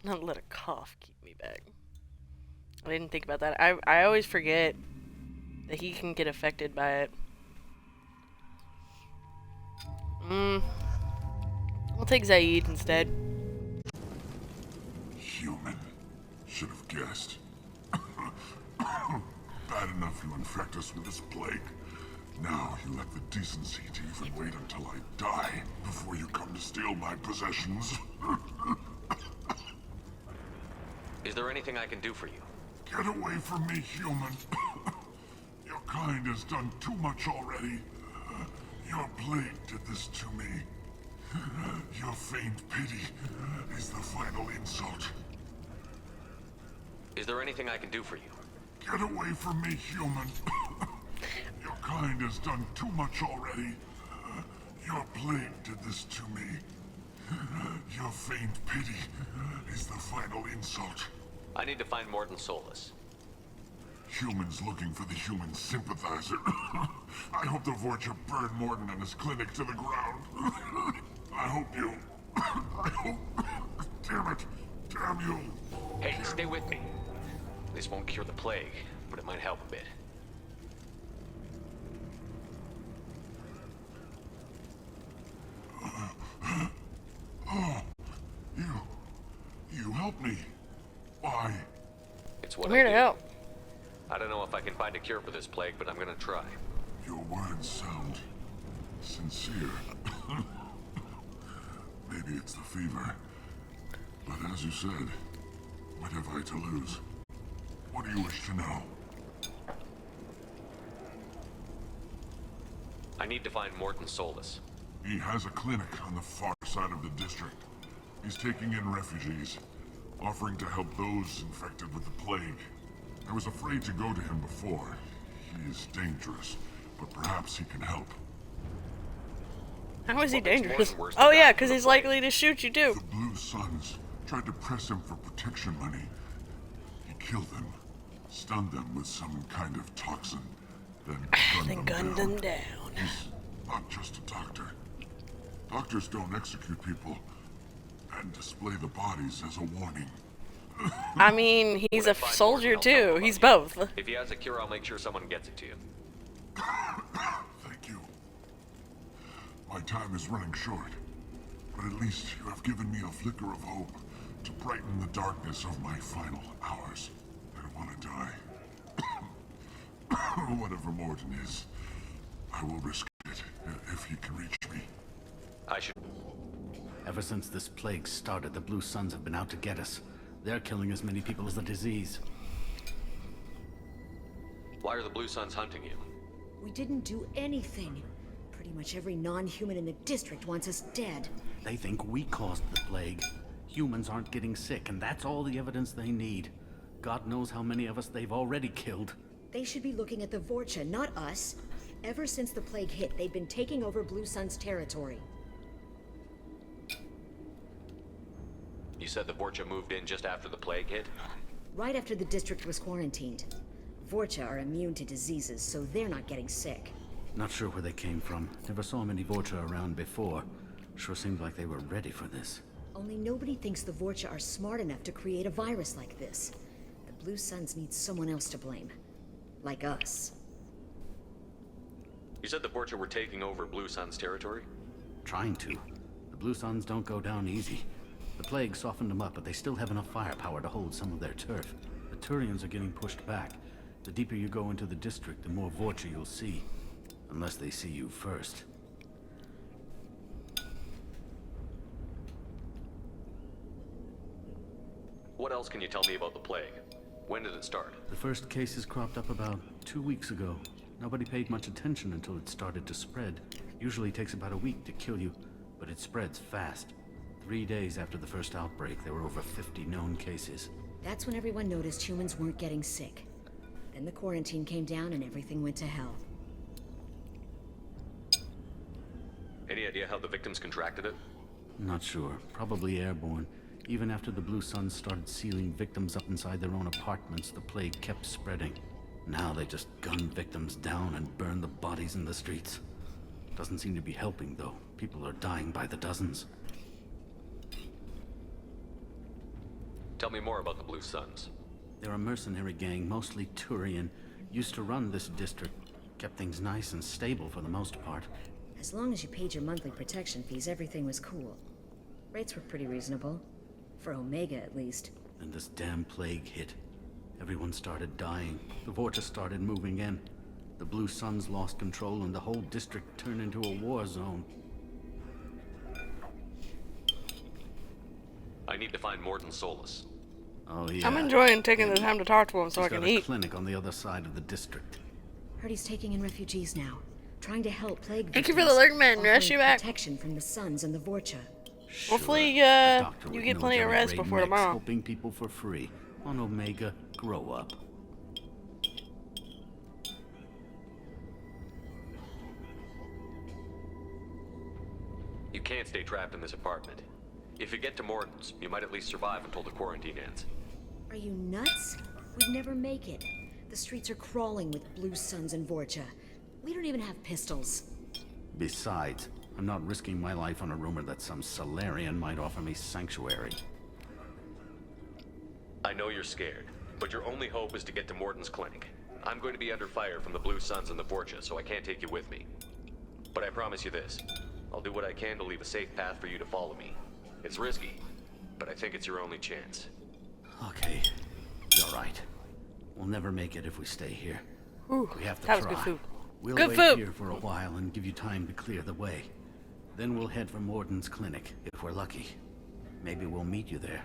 Not let a cough keep me back. I didn't think about that. I always forget that he can get affected by it. We'll take Zaid instead. Human. Should have guessed. Bad enough you infect us with this plague. Now you lack the decency to even wait until I die before you come to steal my possessions. Is there anything I can do for you? Get away from me, human. Your kind has done too much already. Your plague did this to me. Your feigned pity is the final insult. Is there anything I can do for you? Get away from me, human. Your kind has done too much already. Your plague did this to me. Your feigned pity is the final insult. I need to find Morton Solus. Humans looking for the human sympathizer. I hope the Vorcha burn Morton and his clinic to the ground. I hope you... I hope... Damn it. Damn you. Hey, stay with me. This won't cure the plague, but it might help a bit. Oh, you helped me. Why? It's what I'm here I to do. help. I don't know if I can find a cure for this plague, but I'm gonna try. Your words sound sincere. Maybe it's the fever. But as you said, what have I to lose? What do you wish to know? I need to find Morton Solus. He has a clinic on the far side of the district. He's taking in refugees, offering to help those infected with the plague. I was afraid to go to him before. He is dangerous, but perhaps he can help. How is he dangerous? Oh yeah, because he's likely to shoot you too. The Blue Suns tried to press him for protection money. He killed them, stunned them with some kind of toxin, then gunned them down. He's not just a doctor. Doctors don't execute people and display the bodies as a warning. I mean, he's a soldier too. He's both. If he has a cure, I'll make sure someone gets it to you. Thank you. My time is running short, but at least you have given me a flicker of hope to brighten the darkness of my final hours. I don't want to die. Whatever Morton is, I will risk it if he can reach me. I should... Ever since this plague started, the Blue Suns have been out to get us. They're killing as many people as the disease. Why are the Blue Suns hunting you? We didn't do anything. Pretty much every non-human in the district wants us dead. They think we caused the plague. Humans aren't getting sick, and that's all the evidence they need. God knows how many of us they've already killed. They should be looking at the Vorcha, not us. Ever since the plague hit, they've been taking over Blue Sun's territory. You said the Vorcha moved in just after the plague hit? Right after the district was quarantined. Vorcha are immune to diseases, so they're not getting sick. Not sure where they came from. Never saw many Vorcha around before. Sure seemed like they were ready for this. Only nobody thinks the Vorcha are smart enough to create a virus like this. The Blue Suns need someone else to blame. Like us. You said the Vorcha were taking over Blue Sun's territory? Trying to. The Blue Suns don't go down easy. The plague softened them up, but they still have enough firepower to hold some of their turf. The Turians are getting pushed back. The deeper you go into the district, the more Vorcha you'll see. Unless they see you first. What else can you tell me about the plague? When did it start? The first cases cropped up about 2 weeks ago. Nobody paid much attention until it started to spread. Usually takes about a week to kill you, but it spreads fast. 3 days after the first outbreak, there were over 50 known cases. That's when everyone noticed humans weren't getting sick. Then the quarantine came down and everything went to hell. Any idea how the victims contracted it? Not sure. Probably airborne. Even after the Blue Suns started sealing victims up inside their own apartments, the plague kept spreading. Now they just gun victims down and burn the bodies in the streets. Doesn't seem to be helping, though. People are dying by the dozens. Tell me more about the Blue Suns. They're a mercenary gang, mostly Turian. Used to run this district. Kept things nice and stable for the most part. As long as you paid your monthly protection fees, everything was cool. Rates were pretty reasonable. For Omega, at least. Then this damn plague hit. Everyone started dying. The Vorcha started moving in. The Blue Suns lost control and the whole district turned into a war zone. I need to find Morton Solus. Oh yeah. I'm enjoying taking the time to talk to him so I can He's got a eat. clinic on the other side of the district. Heard he's taking in refugees now. Trying to help plague victims. Thank you for the alert, man. offering Rest you back. protection from the Suns and the Vorcha. Hopefully, you get plenty of rest before tomorrow. Helping people for free. On Omega, grow up. You can't stay trapped in this apartment. If you get to Morton's, you might at least survive until the quarantine ends. Are you nuts? We'd never make it. The streets are crawling with Blue Suns and Vorcha. We don't even have pistols. Besides, I'm not risking my life on a rumor that some Solarian might offer me sanctuary. I know you're scared, but your only hope is to get to Morton's clinic. I'm going to be under fire from the Blue Suns and the Vorcha, so I can't take you with me. But I promise you this. I'll do what I can to leave a safe path for you to follow me. It's risky, but I think it's your only chance. Okay, you're right. We'll never make it if we stay here. Ooh, we have to that was try. good food. We'll Good wait food. here for a while and give you time to clear the way. Then we'll head for Morton's clinic, if we're lucky. Maybe we'll meet you there.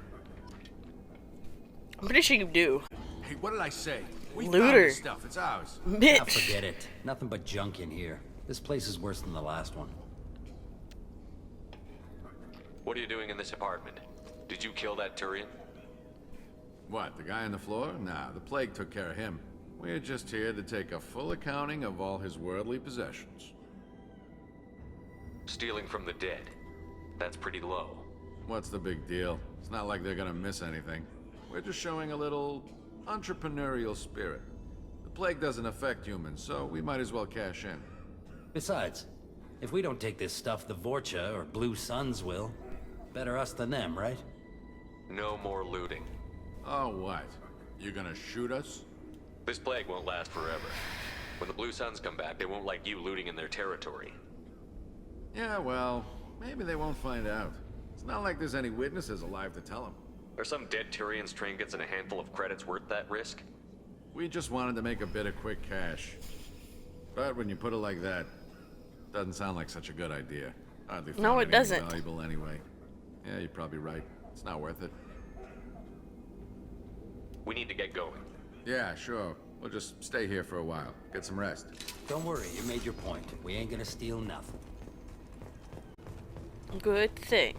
I'm pretty sure you do. Hey, what did I say? We Looter. found this stuff. It's ours. Mitch. Ah, forget it. Nothing but junk in here. This place is worse than the last one. What are you doing in this apartment? Did you kill that Turian? What, the guy on the floor? Nah, the plague took care of him. We're just here to take a full accounting of all his worldly possessions. Stealing from the dead. That's pretty low. What's the big deal? It's not like they're gonna miss anything. We're just showing a little entrepreneurial spirit. The plague doesn't affect humans, so we might as well cash in. Besides, if we don't take this stuff, the Vorcha or Blue Suns will. Better us than them, right? No more looting. Oh, what? You gonna shoot us? This plague won't last forever. When the Blue Suns come back, they won't like you looting in their territory. Yeah, well, maybe they won't find out. It's not like there's any witnesses alive to tell them. Are some dead Tyrians' trinkets and a handful of credits worth that risk? We just wanted to make a bit of quick cash. But when you put it like that, doesn't sound like such a good idea. Hardly found No, it anything doesn't. valuable anyway. Yeah, you're probably right. It's not worth it. We need to get going. Yeah, sure. We'll just stay here for a while. Get some rest. Don't worry, you made your point. We ain't gonna steal nothing. Good thing.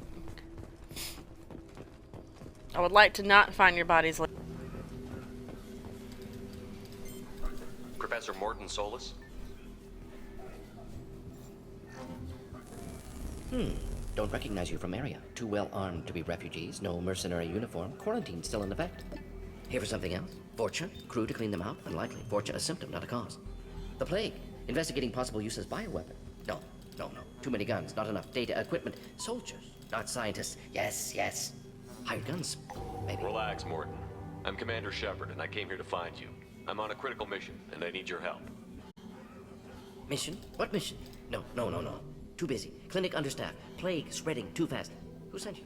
I would like to not find your bodies later. Professor Morton Solus? Don't recognize you from area. Too well armed to be refugees, no mercenary uniform, quarantine still in effect. Here for something else? Vorcha? Crew to clean them out? Unlikely. Vorcha a symptom, not a cause. The plague? Investigating possible use as bioweapon? No. Too many guns, not enough data, equipment. Soldiers, not scientists. Yes. Hired guns, maybe. Relax, Morton. I'm Commander Shepard, and I came here to find you. I'm on a critical mission, and I need your help. Mission? What mission? No. Too busy. Clinic understaffed. Plague spreading too fast. Who sent you?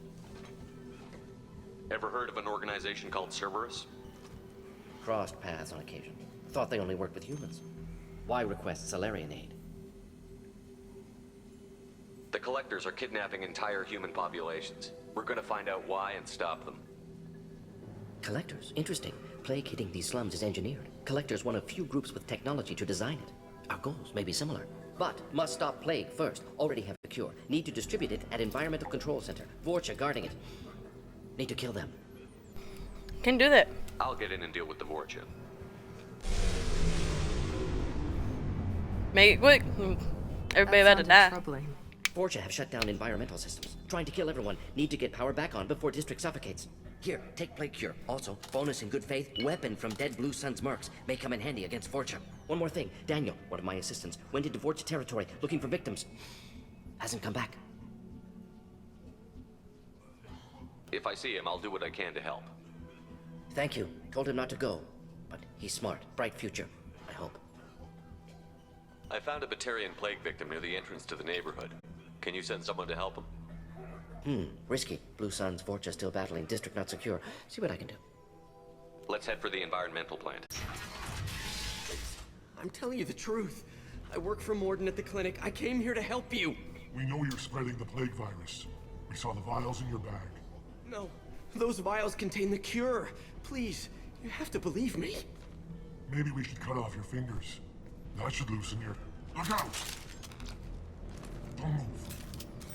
Ever heard of an organization called Cerberus? Crossed paths on occasion. Thought they only worked with humans. Why request Salarian aid? The Collectors are kidnapping entire human populations. We're gonna find out why and stop them. Collectors? Interesting. Plague hitting these slums is engineered. Collectors one of few groups with technology to design it. Our goals may be similar. But must stop plague first. Already have a cure. Need to distribute it at Environmental Control Center. Vorcha guarding it. Need to kill them. Can do that. I'll get in and deal with the Vorcha. Make it quick. Everybody about to die. Troubling. Vorcha have shut down environmental systems. Trying to kill everyone. Need to get power back on before district suffocates. Here, take plague cure. Also, bonus in good faith, weapon from dead Blue Suns mercs. May come in handy against Vorcha. One more thing. Daniel, one of my assistants, went into Vorcha territory looking for victims. Hasn't come back. If I see him, I'll do what I can to help. Thank you. Told him not to go. But he's smart. Bright future. I hope. I found a Batarian plague victim near the entrance to the neighborhood. Can you send someone to help him? Risky. Blue Suns, Vorcha still battling. District not secure. See what I can do. Let's head for the environmental plant. I'm telling you the truth. I work for Morden at the clinic. I came here to help you. We know you're spreading the plague virus. We saw the vials in your bag. No, those vials contain the cure. Please, you have to believe me. Maybe we should cut off your fingers. That should loosen your... Look out! Don't move.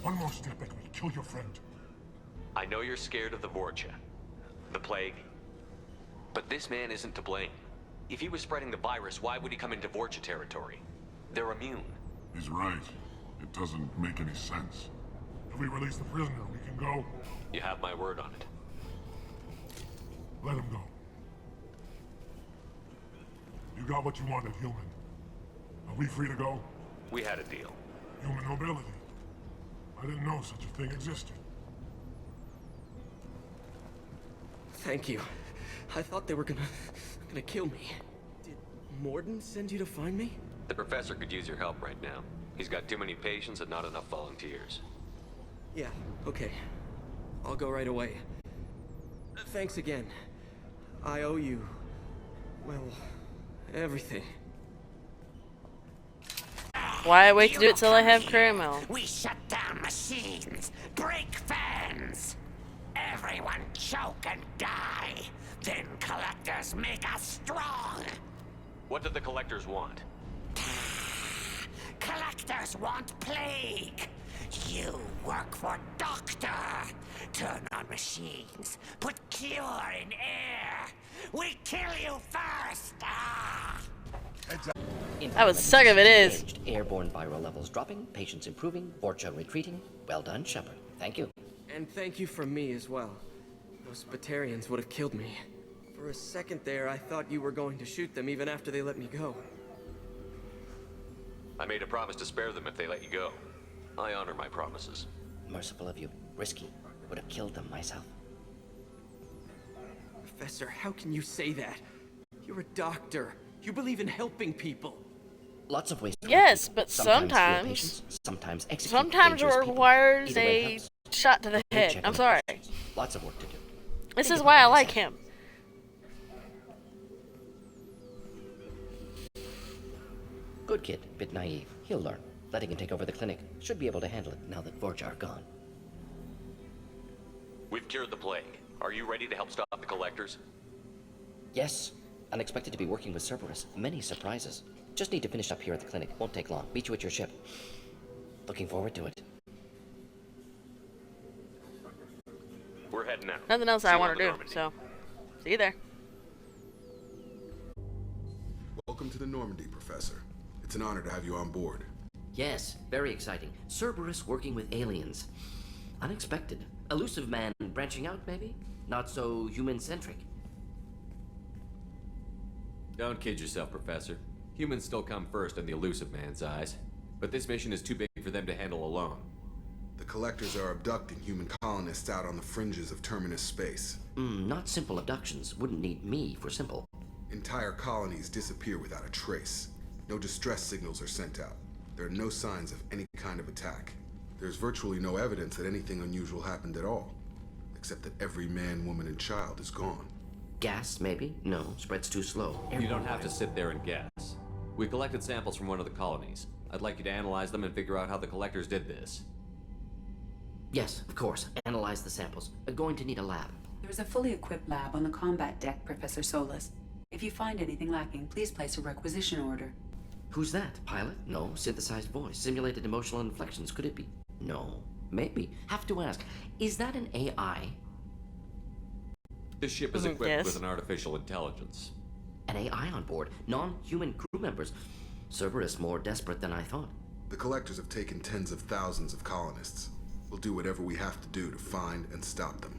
One more step and we kill your friend. I know you're scared of the Vorcha, the plague, but this man isn't to blame. If he was spreading the virus, why would he come into Vorcha territory? They're immune. He's right. It doesn't make any sense. If we release the prisoner, we can go. You have my word on it. Let him go. You got what you wanted, human. Are we free to go? We had a deal. Human nobility. I didn't know such a thing existed. Thank you. I thought they were gonna kill me. Did Morden send you to find me? The professor could use your help right now. He's got too many patients and not enough volunteers. Yeah, okay. I'll go right away. Thanks again. I owe you... well, everything. Why wait to do it till I have caramel? We shut down machines, break fans. everyone choke and die. Then collectors make us strong. What do the collectors want? Collectors want plague. You work for Doctor. Turn on machines. Put cure in air. We kill you first. That was suck of it is. Airborne viral levels dropping, patients improving, Vorcha retreating. Well done, Shepard. Thank you. And thank you from me as well. Those Batarians would have killed me. For a second there, I thought you were going to shoot them even after they let me go. I made a promise to spare them if they let you go. I honor my promises. Merciful of you. Risky. Would have killed them myself. Professor, how can you say that? You're a doctor. You believe in helping people. Lots of ways. Yes, but sometimes sometimes it requires a shot to the head. I'm sorry. Lots of work to do. This is why I like him. Good kid, bit naive. He'll learn. Letting him take over the clinic. Should be able to handle it now that Vorcha are gone. We've cured the plague. Are you ready to help stop the collectors? Yes. Unexpected to be working with Cerberus. Many surprises. Just need to finish up here at the clinic. Won't take long. Meet you at your ship. Looking forward to it. We're heading out. Nothing else I want to do, so see you there. Welcome to the Normandy, Professor. It's an honor to have you on board. Yes, very exciting. Cerberus working with aliens. Unexpected. Elusive man branching out, maybe? Not so human-centric. Don't kid yourself, Professor. Humans still come first in the elusive man's eyes. But this mission is too big for them to handle alone. The Collectors are abducting human colonists out on the fringes of Terminus space. Not simple abductions. Wouldn't need me for simple. Entire colonies disappear without a trace. No distress signals are sent out. There are no signs of any kind of attack. There's virtually no evidence that anything unusual happened at all. Except that every man, woman, and child is gone. Gas, maybe? No, spreads too slow. You don't have to sit there and guess. We collected samples from one of the colonies. I'd like you to analyze them and figure out how the collectors did this. Yes, of course. Analyze the samples. Going to need a lab. There's a fully equipped lab on the combat deck, Professor Solis. If you find anything lacking, please place a requisition order. Who's that? Pilot? No. Synthesized voice. Simulated emotional inflections. Could it be? No. Maybe. Have to ask. Is that an AI? This ship is equipped with an artificial intelligence. An AI on board? Non-human crew members? Cerberus more desperate than I thought. The Collectors have taken tens of thousands of colonists. We'll do whatever we have to do to find and stop them.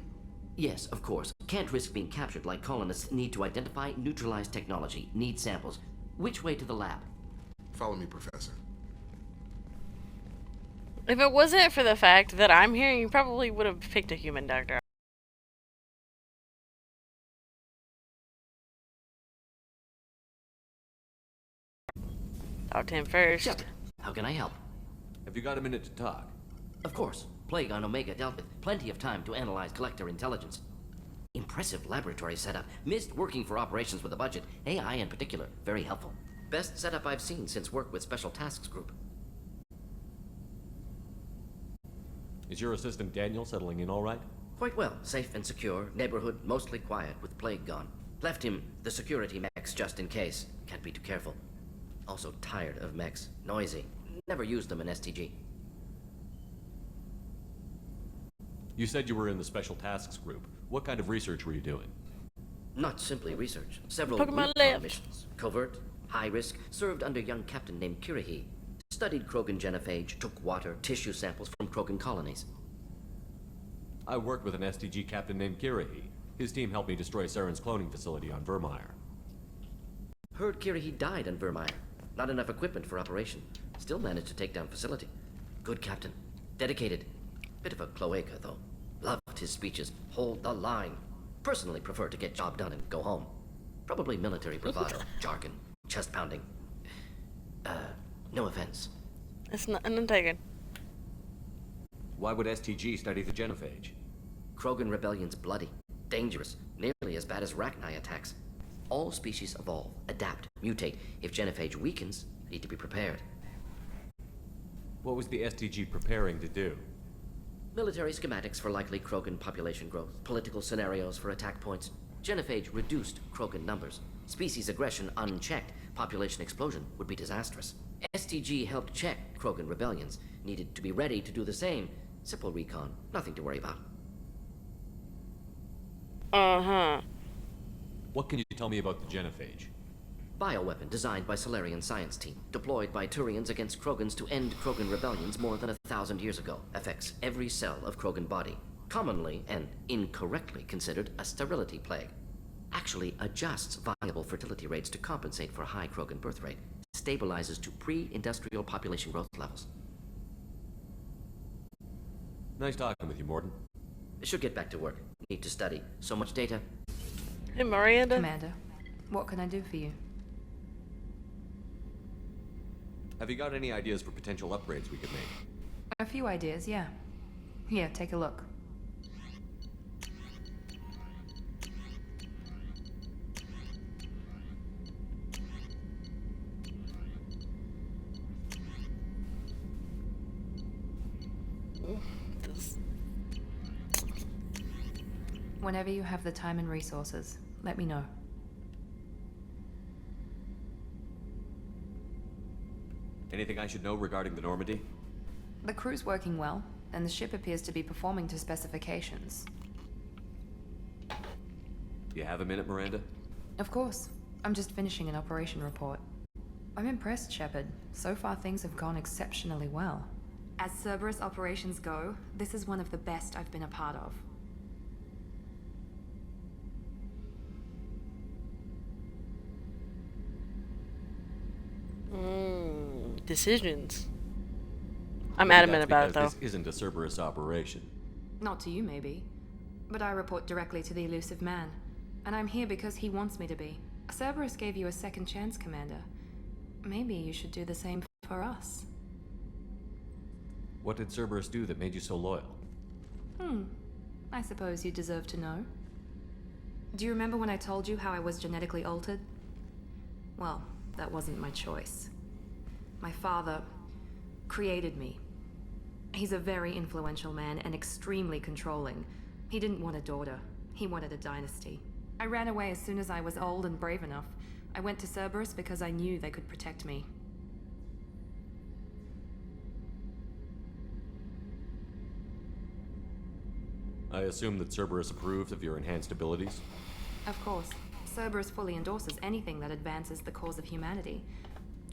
Yes, of course. Can't risk being captured like colonists need to identify, neutralize technology, need samples. Which way to the lab? Follow me, Professor. If it wasn't for the fact that I'm here, you probably would have picked a human doctor. Talk to him first. Yep. How can I help? Have you got a minute to talk? Of course. Plague on Omega dealt with. Plenty of time to analyze collector intelligence. Impressive laboratory setup. Missed working for operations with a budget. AI in particular. Very helpful. Best setup I've seen since work with Special Tasks Group. Is your assistant Daniel settling in all right? Quite well. Safe and secure. Neighborhood mostly quiet with Plague gone. Left him the security mechs just in case. Can't be too careful. Also tired of mechs. Noisy. Never used them in STG. You said you were in the Special Tasks Group. What kind of research were you doing? Not simply research. Several Pokemon recon left. missions. Covert, high risk, served under a young captain named Kirahi. Studied Krogan genophage, took water, tissue samples from Krogan colonies. I worked with an STG captain named Kirahi. His team helped me destroy Saren's cloning facility on Vermeer. Heard Kirahi died on Vermeer. Not enough equipment for operation. Still managed to take down facility. Good captain. Dedicated. Bit of a cloaca, though. Loved his speeches. Hold the line. Personally prefer to get job done and go home. Probably military bravado, jargon, chest pounding. No offense. It's not an taken. Why would STG study the genophage? Krogan rebellion's bloody. Dangerous. Nearly as bad as Rachni attacks. All species evolve, adapt, mutate. If genophage weakens, need to be prepared. What was the STG preparing to do? Military schematics for likely Krogan population growth, political scenarios for attack points. Genophage reduced Krogan numbers. Species aggression unchecked, population explosion would be disastrous. STG helped check Krogan rebellions, needed to be ready to do the same. Simple recon, nothing to worry about. Uh-huh. What can you tell me about the genophage? Bioweapon designed by Solarian science team, deployed by Turians against Krogans to end Krogan rebellions more than 1,000 years ago. Affects every cell of Krogan body. Commonly and incorrectly considered a sterility plague. Actually adjusts viable fertility rates to compensate for a high Krogan birth rate. Stabilizes to pre-industrial population growth levels. Nice talking with you, Mordin. Should get back to work. Need to study. So much data. Hey, Miranda. Commander, what can I do for you? Have you got any ideas for potential upgrades we could make? A few ideas, yeah. Here, take a look. Whenever you have the time and resources, let me know. Anything I should know regarding the Normandy? The crew's working well, and the ship appears to be performing to specifications. Do you have a minute, Miranda? Of course. I'm just finishing an operation report. I'm impressed, Shepard. So far things have gone exceptionally well. As Cerberus operations go, this is one of the best I've been a part of. Decisions. I'm adamant about it, though. This isn't a Cerberus operation. Not to you, maybe. But I report directly to the Elusive Man. And I'm here because he wants me to be. Cerberus gave you a second chance, Commander. Maybe you should do the same for us. What did Cerberus do that made you so loyal? I suppose you deserve to know. Do you remember when I told you how I was genetically altered? Well, that wasn't my choice. My father created me. He's a very influential man and extremely controlling. He didn't want a daughter. He wanted a dynasty. I ran away as soon as I was old and brave enough. I went to Cerberus because I knew they could protect me. I assume that Cerberus approved of your enhanced abilities? Of course. Cerberus fully endorses anything that advances the cause of humanity.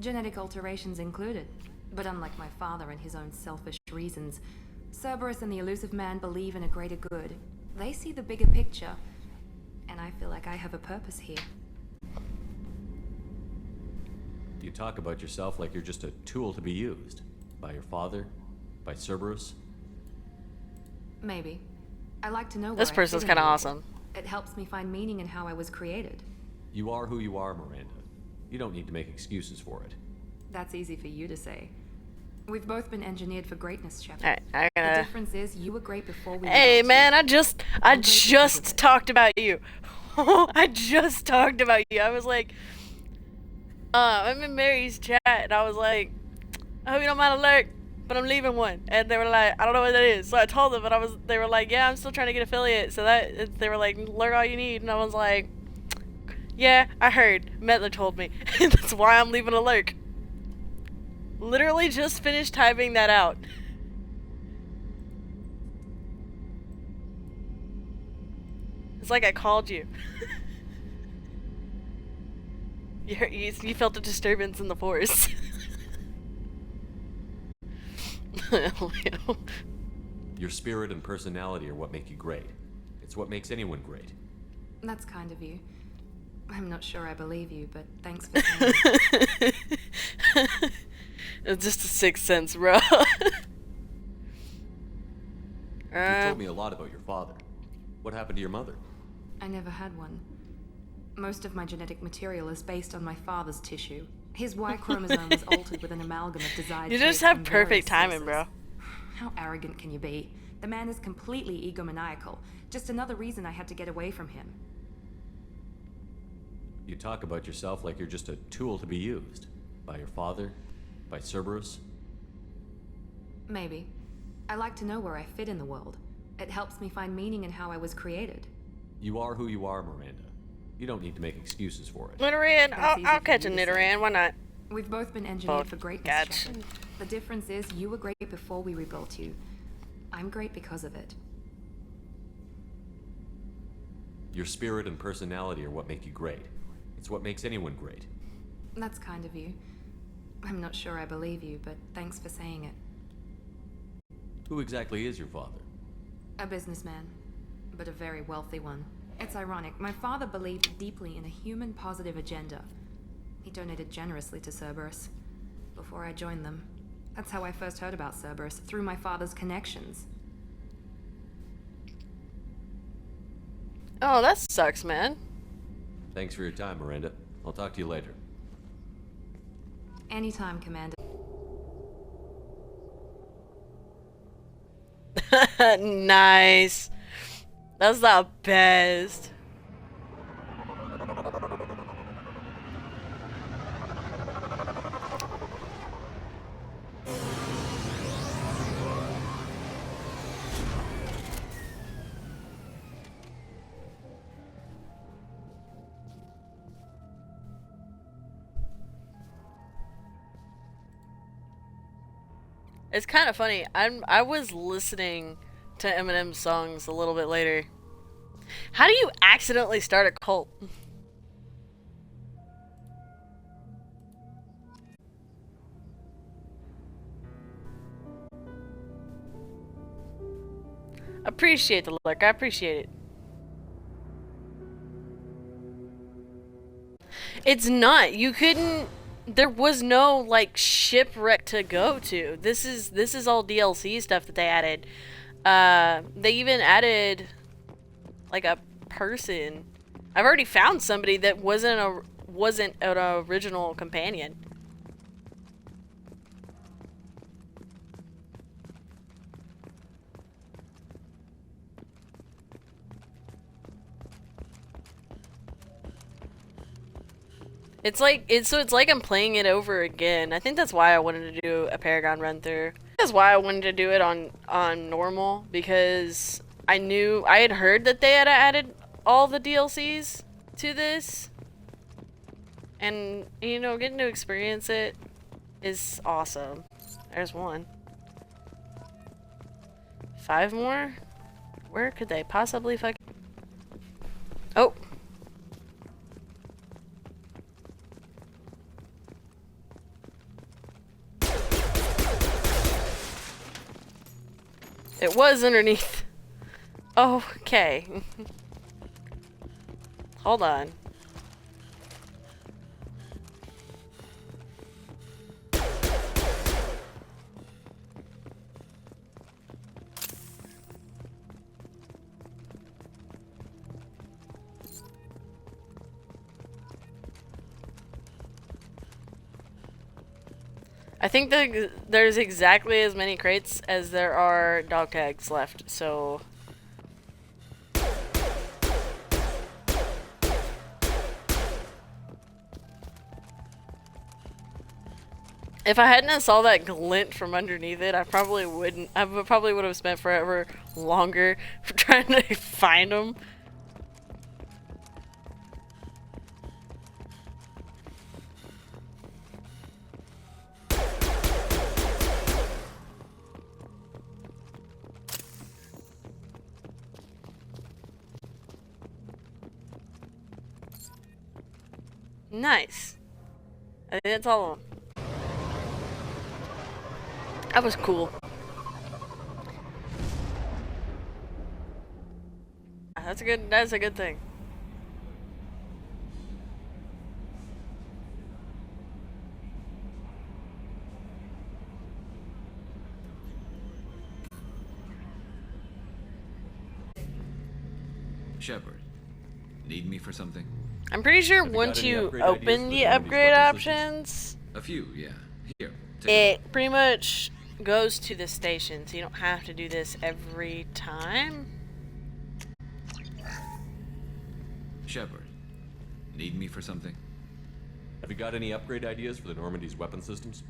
Genetic alterations included. But unlike my father and his own selfish reasons, Cerberus and the Elusive Man believe in a greater good. They see the bigger picture, and I feel like I have a purpose here. You talk about yourself like you're just a tool to be used. By your father? By Cerberus? Maybe. I like to know this where person's kind of awesome. It helps me find meaning in how I was created. You are who you are, Miranda. You don't need to make excuses for it. That's easy for you to say. We've both been engineered for greatness, Shepard. Alright, The difference is you were great before we Hey were man, I just talked about you. I just talked about you. I was like, I'm in Mary's chat, and I was like, I hope you don't mind a lurk, but I'm leaving one. And they were like, I don't know what that is. So I told them, and they were like, yeah, I'm still trying to get affiliate. So they were like, lurk all you need. And I was like, yeah, I heard. Metler told me. That's why I'm leaving a lurk. Literally just finished typing that out. It's like I called you. You felt a disturbance in the force. Your spirit and personality are what make you great. It's what makes anyone great. That's kind of you. I'm not sure I believe you, but thanks for saying it. It's just a sixth sense, bro. You told me a lot about your father. What happened to your mother? I never had one. Most of my genetic material is based on my father's tissue. His Y chromosome was altered with an amalgam of desired You traits just have from perfect various timing, bro. sources. How arrogant can you be? The man is completely egomaniacal. Just another reason I had to get away from him. You talk about yourself like you're just a tool to be used. By your father? By Cerberus? Maybe. I like to know where I fit in the world. It helps me find meaning in how I was created. You are who you are, Miranda. You don't need to make excuses for it. Nidoran, I'll catch a Nidoran. Why not? We've both been engineered for greatness, Gotcha. Shepard. The difference is you were great before we rebuilt you. I'm great because of it. Your spirit and personality are what make you great. It's what makes anyone great. That's kind of you. I'm not sure I believe you, but thanks for saying it. Who exactly is your father? A businessman, but a very wealthy one. It's ironic. My father believed deeply in a human-positive agenda. He donated generously to Cerberus before I joined them. That's how I first heard about Cerberus, through my father's connections. Oh, that sucks, man. Thanks for your time, Miranda. I'll talk to you later. Anytime, Commander. Nice. That's the best. It's kind of funny. I was listening to Eminem's songs a little bit later. How do you accidentally start a cult? Appreciate the look. I appreciate it. It's not. You couldn't. There was no like shipwreck to go to. This is all DLC stuff that they added. They even added like a person. I've already found somebody that wasn't an original companion. It's like I'm playing it over again. I think that's why I wanted to do a Paragon run through. That's why I wanted to do it on normal, because I had heard that they had added all the DLCs to this. And you know, getting to experience it is awesome. There's one. 5 more? Where could they possibly Oh. It was underneath. Oh, okay. Hold on. I think there's exactly as many crates as there are dog tags left, so... If I hadn't saw that glint from underneath it, I probably would have spent forever longer trying to find them. Nice. I think that's all of them. That was cool. That's a good thing. Shepard, need me for something? I'm pretty sure once you open the upgrade options, a few, yeah. Here. It pretty much goes to the station, so you don't have to do this every time. Shepard, need me for something? Have you got any upgrade ideas for the Normandy's weapon systems?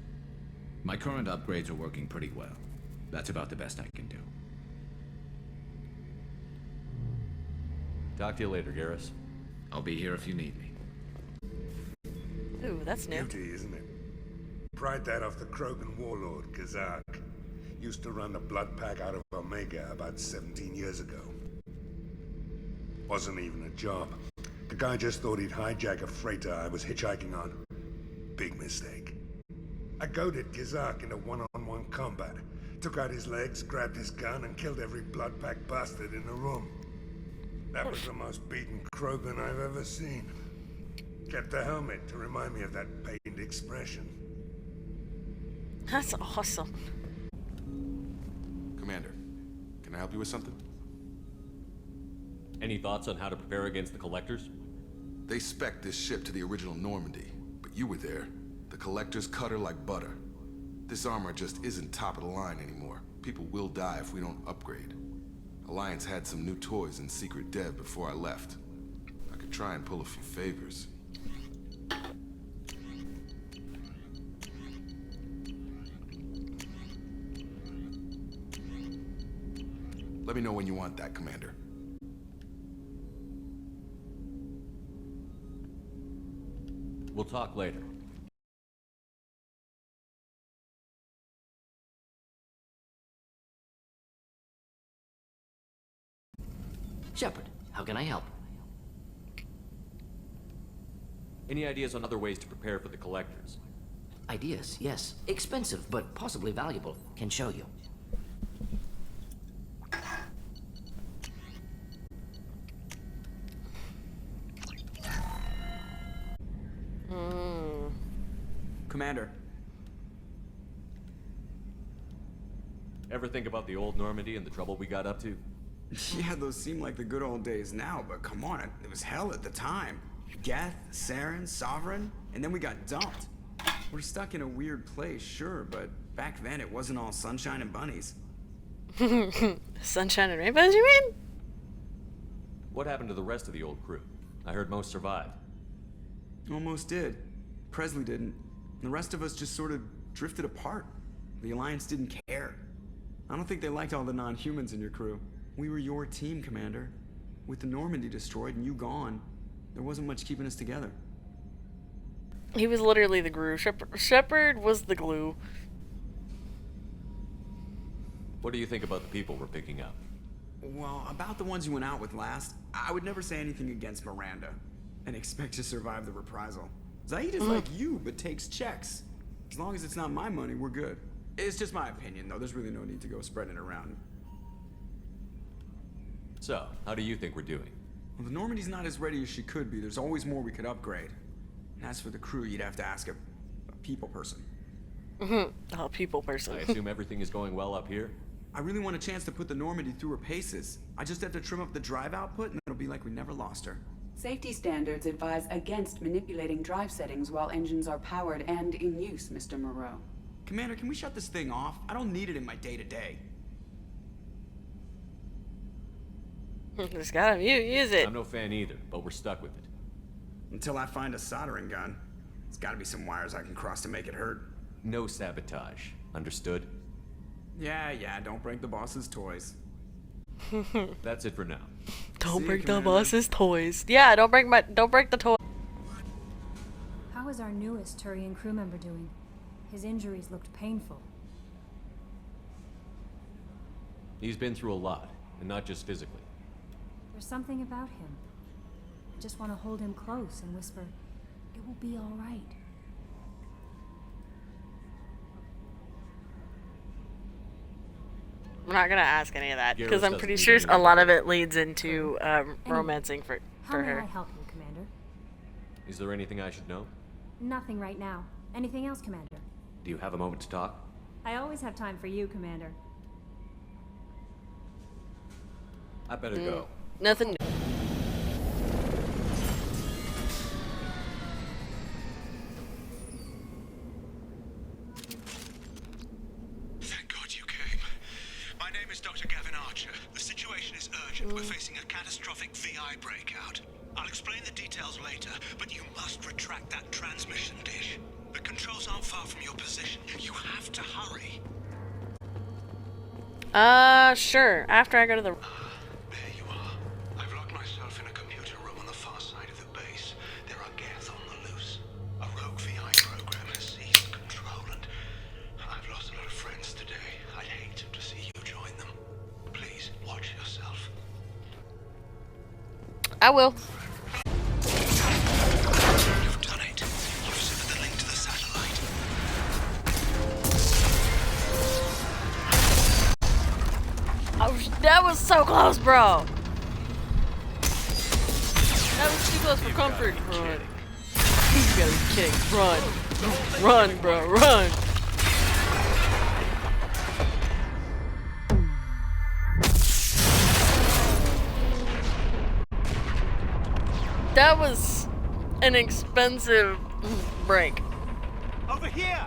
My current upgrades are working pretty well. That's about the best I can do. Talk to you later, Garrus. I'll be here if you need me. Ooh, that's new. Beauty, isn't it? Pried that off the Krogan warlord, Kazak. Used to run the Blood Pack out of Omega about 17 years ago. Wasn't even a job. The guy just thought he'd hijack a freighter I was hitchhiking on. Big mistake. I goaded Kazak into one-on-one combat. Took out his legs, grabbed his gun, and killed every Blood Pack bastard in the room. That was the most beaten Krogan I've ever seen. Kept a helmet to remind me of that pained expression. That's awesome. Commander, can I help you with something? Any thoughts on how to prepare against the Collectors? They spec'd this ship to the original Normandy, but you were there. The Collectors cut her like butter. This armor just isn't top of the line anymore. People will die if we don't upgrade. Alliance had some new toys in secret dev before I left. I could try and pull a few favors. Let me know when you want that, Commander. We'll talk later. Shepard, how can I help? Any ideas on other ways to prepare for the Collectors? Ideas, yes. Expensive, but possibly valuable. Can show you. Commander. Ever think about the old Normandy and the trouble we got up to? Yeah, those seem like the good old days now, but come on, it was hell at the time. Geth, Saren, Sovereign, and then we got dumped. We're stuck in a weird place, sure, but back then it wasn't all sunshine and bunnies. Sunshine and rainbows, you mean? What happened to the rest of the old crew? I heard most survived. Almost did. Presley didn't. The rest of us just sort of drifted apart. The Alliance didn't care. I don't think they liked all the non-humans in your crew. We were your team, Commander. With the Normandy destroyed and you gone, there wasn't much keeping us together. He was literally the glue. Shepard was the glue. What do you think about the people we're picking up? Well, about the ones you went out with last, I would never say anything against Miranda and expect to survive the reprisal. Zaid is like you, but takes checks. As long as it's not my money, we're good. It's just my opinion, though. There's really no need to go spreading it around. So, how do you think we're doing? Well, the Normandy's not as ready as she could be. There's always more we could upgrade. And as for the crew, you'd have to ask a people person. A people person. I assume everything is going well up here? I really want a chance to put the Normandy through her paces. I just have to trim up the drive output, and it'll be like we never lost her. Safety standards advise against manipulating drive settings while engines are powered and in use, Mr. Moreau. Commander, can we shut this thing off? I don't need it in my day-to-day. Just gotta use it. I'm no fan either, but we're stuck with it. Until I find a soldering gun. There's gotta be some wires I can cross to make it hurt. No sabotage. Understood? Yeah, don't break the boss's toys. That's it for now. Don't break the boss's toys. Yeah, don't break the toy. How is our newest Turian crew member doing? His injuries looked painful. He's been through a lot, and not just physically. There's something about him. I just want to hold him close and whisper, "It will be all right." I'm not gonna ask any of that because Garrus I'm pretty doesn't sure need a lot of it leads into romancing for How may her. I help you, Commander? Is there anything I should know? Nothing right now. Anything else, Commander? Do you have a moment to talk? I always have time for you, Commander. I better go. Nothing. Thank God you came. My name is Dr. Gavin Archer. The situation is urgent. We're facing a catastrophic VI breakout. I'll explain the details later, but you must retract that transmission dish. The controls aren't far from your position. You have to hurry. Sure. After I go to the... There you are. I've locked myself in a computer room on the far side of the base. There are Geth on the loose. A rogue VI program has seized control, and I've lost a lot of friends today. I'd hate to see you join them. Please, watch yourself. I will. You've done it. You've severed the link to the satellite. Oh, that was so close, bro. That was too close for comfort. Run. You gotta be kidding. Run. Run, bro. Run. That was an expensive break. Over here!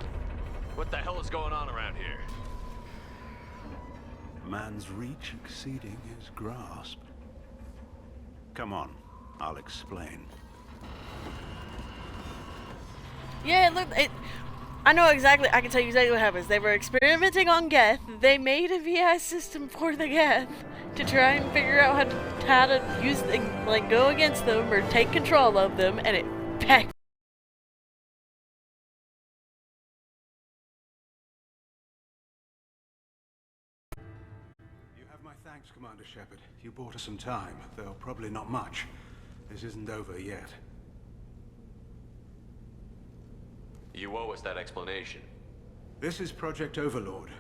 What the hell is going on around here? Man's reach exceeding his grasp. Come on, I'll explain. Yeah, look, I know exactly, I can tell you exactly what happens. They were experimenting on Geth. They made a VI system for the Geth to try and figure out how to use, like, go against them or take control of them, and it backfired. You have my thanks, Commander Shepard. You bought us some time, though probably not much. This isn't over yet. You owe us that explanation. This is Project Overlord.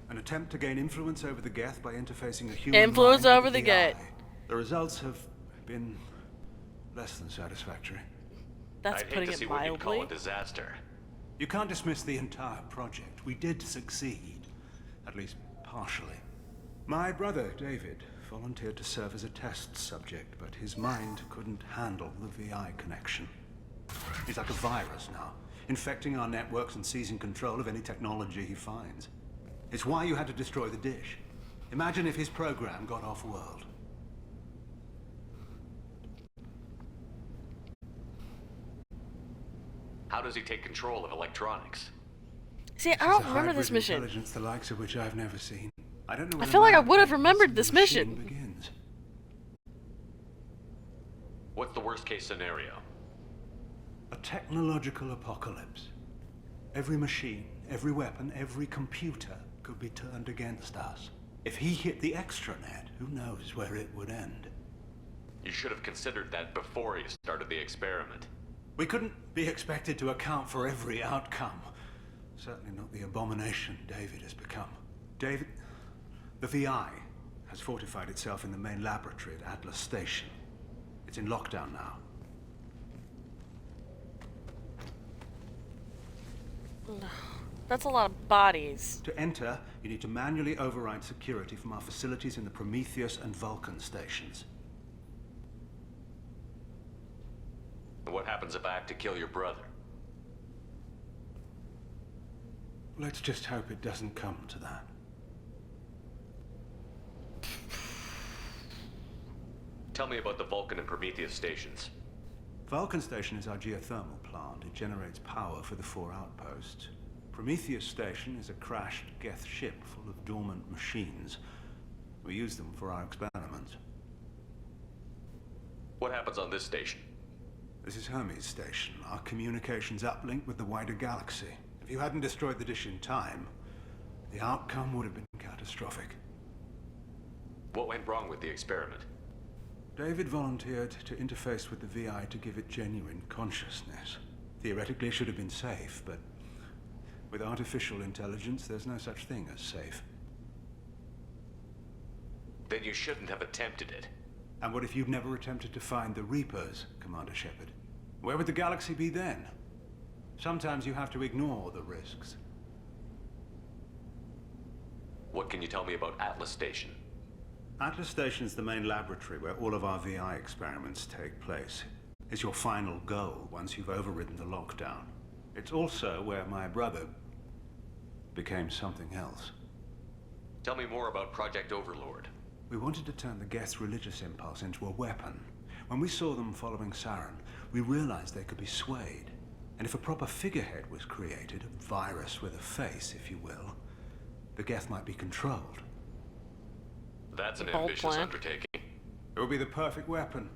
An attempt to gain influence over the Geth by interfacing a human Influence mind over with the Geth. The results have been less than satisfactory. That's I'd hate putting to it see what you'd call mildly. a disaster. You can't dismiss the entire project. We did succeed. At least partially. My brother, David, volunteered to serve as a test subject, but his mind couldn't handle the VI connection. He's like a virus now, infecting our networks and seizing control of any technology he finds. It's why you had to destroy the dish. Imagine if his program got off-world. How does he take control of electronics? See, I don't remember this mission. Intelligence the likes of which I've never seen. I don't know. I feel like I would have remembered this mission. Begins. What's the worst case scenario? A technological apocalypse. Every machine, every weapon, every computer could be turned against us. If he hit the extranet, who knows where it would end? You should have considered that before you started the experiment. We couldn't be expected to account for every outcome. Certainly not the abomination David has become. David, the VI has fortified itself in the main laboratory at Atlas Station. It's in lockdown now. That's a lot of bodies. To enter, you need to manually override security from our facilities in the Prometheus and Vulcan stations. What happens if I have to kill your brother? Let's just hope it doesn't come to that. Tell me about the Vulcan and Prometheus stations. Vulcan Station is our geothermal plant. It generates power for the 4 outposts. Prometheus Station is a crashed Geth ship full of dormant machines. We use them for our experiments. What happens on this station? This is Hermes Station, our communications uplink with the wider galaxy. If you hadn't destroyed the dish in time, the outcome would have been catastrophic. What went wrong with the experiment? David volunteered to interface with the VI to give it genuine consciousness. Theoretically, it should have been safe, but with artificial intelligence, there's no such thing as safe. Then you shouldn't have attempted it. And what if you'd never attempted to find the Reapers, Commander Shepard? Where would the galaxy be then? Sometimes you have to ignore the risks. What can you tell me about Atlas Station? Atlas Station is the main laboratory where all of our VI experiments take place. It's your final goal once you've overridden the lockdown. It's also where my brother became something else. Tell me more about Project Overlord. We wanted to turn the Geth's religious impulse into a weapon. When we saw them following Saren, we realized they could be swayed. And if a proper figurehead was created, a virus with a face, if you will, the Geth might be controlled. That's an Bold ambitious plan. undertaking. It would be the perfect weapon.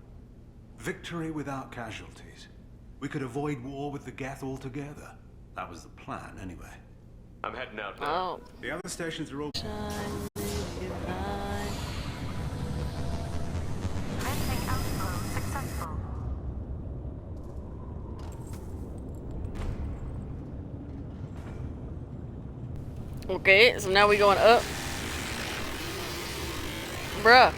Victory without casualties. We could avoid war with the Geth altogether. That was the plan, anyway. I'm heading out now. Oh. The other stations are all... Okay, so now we going up. Bruh.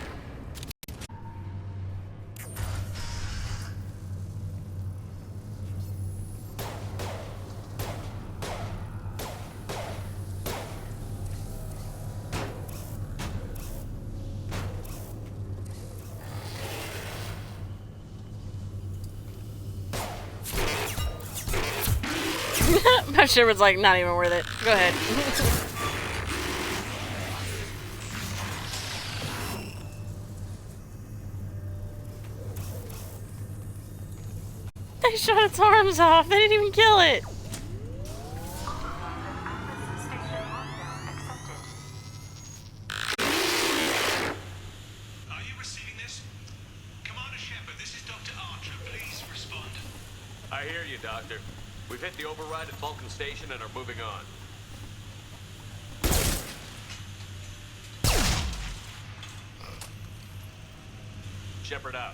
My shit was like not even worth it. Go ahead. They shot its arms off. They didn't even kill it. Are you receiving this? Commander Shepard, this is Dr. Archer. Please respond. I hear you, Doctor. We've hit the override at Vulcan Station and are moving on. Shepard out.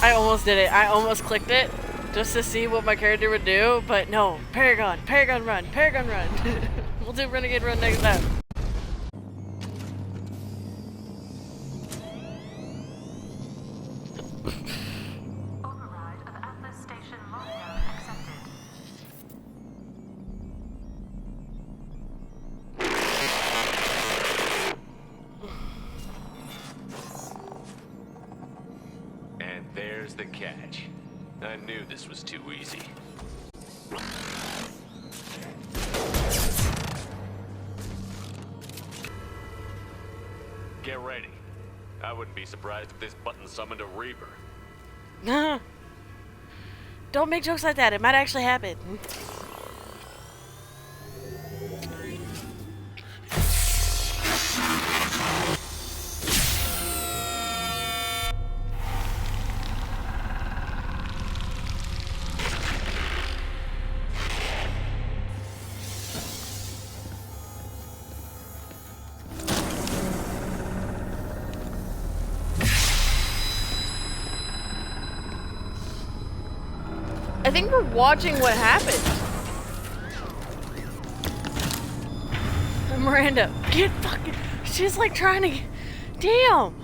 I almost did it. I almost clicked it just to see what my character would do, but no. Paragon. Paragon run. Paragon run. We'll do Renegade run next time. And there's the catch. I knew this was too easy. Get ready. I wouldn't be surprised if this button summoned a Reaper. Don't make jokes like that. It might actually happen. I think we're watching what happened. Miranda, get fucking... She's like trying to... Damn!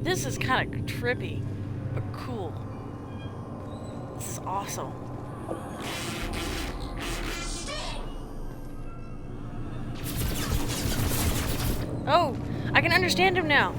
This is kind of trippy, but cool. This is awesome. Oh! I can understand him now.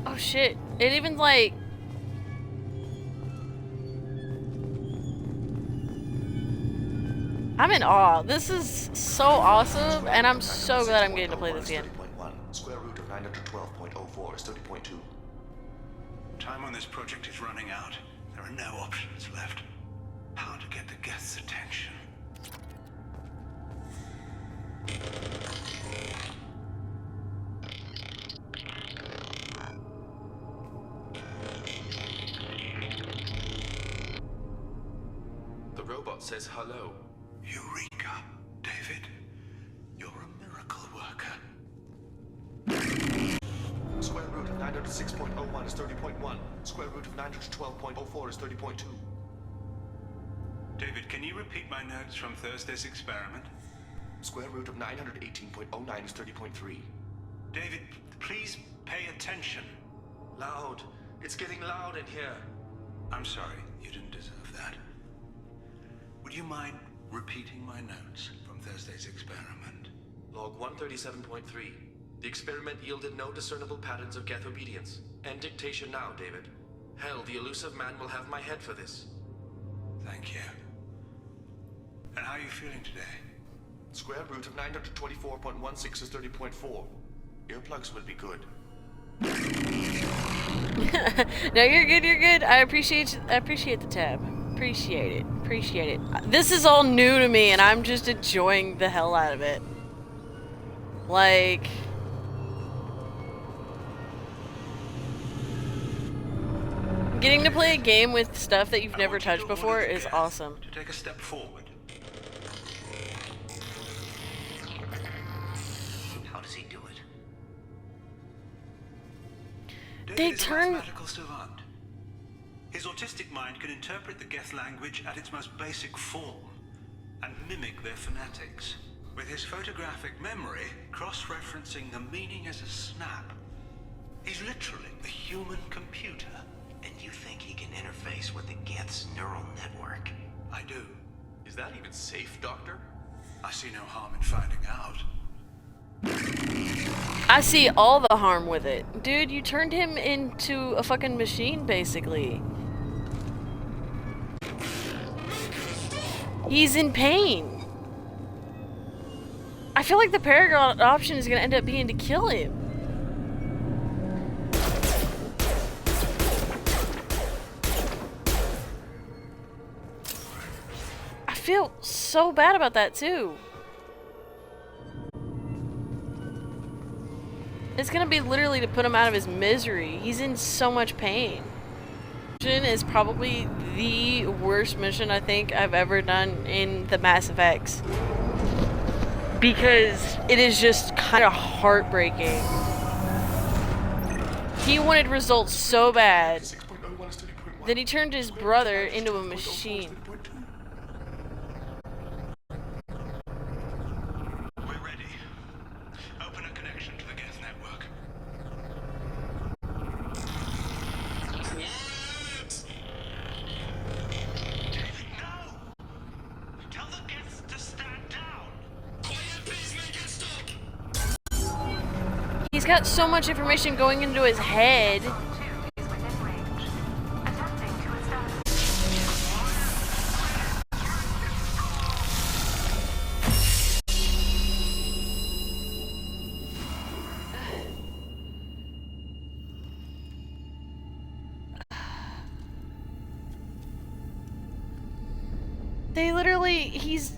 Oh shit. It even like... I'm in awe. This is so awesome, and I'm so glad I'm getting to play this again. Square root of 912.04 is 30.2. Time on this project is running out. There are no options left. How to get the Geth's attention. The robot says hello. Eureka, David. You're a miracle worker. Square root of 906.01 is 30.1. Square root of 912.04 is 30.2. David, can you repeat my notes from Thursday's experiment? Square root of 918.09 is 30.3. David, please pay attention. Loud. It's getting loud in here. I'm sorry, you didn't deserve that. Would you mind repeating my notes from Thursday's experiment? Log 137.3. The experiment yielded no discernible patterns of Geth obedience. End dictation now, David. Hell, the elusive man will have my head for this. Thank you. And how are you feeling today? Square root of 924.16 is 30.4. Earplugs would be good. No, you're good, you're good. I appreciate the tab. Appreciate it. This is all new to me and I'm just enjoying the hell out of it. Like, getting to play a game with stuff that you've never touched before is awesome. To take a step forward. How does he do it? They David is a turn- mathematical savant. His autistic mind can interpret the Geth language at its most basic form and mimic their phonetics. With his photographic memory, cross-referencing the meaning as a snap. He's literally a human computer. And you think he can interface with the Geth's neural network? I do. Is that even safe, Doctor? I see no harm in finding out. I see all the harm with it. Dude, you turned him into a fucking machine, basically. He's in pain. I feel like the Paragon option is gonna end up being to kill him. I feel so bad about that too. It's gonna be literally to put him out of his misery. He's in so much pain. Mission is probably the worst mission I think I've ever done in the Mass Effects. Because it is just kind of heartbreaking. He wanted results so bad that he turned his brother into a machine. We're ready. Open a connection to the Geth network. Tell the Geths to stand down. He's got so much information going into his head. They literally, he's...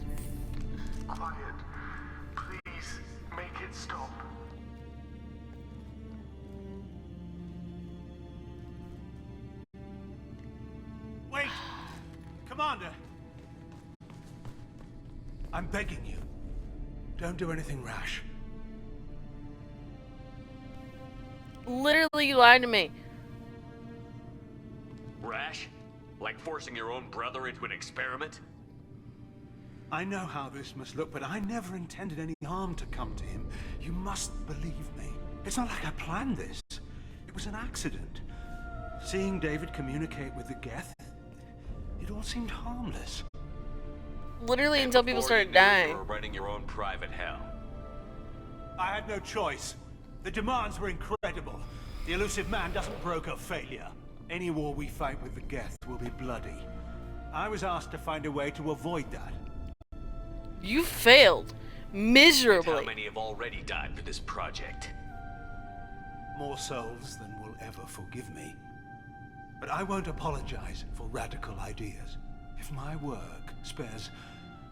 Quiet. Please, make it stop. Wait! Commander! I'm begging you. Don't do anything rash. Literally, you lied to me. Rash? Like forcing your own brother into an experiment? I know how this must look, but I never intended any harm to come to him. You must believe me. It's not like I planned this. It was an accident. Seeing David communicate with the Geth, it all seemed harmless. Literally until people started dying. You were running your own private hell. I had no choice. The demands were incredible. The elusive man doesn't broker failure. Any war we fight with the Geth will be bloody. I was asked to find a way to avoid that. You failed. Miserably. How many have already died for this project? More souls than will ever forgive me. But I won't apologize for radical ideas. If my work spares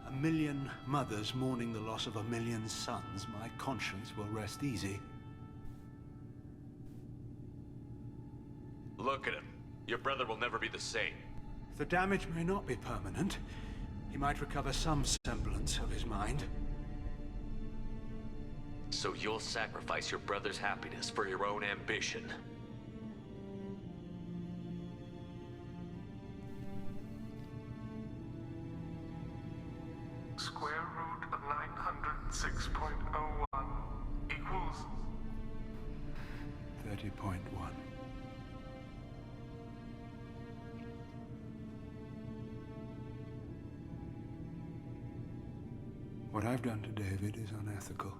1 million mothers mourning the loss of 1 million sons, my conscience will rest easy. Look at him. Your brother will never be the same. The damage may not be permanent. He might recover some semblance of his mind. So you'll sacrifice your brother's happiness for your own ambition. Square root of 906.01 equals 30.1. What I've done to David is unethical.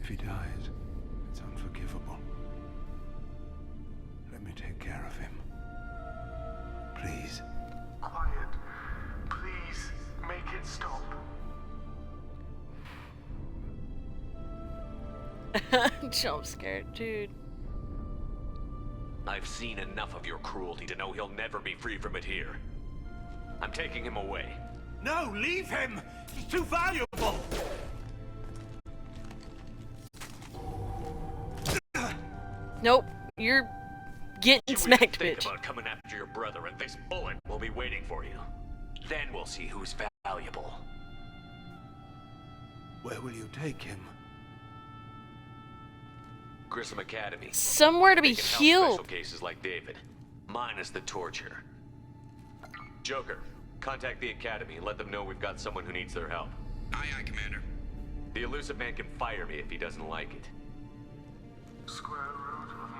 If he dies, it's unforgivable. Let me take care of him. Please. Quiet. Please, make it stop. Jump scared, dude. I've seen enough of your cruelty to know he'll never be free from it here. I'm taking him away. No, leave him! He's too valuable! Nope, you're getting smacked, Think bitch. about coming after your brother, and this bullet will be waiting for you. Then we'll see who's valuable. Where will you take him? Grissom Academy. Somewhere to be They can help healed. Special cases like David, minus the torture. Joker, contact the Academy and let them know we've got someone who needs their help. Aye, aye, Commander. The elusive man can fire me if he doesn't like it. Square root of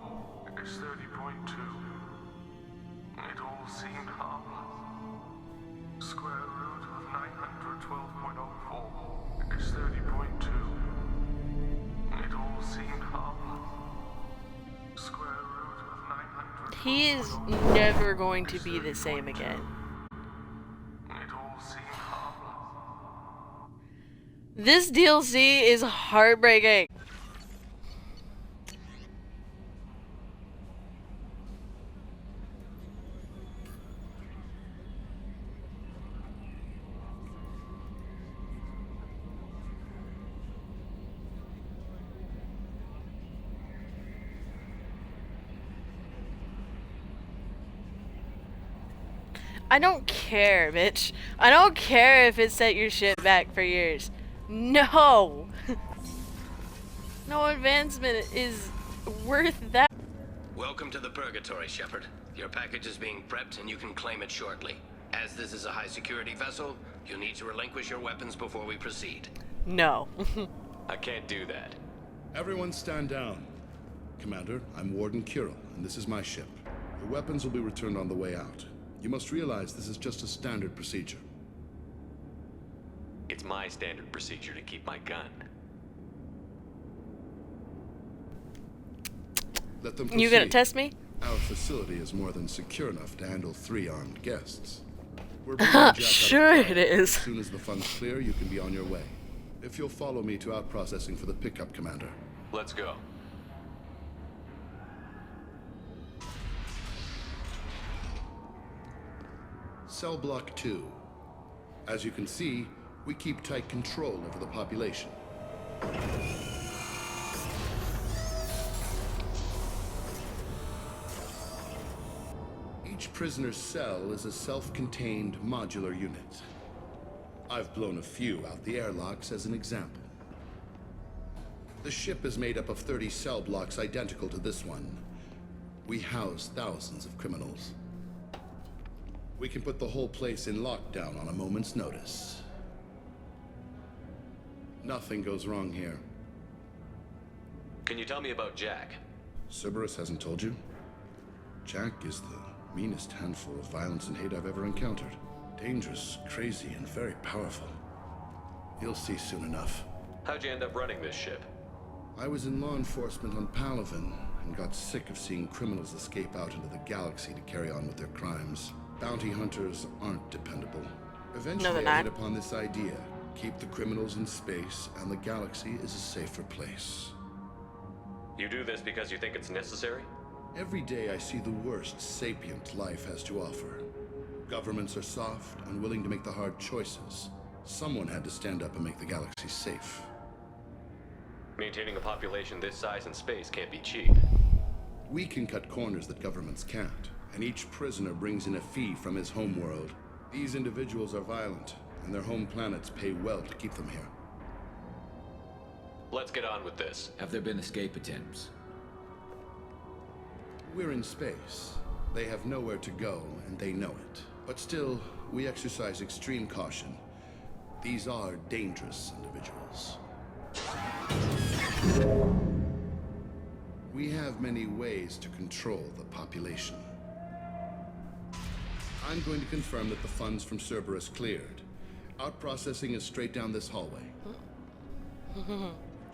912.04 is 30.2. It all seemed harmless. Square root of 912.04 is 30.2. It all seemed harmless. Square root of 900. He is never going to be the same again. It all seemed harmless. This DLC is heartbreaking. I don't care, bitch. I don't care if it set your shit back for years. No! No advancement is worth that. Welcome to the Purgatory, Shepard. Your package is being prepped and you can claim it shortly. As this is a high-security vessel, you'll need to relinquish your weapons before we proceed. No. I can't do that. Everyone stand down. Commander, I'm Warden Kirill, and this is my ship. Your weapons will be returned on the way out. You must realize this is just a standard procedure. It's my standard procedure to keep my gun. Let them proceed. You gonna test me? Our facility is more than secure enough to handle 3 armed guests. We're bringing Jack Sure out of it is. As soon as the funds clear, you can be on your way. If you'll follow me to out processing for the pickup, Commander. Let's go. Cell Block 2. As you can see, we keep tight control over the population. Each prisoner's cell is a self-contained modular unit. I've blown a few out the airlocks as an example. The ship is made up of 30 cell blocks identical to this one. We house thousands of criminals. We can put the whole place in lockdown on a moment's notice. Nothing goes wrong here. Can you tell me about Jack? Cerberus hasn't told you? Jack is the meanest handful of violence and hate I've ever encountered. Dangerous, crazy, and very powerful. You'll see soon enough. How'd you end up running this ship? I was in law enforcement on Palaven and got sick of seeing criminals escape out into the galaxy to carry on with their crimes. Bounty hunters aren't dependable. Eventually, I hit upon this idea. Keep the criminals in space, and the galaxy is a safer place. You do this because you think it's necessary? Every day I see the worst sapient life has to offer. Governments are soft, unwilling to make the hard choices. Someone had to stand up and make the galaxy safe. Maintaining a population this size in space can't be cheap. We can cut corners that governments can't, and each prisoner brings in a fee from his homeworld. These individuals are violent, and their home planets pay well to keep them here. Let's get on with this. Have there been escape attempts? We're in space. They have nowhere to go, and they know it. But still, we exercise extreme caution. These are dangerous individuals. We have many ways to control the population. I'm going to confirm that the funds from Cerberus cleared. Out processing is straight down this hallway.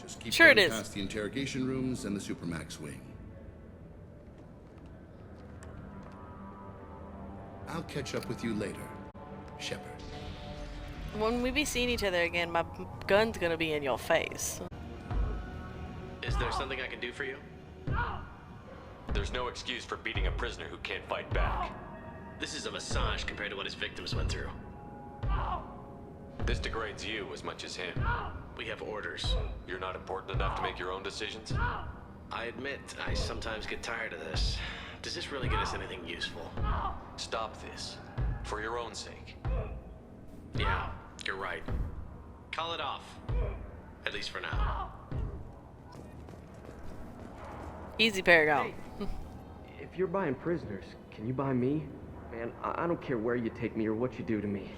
Just keep Sure it going is. past the interrogation rooms and the Supermax wing. I'll catch up with you later, Shepard. When we be seeing each other again, my gun's gonna be in your face. Is there something I can do for you? There's no excuse for beating a prisoner who can't fight back. This is a massage compared to what his victims went through. This degrades you as much as him. We have orders. You're not important enough to make your own decisions? I admit, I sometimes get tired of this. Does this really get us anything useful? Stop this. For your own sake. Yeah, you're right. Call it off. At least for now. Easy, Paragon. If you're buying prisoners, can you buy me? Man, I don't care where you take me or what you do to me.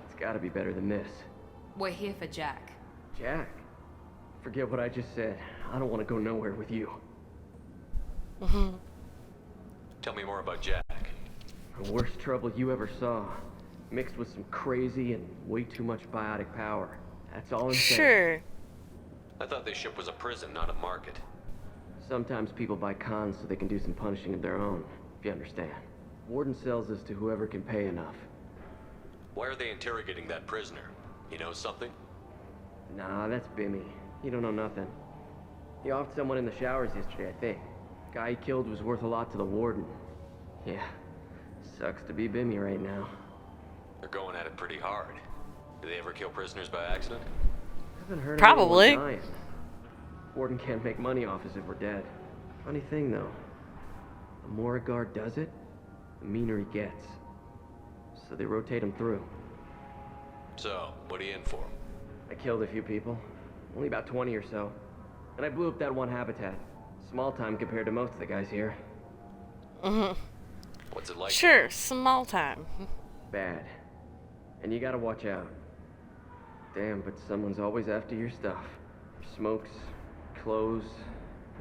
It's gotta be better than this. We're here for Jack. Jack? Forget what I just said. I don't want to go nowhere with you. Tell me more about Jack. The worst trouble you ever saw. Mixed with some crazy and way too much biotic power. That's all I'm saying. Sure. I thought this ship was a prison, not a market. Sometimes people buy cons so they can do some punishing of their own, if you understand. Warden sells this to whoever can pay enough. Why are they interrogating that prisoner? He knows something? Nah, that's Bimmy. He don't know nothing. He offed someone in the showers yesterday, I think. Guy he killed was worth a lot to the warden. Yeah, sucks to be Bimmy right now. They're going at it pretty hard. Do they ever kill prisoners by accident? Haven't heard of Probably. anyone dying. Warden can't make money off us if we're dead. Funny thing though, the more a guard does it, the meaner he gets. So they rotate him through. So, what are you in for? I killed a few people, only about 20 or so. And I blew up that one habitat. Small time compared to most of the guys here. What's it like? Sure, small time. Bad. And you gotta watch out. Damn, but someone's always after your stuff. Your smokes, clothes,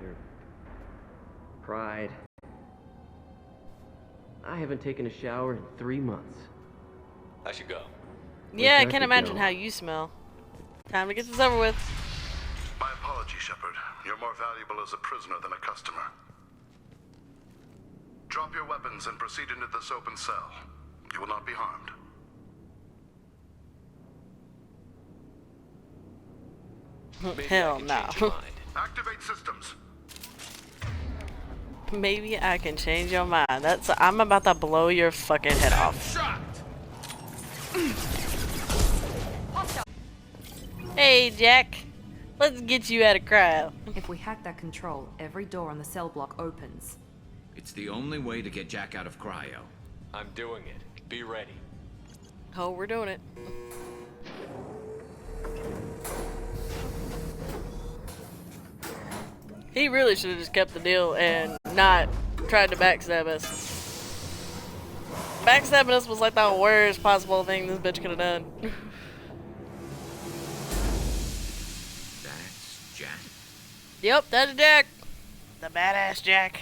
your pride. I haven't taken a shower in 3 months. I should go. Yeah, I Time can't to imagine go. how you smell. Time to get this over with. My apologies, Shepard. You're more valuable as a prisoner than a customer. Drop your weapons and proceed into this open cell. You will not be harmed. Hell no. Activate systems. Maybe I can change your mind. I'm about to blow your fucking head off. Hey, Jack. Let's get you out of cryo. If we hack that control, every door on the cell block opens. It's the only way to get Jack out of cryo. I'm doing it. Be ready. Oh, we're doing it. He really should have just kept the deal and not tried to backstab us. Backstabbing us was like the worst possible thing this bitch could have done. That's Jack. Yep, that's Jack. The badass Jack.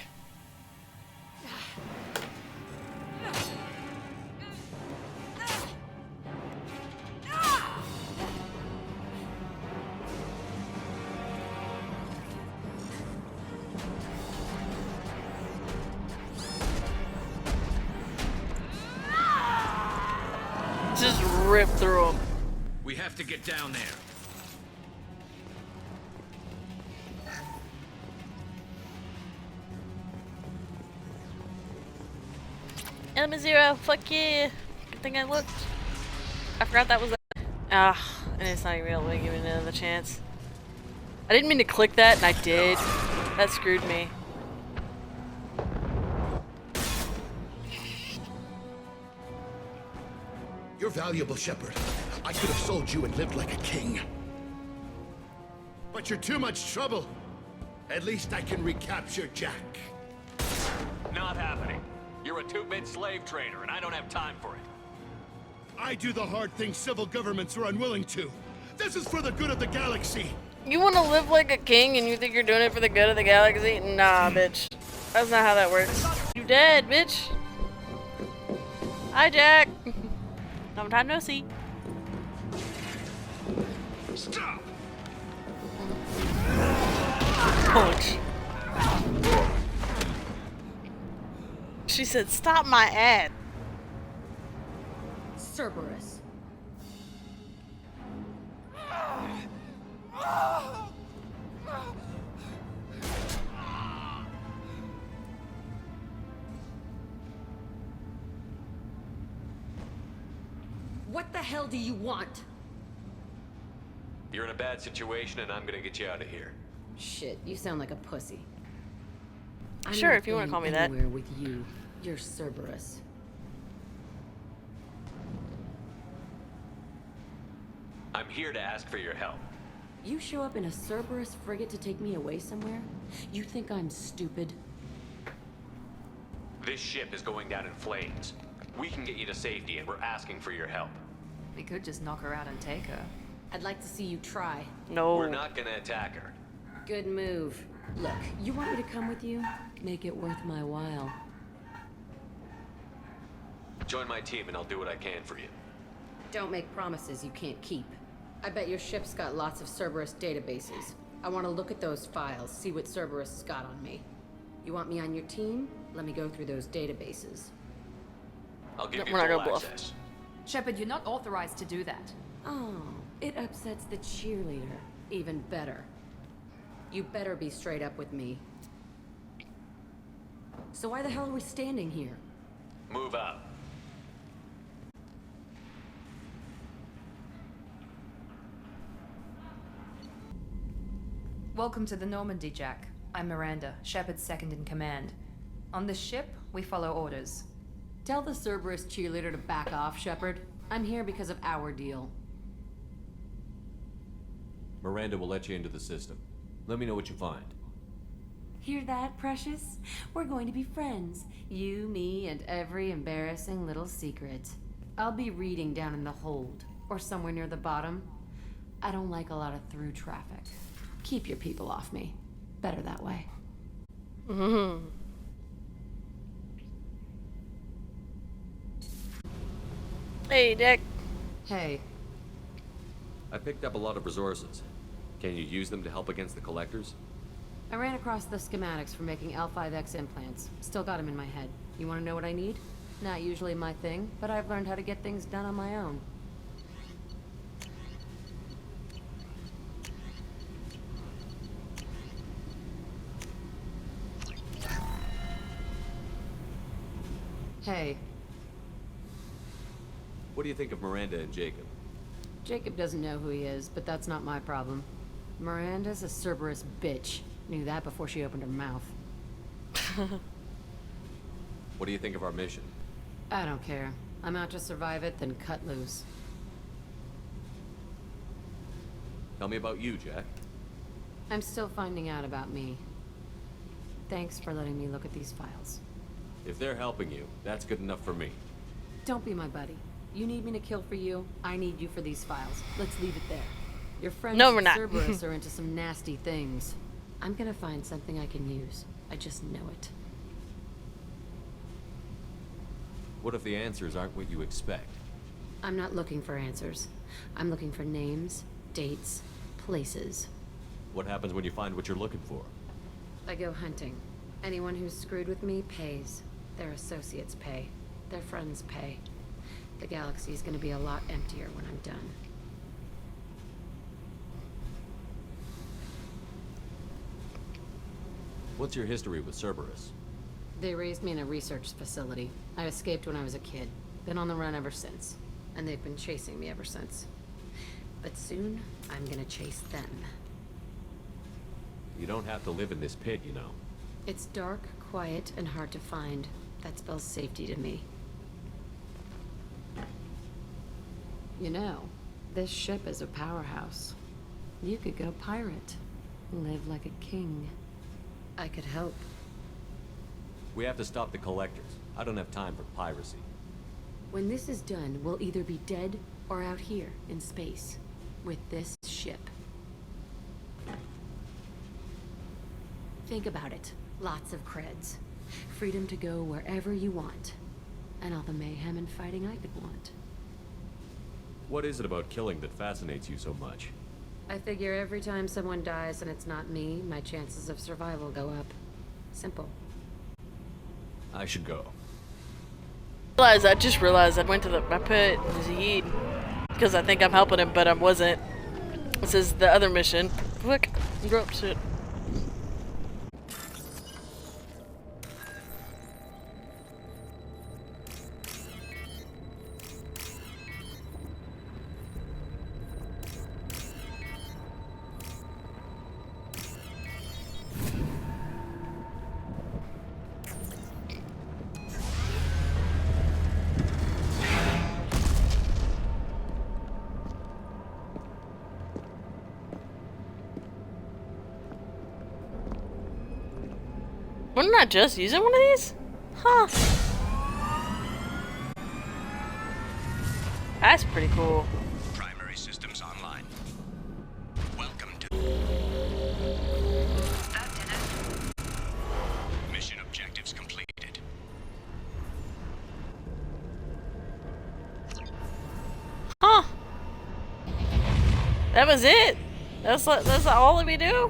Just rip through him. We have to get down there. Element Zero, fuck yeah. Good thing I looked. I forgot that was that. Ah, and it's not even real. Give it another chance. I didn't mean to click that, and I did. That screwed me. You're valuable, Shepard. I could have sold you and lived like a king. But you're too much trouble. At least I can recapture Jack. Not happening. You're a two-bit slave trader, and I don't have time for it. I do the hard things civil governments are unwilling to. This is for the good of the galaxy. You want to live like a king and you think you're doing it for the good of the galaxy? Nah, bitch. That's not how that works. You dead, bitch. Hi, Jack. Long time no see. Stop! Ouch. She said, "Stop my ad." Cerberus. What the hell do you want? You're in a bad situation, and I'm gonna get you out of here. Shit, you sound like a pussy. I'm Sure, not if you want to call going me that. anywhere with you. You're Cerberus. I'm here to ask for your help. You show up in a Cerberus frigate to take me away somewhere? You think I'm stupid? This ship is going down in flames. We can get you to safety, and we're asking for your help. We could just knock her out and take her. I'd like to see you try. No. We're not gonna attack her. Good move. Look, you want me to come with you? Make it worth my while. Join my team, and I'll do what I can for you. Don't make promises you can't keep. I bet your ship's got lots of Cerberus databases. I want to look at those files, see what Cerberus has got on me. You want me on your team? Let me go through those databases. I'll give you we're not full gonna bluff. access. Shepard, you're not authorized to do that. Oh, it upsets the cheerleader. Even better. You better be straight up with me. So why the hell are we standing here? Move out. Welcome to the Normandy, Jack. I'm Miranda, Shepard's second in command. On this ship, we follow orders. Tell the Cerberus cheerleader to back off, Shepard. I'm here because of our deal. Miranda will let you into the system. Let me know what you find. Hear that, Precious? We're going to be friends. You, me, and every embarrassing little secret. I'll be reading down in the hold, or somewhere near the bottom. I don't like a lot of through traffic. Keep your people off me. Better that way. Mm-hmm. Hey, Dick. Hey. I picked up a lot of resources. Can you use them to help against the collectors? I ran across the schematics for making L5X implants. Still got them in my head. You want to know what I need? Not usually my thing, but I've learned how to get things done on my own. Hey. What do you think of Miranda and Jacob? Jacob doesn't know who he is, but that's not my problem. Miranda's a Cerberus bitch. Knew that before she opened her mouth. What do you think of our mission? I don't care. I'm out to survive it, then cut loose. Tell me about you, Jack. I'm still finding out about me. Thanks for letting me look at these files. If they're helping you, that's good enough for me. Don't be my buddy. You need me to kill for you, I need you for these files. Let's leave it there. Your friends No, we're not. Cerberus are into some nasty things. I'm gonna find something I can use. I just know it. What if the answers aren't what you expect? I'm not looking for answers. I'm looking for names, dates, places. What happens when you find what you're looking for? I go hunting. Anyone who's screwed with me pays. Their associates pay. Their friends pay. The galaxy's gonna be a lot emptier when I'm done. What's your history with Cerberus? They raised me in a research facility. I escaped when I was a kid. Been on the run ever since. And they've been chasing me ever since. But soon, I'm gonna chase them. You don't have to live in this pit, you know. It's dark, quiet, and hard to find. That spells safety to me. You know, this ship is a powerhouse. You could go pirate. Live like a king. I could help. We have to stop the collectors. I don't have time for piracy. When this is done, we'll either be dead or out here in space with this ship. Think about it. Lots of creds. Freedom to go wherever you want. And all the mayhem and fighting I could want. What is it about killing that fascinates you so much? I figure every time someone dies and it's not me, my chances of survival go up. Simple. I should go. I just realized I went to I put Zaid because I think I'm helping him, but I wasn't. This is the other mission. Look, dropped shit. Wasn't I just using one of these? Huh. That's pretty cool. Primary systems online. Welcome to... That did it. Mission objectives completed. Huh. That was it? That's all that we do?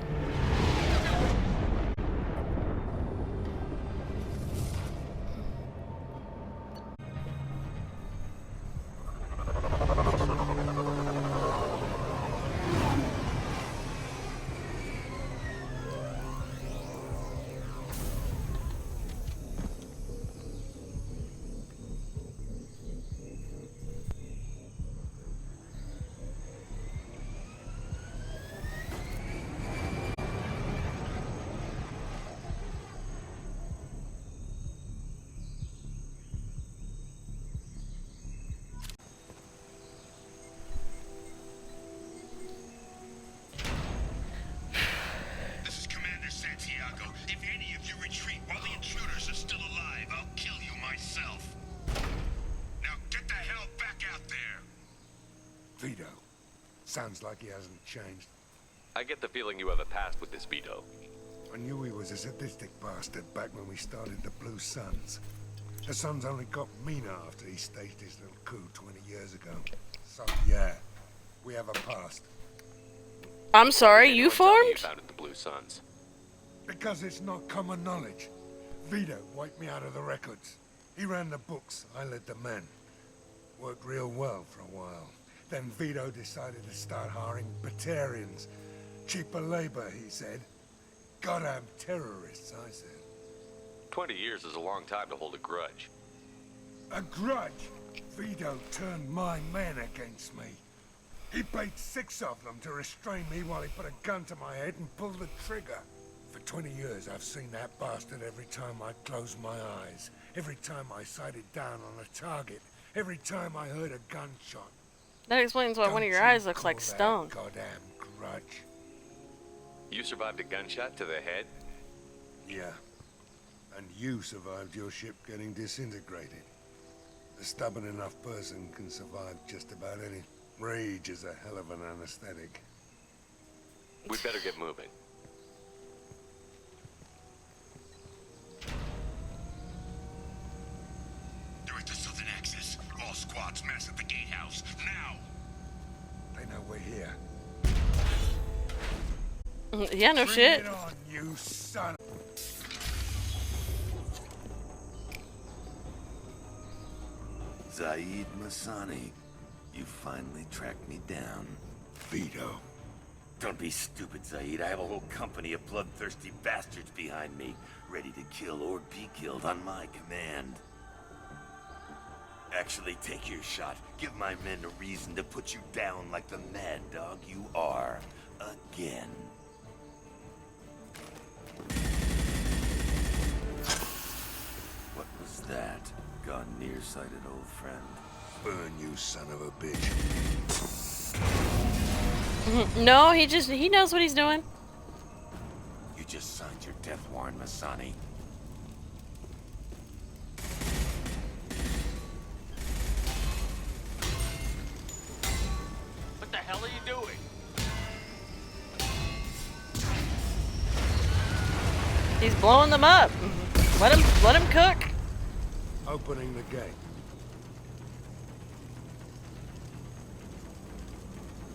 This is Commander Santiago. If any of you retreat while the intruders are still alive, I'll kill you myself. Now get the hell back out there! Vito. Sounds like he hasn't changed. I get the feeling you have a past with this Vito. I knew he was a sadistic bastard back when we started the Blue Suns. The Suns only got meaner after he staged his little coup 20 years ago. So yeah, we have a past. I'm sorry, you formed? Founded the Blue Suns. Because it's not common knowledge. Vito wiped me out of the records. He ran the books, I led the men. Worked real well for a while. Then Vito decided to start hiring Batarians. Cheaper labor, he said. Goddamn terrorists, I said. 20 years is a long time to hold a grudge. A grudge? Vito turned my men against me. He paid 6 of them to restrain me while he put a gun to my head and pulled the trigger. For 20 years, I've seen that bastard every time I closed my eyes. Every time I sighted down on a target. Every time I heard a gunshot. That explains why one of your eyes looks like stone. Goddamn grudge. You survived a gunshot to the head? Yeah. And you survived your ship getting disintegrated. A stubborn enough person can survive just about any. Rage is a hell of an anesthetic. We'd better get moving. Director Southern Access. All squads mass at the gatehouse. Now! They know we're here. Yeah, no shit. Bring it on, you son. Zaid Masani, you finally tracked me down. Vito. Don't be stupid, Zaid. I have a whole company of bloodthirsty bastards behind me, ready to kill or be killed on my command. Actually, take your shot. Give my men a reason to put you down like the mad dog you are. Again. What was that? Gone nearsighted, old friend. Burn, you son of a bitch. No, he knows what he's doing. You just signed your death warrant, Masani. What the hell are you doing? He's blowing them up. Let him cook. Opening the gate.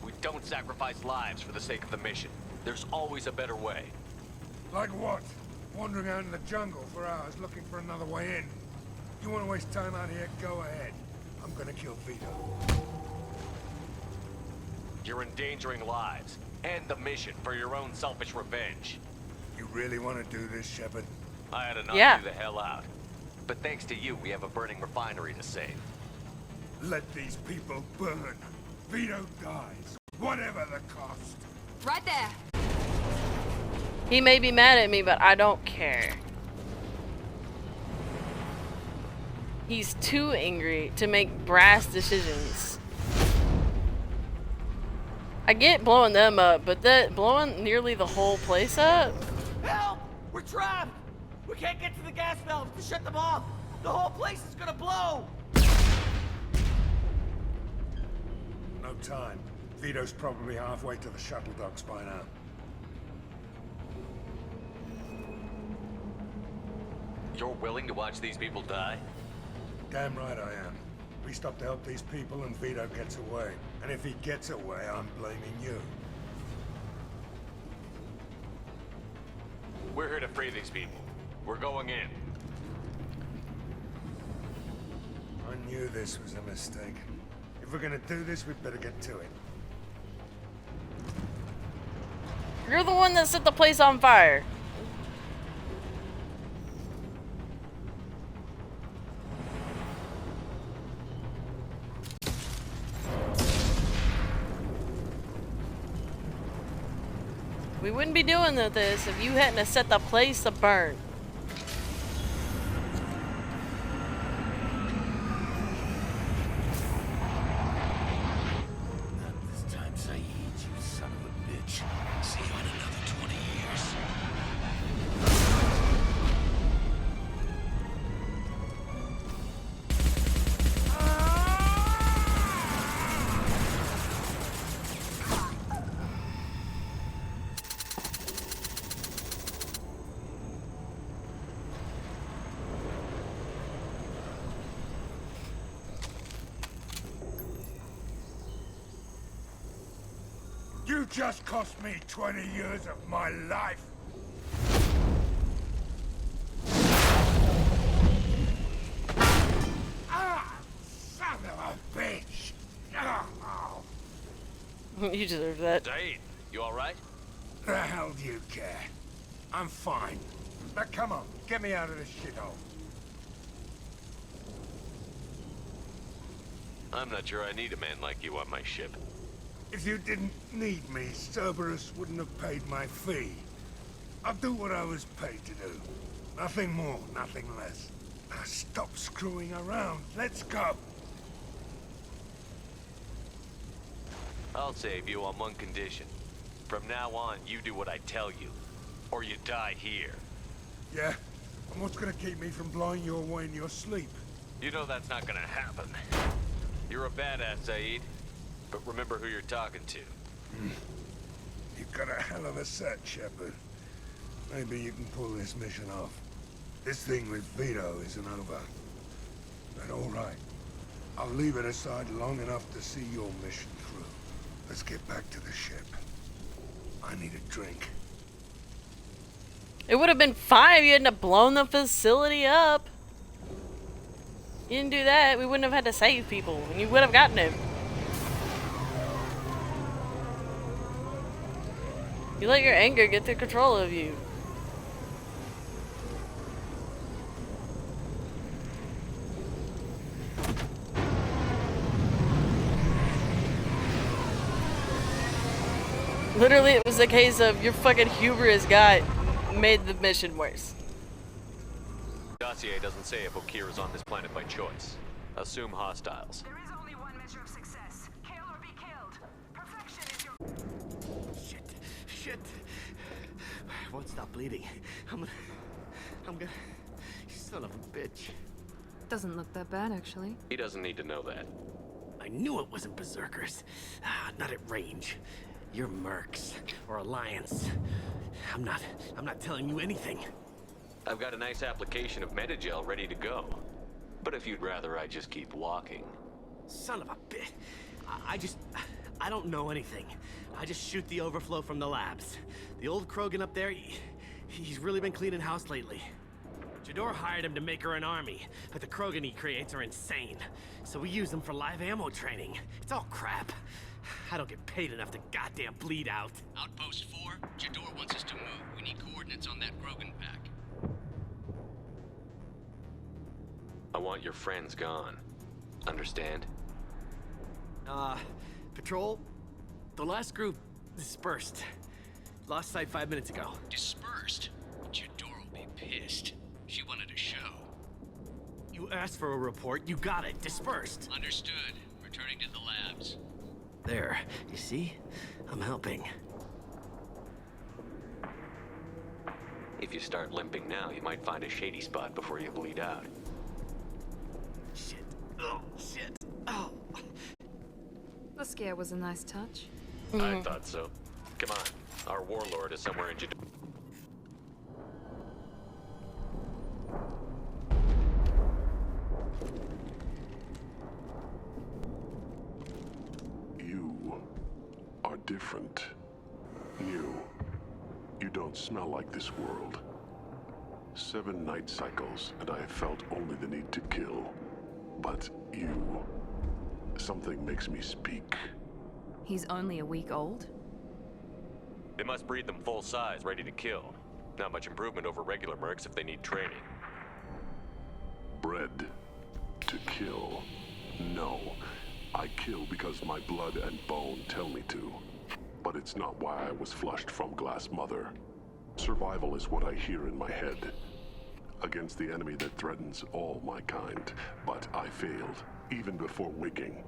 We Don't sacrifice lives for the sake of the mission. There's always a better way. Like what? Wandering out in the jungle for hours looking for another way in. You want to waste time out here? Go ahead. I'm gonna kill Vito. You're endangering lives and the mission for your own selfish revenge. You really want to do this, Shepard? I had to knock Yeah. you the hell out. But thanks to you, we have a burning refinery to save. Let these people burn. Vito dies, whatever the cost. Right there. He may be mad at me, but I don't care. He's too angry to make brass decisions. I get blowing them up, but that blowing nearly the whole place up? Help! We're trapped! We can't get to the gas valves to shut them off! The whole place is gonna blow! No time. Vito's probably halfway to the shuttle docks by now. You're willing to watch these people die? Damn right I am. We stop to help these people and Vito gets away. And if he gets away, I'm blaming you. We're here to free these people. We're going in. I knew this was a mistake. If we're gonna do this, we'd better get to it. You're the one that set the place on fire. We wouldn't be doing this if you hadn't have set the place to burn. Not this time, Saeed, you son of a bitch. See you in another 20 years. You just cost me 20 years of my life. Ah, son of a bitch. Oh. You deserve that. Saeed, you alright? The hell do you care? I'm fine. Now come on, get me out of this shithole. I'm not sure I need a man like you on my ship. If you didn't need me, Cerberus wouldn't have paid my fee. I'll do what I was paid to do. Nothing more, nothing less. Now stop screwing around. Let's go. I'll save you on one condition. From now on, you do what I tell you. Or you die here. Yeah? And what's gonna keep me from blowing you away in your sleep? You know that's not gonna happen. You're a badass, Saeed. But remember who you're talking to. You've got a hell of a set, Shepard. Maybe you can pull this mission off. This thing with Vito isn't over. But all right. I'll leave it aside long enough to see your mission through. Let's get back to the ship. I need a drink. It would have been fine if you hadn't have blown the facility up. You didn't do that, we wouldn't have had to save people, and you would have gotten him. You let your anger get the control of you. Literally, it was a case of your fucking hubris guy made the mission worse. Dossier doesn't say if Okeer is on this planet by choice. Assume hostiles. There is only one measure of success. Kill or be killed. Perfection is your... Shit. I won't stop bleeding. I'm gonna... You son of a bitch. Doesn't look that bad, actually. He doesn't need to know that. I knew it wasn't Berserkers. Not at range. You're Mercs. Or Alliance. I'm not telling you anything. I've got a nice application of Metagel ready to go. But if you'd rather I just keep walking. Son of a bitch. I don't know anything. I just shoot the overflow from the labs. The old Krogan up there, he's really been cleaning house lately. Jador hired him to make her an army, but the Krogan he creates are insane. So we use them for live ammo training. It's all crap. I don't get paid enough to goddamn bleed out. Outpost 4, Jador wants us to move. We need coordinates on that Krogan pack. I want your friends gone. Understand? Patrol? The last group dispersed. Lost sight 5 minutes ago. Dispersed? Jador will be pissed. She wanted a show. You asked for a report, you got it. Dispersed. Understood. Returning to the labs. There. You see? I'm helping. If you start limping now, you might find a shady spot before you bleed out. Shit. Oh, shit. Oh. The scare was a nice touch. I thought so. Come on. Our warlord is somewhere in Jador. You are different. New. You don't smell like this world. 7 night cycles, and I have felt only the need to kill. But you... something makes me speak. He's only a week old? They must breed them full size, ready to kill. Not much improvement over regular mercs if they need training. Bred to kill. No. I kill because my blood and bone tell me to. But it's not why I was flushed from Glass Mother. Survival is what I hear in my head. Against the enemy that threatens all my kind. But I failed, even before waking.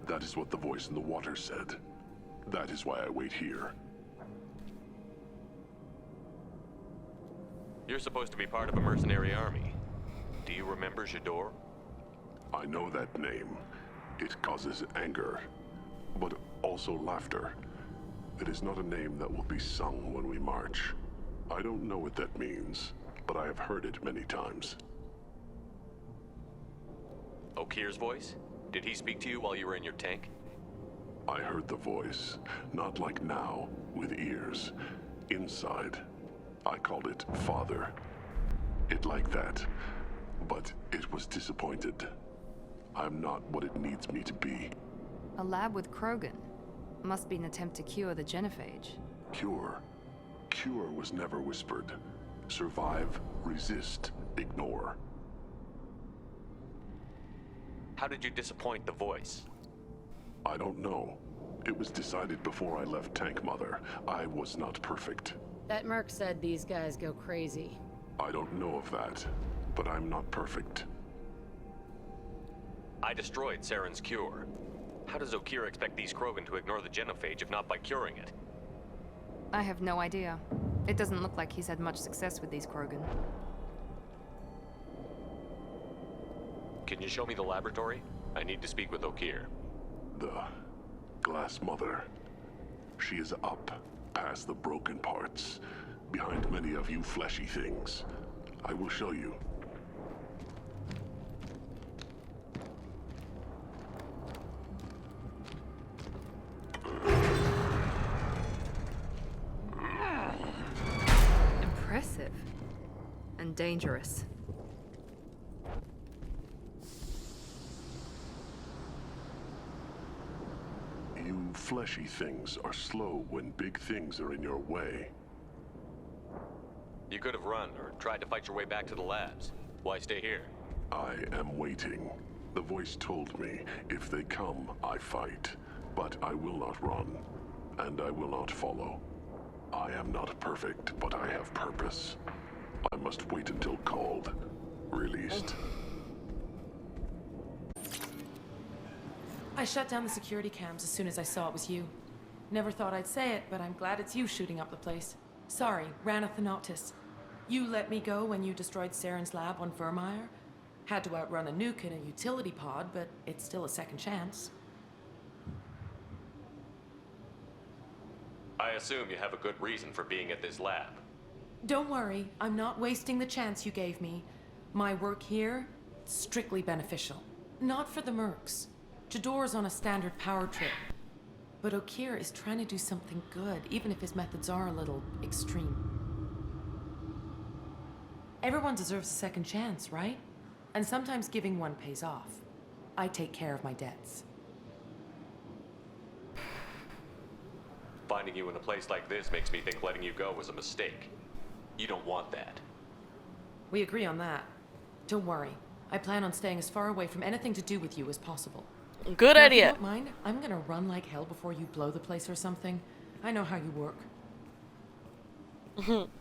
That is what the voice in the water said. That is why I wait here. You're supposed to be part of a mercenary army. Do you remember Jador? I know that name. It causes anger, but also laughter. It is not a name that will be sung when we march. I don't know what that means, but I have heard it many times. Okir's voice? Did he speak to you while you were in your tank? I heard the voice, not like now, with ears. Inside. I called it Father. It like that, but it was disappointed. I'm not what it needs me to be. A lab with Krogan. Must be an attempt to cure the genophage. Cure? Cure was never whispered. Survive, resist, ignore. How did you disappoint the voice? I don't know. It was decided before I left Tank Mother. I was not perfect. That merc said these guys go crazy. I don't know of that, but I'm not perfect. I destroyed Saren's cure. How does Okir expect these Krogan to ignore the genophage if not by curing it? I have no idea. It doesn't look like he's had much success with these Krogan. Can you show me the laboratory? I need to speak with Okir. The Glass Mother. She is up, past the broken parts, behind many of you fleshy things. I will show you. Impressive. And dangerous. You fleshy things are slow when big things are in your way. You could have run or tried to fight your way back to the labs. Why stay here? I am waiting. The voice told me, if they come, I fight. But I will not run, and I will not follow. I am not perfect, but I have purpose. I must wait until called, released. I shut down the security cams as soon as I saw it was you. Never thought I'd say it, but I'm glad it's you shooting up the place. Sorry, Ranith the Noctis. You let me go when you destroyed Saren's lab on Vermeer. Had to outrun a nuke in a utility pod, but it's still a second chance. I assume you have a good reason for being at this lab. Don't worry, I'm not wasting the chance you gave me. My work here, strictly beneficial. Not for the mercs. Jador's on a standard power trip. But Okeer is trying to do something good, even if his methods are a little extreme. Everyone deserves a second chance, right? And sometimes giving one pays off. I take care of my debts. Finding you in a place like this makes me think letting you go was a mistake. You don't want that. We agree on that. Don't worry. I plan on staying as far away from anything to do with you as possible. Good now, idea. If you don't mind, I'm gonna run like hell before you blow the place or something. I know how you work.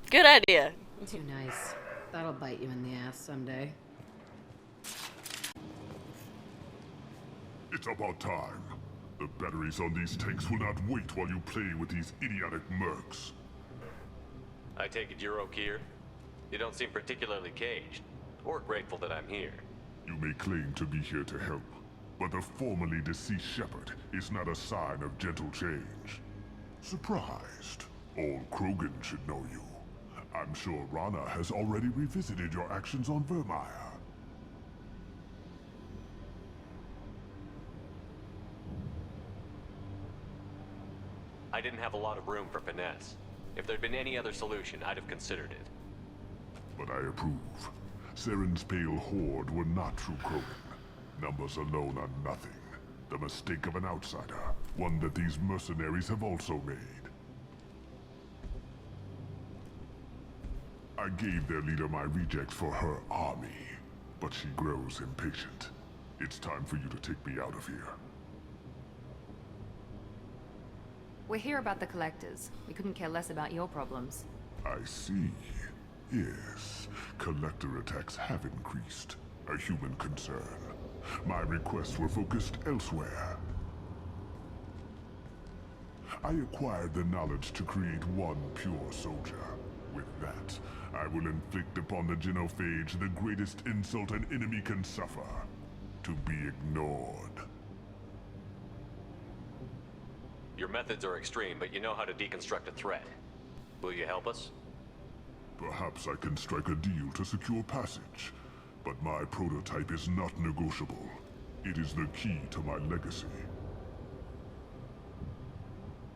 Good idea. Too nice. That'll bite you in the ass someday. It's about time. The batteries on these tanks will not wait while you play with these idiotic mercs. I take it you're Okeer? You don't seem particularly caged, or grateful that I'm here. You may claim to be here to help, but the formerly deceased Shepard is not a sign of gentle change. Surprised? All Krogan should know you. I'm sure Rana has already revisited your actions on Vermeer. I didn't have a lot of room for finesse. If there'd been any other solution, I'd have considered it. But I approve. Saren's pale horde were not true Krogan. Numbers alone are nothing. The mistake of an outsider, one that these mercenaries have also made. I gave their leader my rejects for her army, but she grows impatient. It's time for you to take me out of here. We're here about the Collectors. We couldn't care less about your problems. I see. Yes, Collector attacks have increased. A human concern. My requests were focused elsewhere. I acquired the knowledge to create one pure soldier. With that, I will inflict upon the Genophage the greatest insult an enemy can suffer. To be ignored. Your methods are extreme, but you know how to deconstruct a threat. Will you help us? Perhaps I can strike a deal to secure passage. But my prototype is not negotiable. It is the key to my legacy.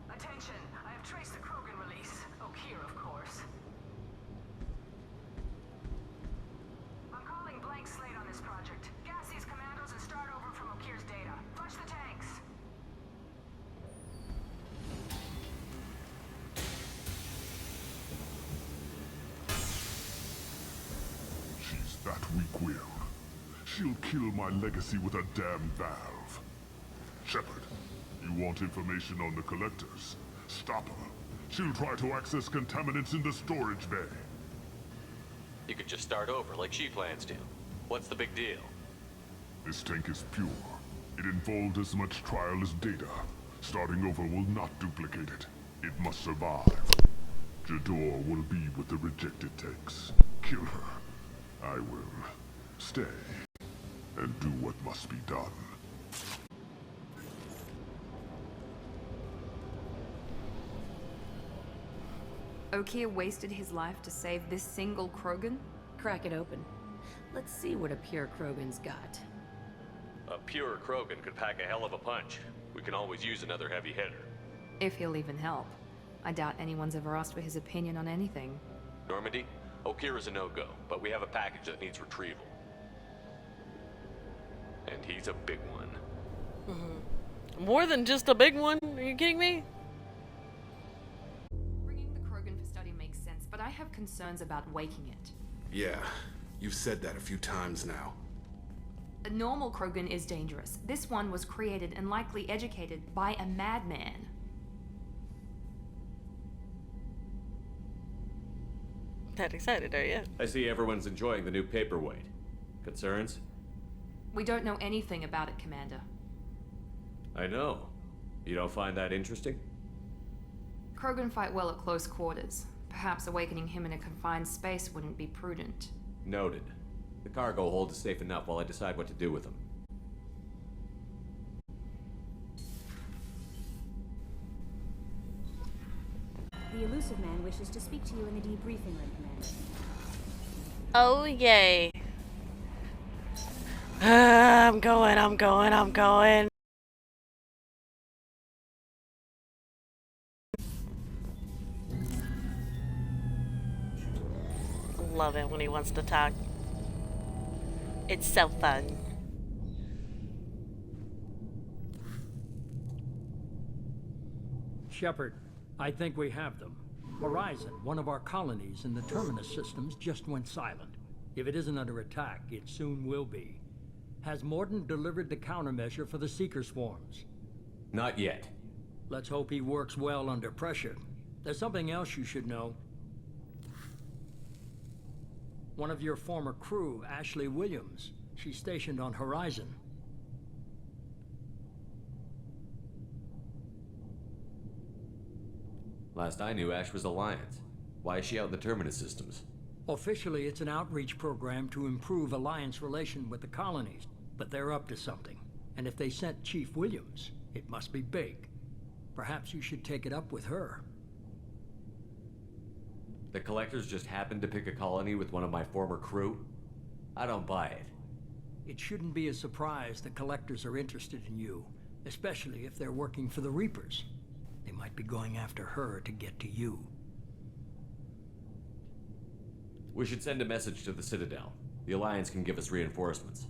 Attention! I have traced the Krogan release. Okeer, of course. I'm calling blank slate on this project. Gas these commandos and start over from Okeer's data. Flush the tanks. She's that weak-willed. She'll kill my legacy with a damn valve. Shepard, you want information on the Collectors? Stop her. She'll try to access contaminants in the storage bay. You could just start over, like she plans to. What's the big deal? This tank is pure. It involved as much trial as data. Starting over will not duplicate it. It must survive. Jador will be with the rejected tanks. Kill her. I will stay and do what must be done. Okeer wasted his life to save this single Krogan? Crack it open. Let's see what a pure Krogan's got. A pure Krogan could pack a hell of a punch. We can always use another heavy hitter. If he'll even help. I doubt anyone's ever asked for his opinion on anything. Normandy, Okeer is a no-go, but we have a package that needs retrieval. And he's a big one. More than just a big one? Are you kidding me? Bringing the Krogan for study makes sense, but I have concerns about waking it. Yeah, you've said that a few times now. A normal Krogan is dangerous. This one was created and likely educated by a madman. That excited, are you? I see everyone's enjoying the new paperweight. Concerns? We don't know anything about it, Commander. I know. You don't find that interesting? Krogan fight well at close quarters. Perhaps awakening him in a confined space wouldn't be prudent. Noted. The cargo hold is safe enough while I decide what to do with them. The Elusive Man wishes to speak to you in the debriefing room, Commander. Oh, yay. I'm going. love it when he wants to talk. It's so fun. Shepard, I think we have them. Horizon, one of our colonies in the Terminus systems, just went silent. If it isn't under attack, it soon will be. Has Mordin delivered the countermeasure for the Seeker swarms? Not yet. Let's hope he works well under pressure. There's something else you should know. One of your former crew, Ashley Williams, she's stationed on Horizon. Last I knew, Ash was Alliance. Why is she out in the Terminus systems? Officially, it's an outreach program to improve Alliance relation with the colonies, but they're up to something. And if they sent Chief Williams, it must be big. Perhaps you should take it up with her. The Collectors just happened to pick a colony with one of my former crew? I don't buy it. It shouldn't be a surprise the Collectors are interested in you, especially if they're working for the Reapers. They might be going after her to get to you. We should send a message to the Citadel. The Alliance can give us reinforcements.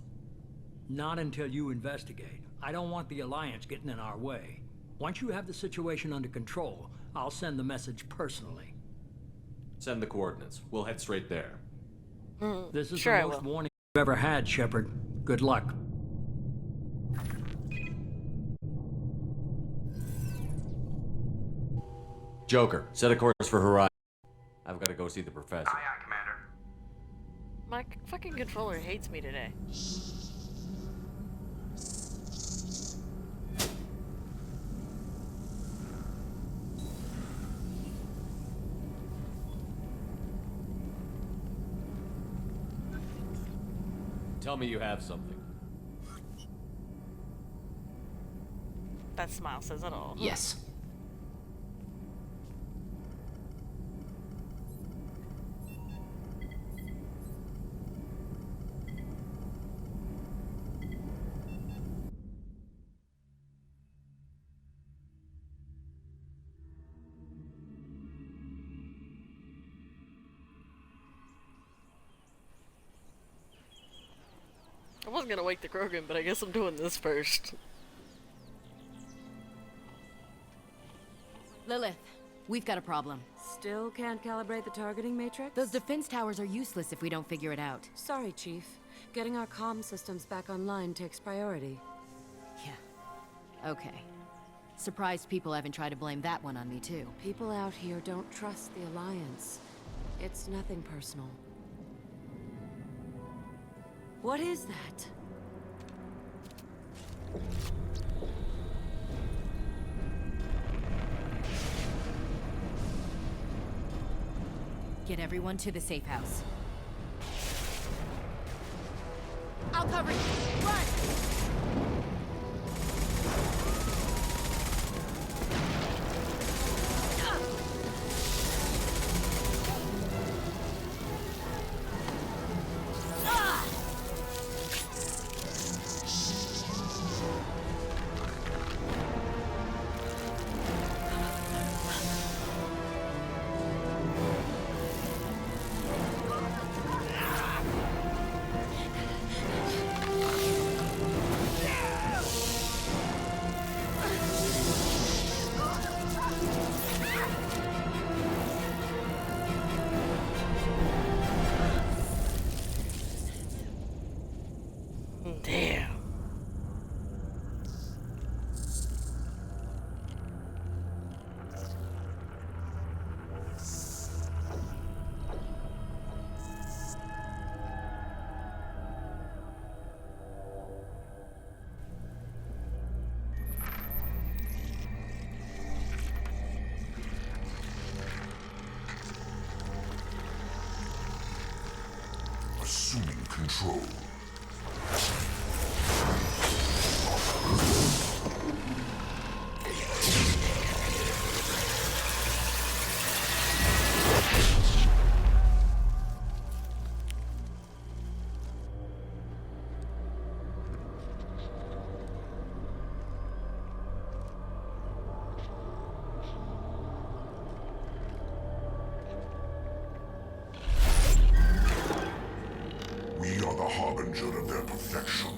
Not until you investigate. I don't want the Alliance getting in our way. Once you have the situation under control, I'll send the message personally. Send the coordinates. We'll head straight there. This is Sure, the most warning you've ever had, Shepard. Good luck. Joker, set a course for Horizon. I've got to go see the professor. Aye, aye, Commander. My fucking controller hates me today. Tell me you have something. That smile says it all. Yes. I wasn't gonna wake the Krogan, but I guess I'm doing this first. Lilith, we've got a problem. Still can't calibrate the targeting matrix? Those defense towers are useless if we don't figure it out. Sorry, Chief. Getting our comm systems back online takes priority. Yeah. Okay. Surprised people haven't tried to blame that one on me, too. People out here don't trust the Alliance. It's nothing personal. What is that? Get everyone to the safe house. I'll cover you. Run! Damn. Assuming control. harbinger of their perfection.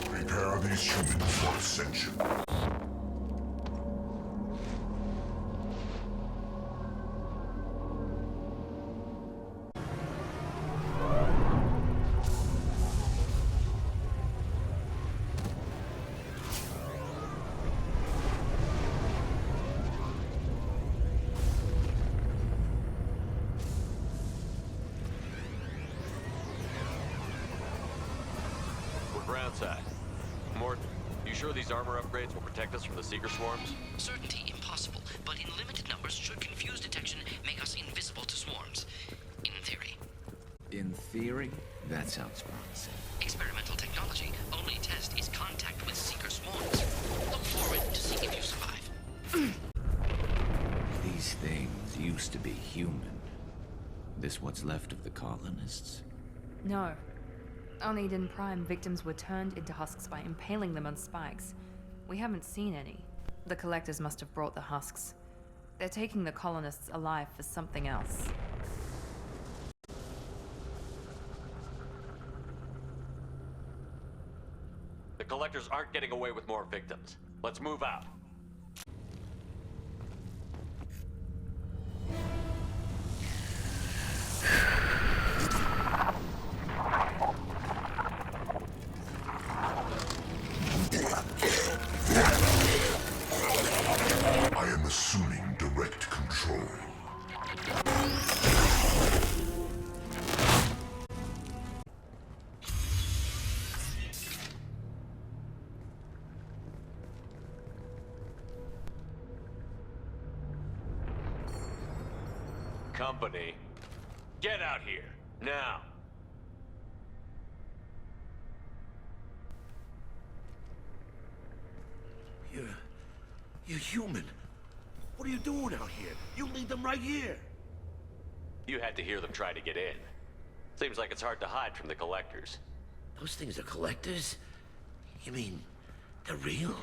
Prepare these humans for ascension. Groundside. Morton, you sure these armor upgrades will protect us from the Seeker swarms? Certainty impossible, but in limited numbers should confuse detection make us invisible to swarms. In theory. In theory? That sounds promising. Experimental technology. Only test is contact with Seeker swarms. Look forward to seeing if you survive. These things used to be human. This what's left of the colonists? No. On Eden Prime, victims were turned into husks by impaling them on spikes. We haven't seen any. The Collectors must have brought the husks. They're taking the colonists alive for something else. The Collectors aren't getting away with more victims. Let's move out. I am assuming direct control. Company, get out here, now. You're human. What are you doing out here? You lead them right here. You had to hear them try to get in. Seems like it's hard to hide from the Collectors. Those things are collectors? You mean, they're real?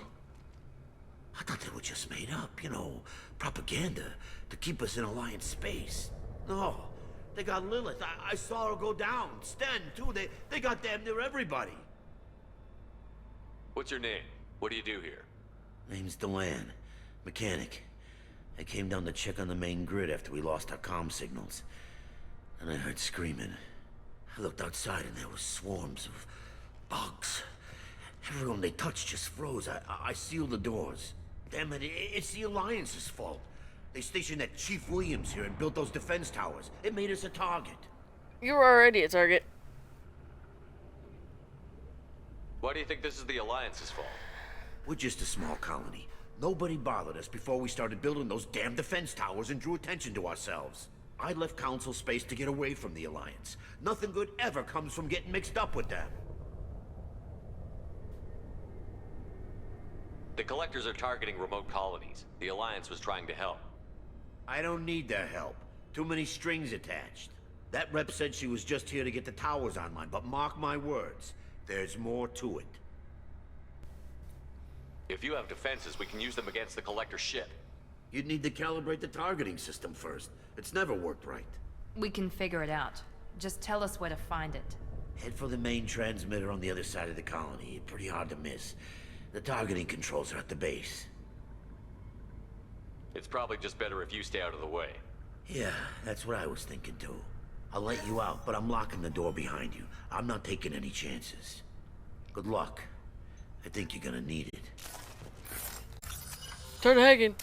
I thought they were just made up, you know, propaganda to keep us in Alliance space. No, they got Lilith. I saw her go down. Sten, too. They got damn near everybody. What's your name? What do you do here? Name's Delan. Mechanic. I came down to check on the main grid after we lost our comm signals. And I heard screaming. I looked outside and there were swarms of bugs. Everyone they touched just froze. I sealed the doors. Damn it, it's the Alliance's fault. They stationed that Chief Williams here and built those defense towers. It made us a target. You were already a target. Why do you think this is the Alliance's fault? We're just a small colony. Nobody bothered us before we started building those damn defense towers and drew attention to ourselves. I left Council space to get away from the Alliance. Nothing good ever comes from getting mixed up with them. The Collectors are targeting remote colonies. The Alliance was trying to help. I don't need their help. Too many strings attached. That rep said she was just here to get the towers online, but mark my words, there's more to it. If you have defenses, we can use them against the Collector ship. You'd need to calibrate the targeting system first. It's never worked right. We can figure it out. Just tell us where to find it. Head for the main transmitter on the other side of the colony. Pretty hard to miss. The targeting controls are at the base. It's probably just better if you stay out of the way. Yeah, that's what I was thinking too. I'll let you out, but I'm locking the door behind you. I'm not taking any chances. Good luck. I think you're gonna need it. Turn Hagen.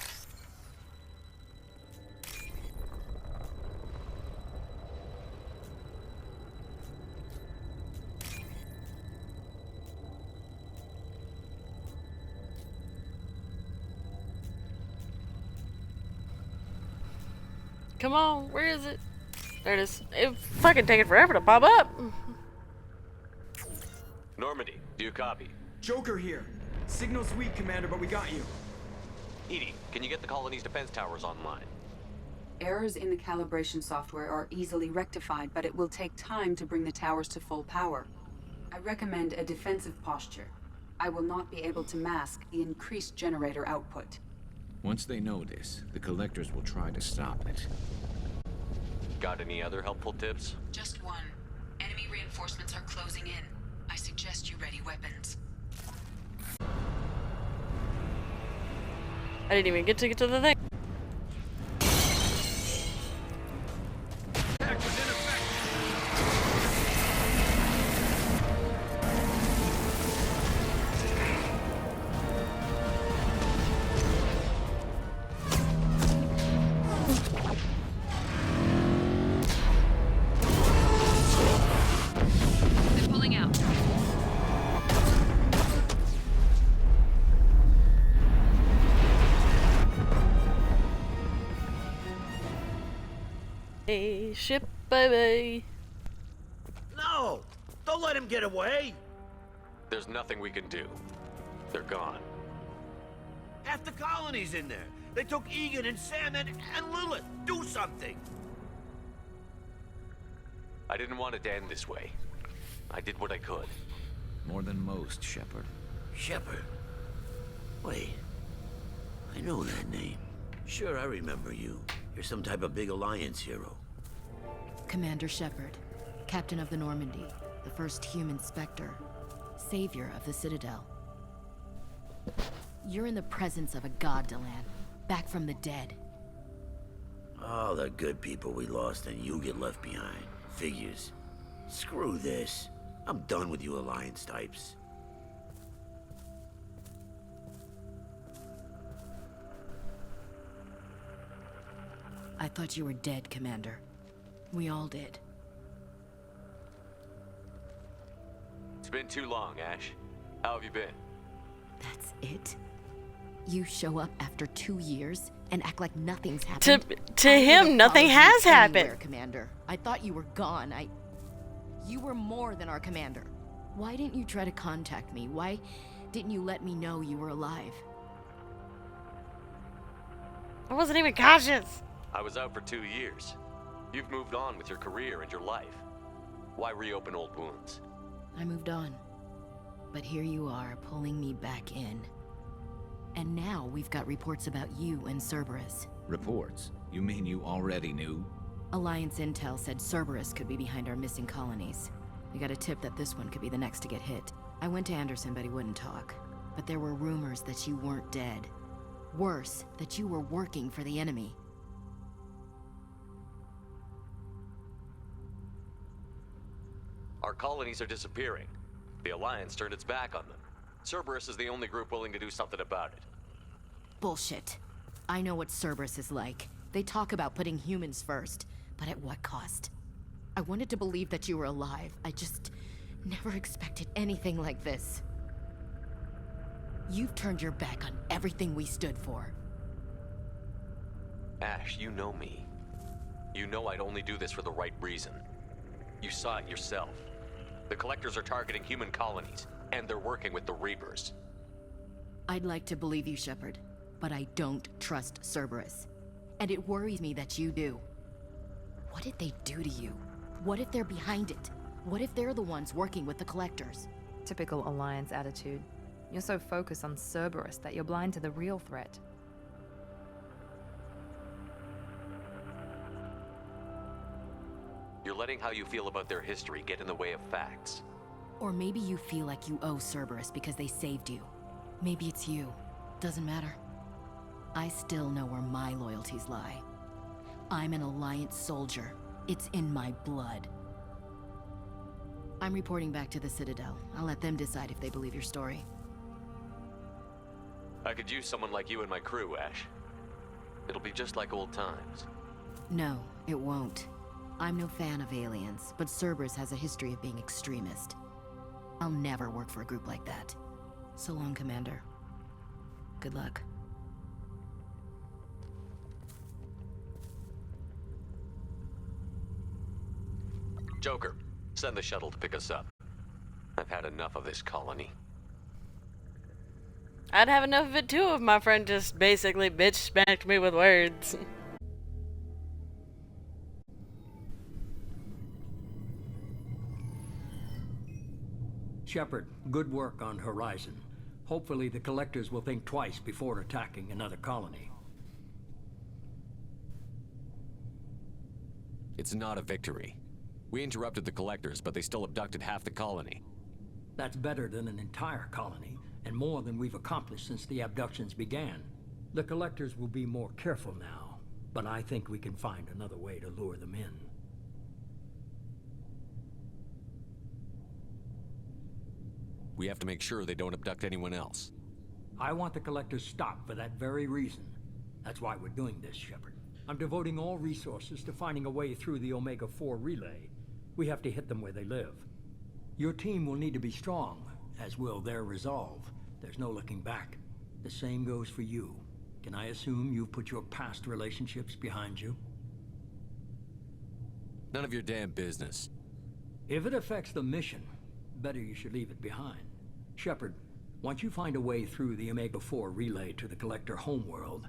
Come on, where is it? There it is. It fucking taking forever to pop up. Normandy, do you copy? Joker here. Signal's weak, Commander, but we got you. Edie, can you get the colony's defense towers online? Errors in the calibration software are easily rectified, but it will take time to bring the towers to full power. I recommend a defensive posture. I will not be able to mask the increased generator output. Once they know this, the Collectors will try to stop it. Got any other helpful tips? Just one. Enemy Reinforcements are closing in. I suggest you ready weapons. I didn't even get to the thing. They're pulling out. Hey, ship, baby. No! Don't let him get away! There's nothing we can do. They're gone. Half the colony's in there. They took Egan and Sam and Lilith. Do something! I didn't want it to end this way. I did what I could. More than most, Shepard. Shepard? Wait. I know that name. Sure, I remember you. You're some type of big Alliance hero. Commander Shepard, Captain of the Normandy, the first human Spectre, savior of the Citadel. You're in the presence of a god, Delan, back from the dead. All the good people we lost and you get left behind. Figures. Screw this. I'm done with you Alliance types. I thought you were dead, Commander. We all did. It's been too long, Ash. How have you been? That's it? You show up after 2 years and act like nothing's happened? To him, nothing has happened. Commander. I thought you were gone. You were more than our commander. Why didn't you try to contact me? Why didn't you let me know you were alive? I wasn't even conscious. I was out for 2 years. You've moved on with your career and your life. Why reopen old wounds? I moved on. But here you are, pulling me back in. And now we've got reports about you and Cerberus. Reports? You mean you already knew? Alliance intel said Cerberus could be behind our missing colonies. We got a tip that this one could be the next to get hit. I went to Anderson, but he wouldn't talk. But there were rumors that you weren't dead. Worse, that you were working for the enemy. Our colonies are disappearing. The Alliance turned its back on them. Cerberus is the only group willing to do something about it. Bullshit. I know what Cerberus is like. They talk about putting humans first, but at what cost? I wanted to believe that you were alive. I just never expected anything like this. You've turned your back on everything we stood for. Ash, you know me. You know I'd only do this for the right reason. You saw it yourself. The Collectors are targeting human colonies, and they're working with the Reapers. I'd like to believe you, Shepard, but I don't trust Cerberus. And it worries me that you do. What did they do to you? What if they're behind it? What if they're the ones working with the Collectors? Typical Alliance attitude. You're so focused on Cerberus that you're blind to the real threat. You're letting how you feel about their history get in the way of facts. Or maybe you feel like you owe Cerberus because they saved you. Maybe it's you. Doesn't matter. I still know where my loyalties lie. I'm an Alliance soldier. It's in my blood. I'm reporting back to the Citadel. I'll let them decide if they believe your story. I could use someone like you in my crew, Ash. It'll be just like old times. No, it won't. I'm no fan of aliens, but Cerberus has a history of being extremist. I'll never work for a group like that. So long, Commander. Good luck. Joker, send the shuttle to pick us up. I've had enough of this colony. I'd have enough of it too if my friend just basically bitch smacked me with words. Shepard, good work on Horizon. Hopefully the Collectors will think twice before attacking another colony. It's not a victory. We interrupted the collectors, but they still abducted half the colony. That's better than an entire colony, and more than we've accomplished since the abductions began. The collectors will be more careful now, but I think we can find another way to lure them in. We have to make sure they don't abduct anyone else. I want the collectors stopped for that very reason. That's why we're doing this, Shepard. I'm devoting all resources to finding a way through the Omega-4 relay. We have to hit them where they live. Your team will need to be strong, as will their resolve. There's no looking back. The same goes for you. Can I assume you've put your past relationships behind you? None of your damn business. If it affects the mission, better you should leave it behind. Shepard, once you find a way through the Omega-4 relay to the Collector homeworld,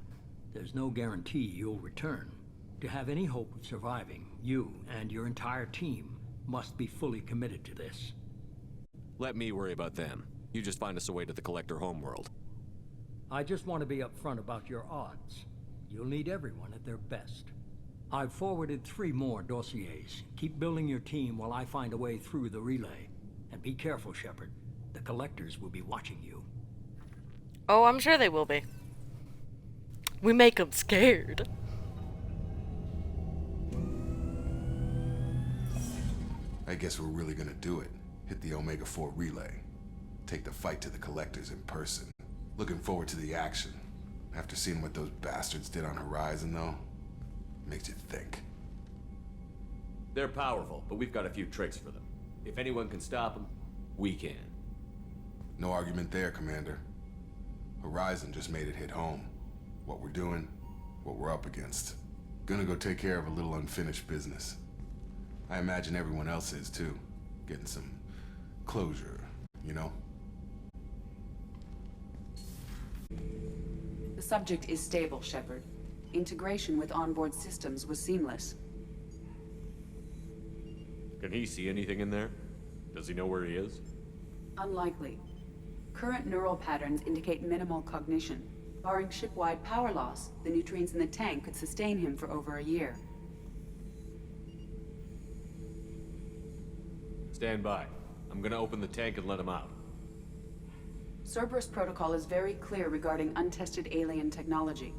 there's no guarantee you'll return. To have any hope of surviving, you and your entire team must be fully committed to this. Let me worry about them. You just find us a way to the Collector homeworld. I just want to be upfront about your odds. You'll need everyone at their best. I've forwarded 3 more dossiers. Keep building your team while I find a way through the relay. And be careful, Shepard. The Collectors will be watching you. Oh, I'm sure they will be. We make them scared. I guess we're really gonna do it. Hit the Omega-4 relay. Take the fight to the Collectors in person. Looking forward to the action. After seeing what those bastards did on Horizon, though, makes you think. They're powerful, but we've got a few tricks for them. If anyone can stop them, we can. No argument there, Commander. Horizon just made it hit home. What we're doing, what we're up against. Gonna go take care of a little unfinished business. I imagine everyone else is too. Getting some closure, you know? The subject is stable, Shepard. Integration with onboard systems was seamless. Can he see anything in there? Does he know where he is? Unlikely. Current neural patterns indicate minimal cognition. Barring ship-wide power loss, the nutrients in the tank could sustain him for over a year. Stand by. I'm gonna open the tank and let him out. Cerberus protocol is very clear regarding untested alien technology.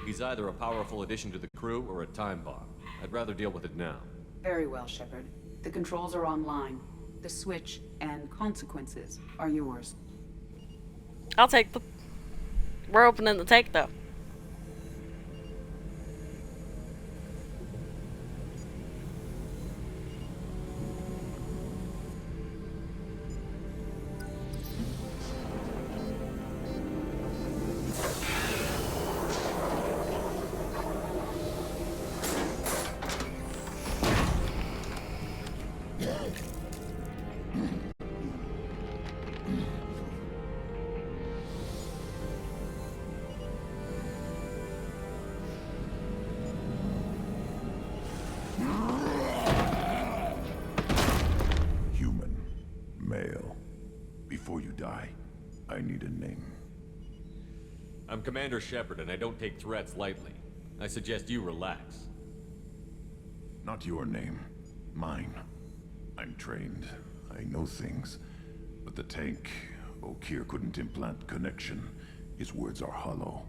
He's either a powerful addition to the crew or a time bomb. I'd rather deal with it now. Very well, Shepard. The controls are online. The switch and consequences are yours. I'll take the... We're opening the tank, though. I'm Commander Shepard, and I don't take threats lightly. I suggest you relax. Not your name. Mine. I'm trained. I know things. But the tank, Okeer couldn't implant connection. His words are hollow.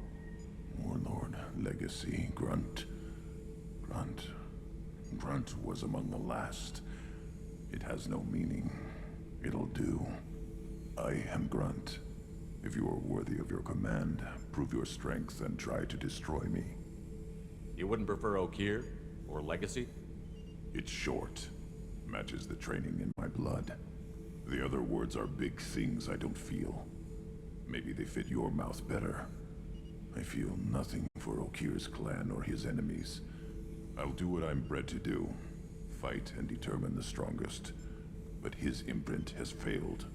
Warlord, Legacy, Grunt. Grunt was among the last. It has no meaning. It'll do. I am Grunt. If you are worthy of your command, prove your strength and try to destroy me. You wouldn't prefer Okeer? Or Legacy? It's short. Matches the training in my blood. The other words are big things I don't feel. Maybe they fit your mouth better. I feel nothing for Okeer's clan or his enemies. I'll do what I'm bred to do. Fight and determine the strongest. But his imprint has failed.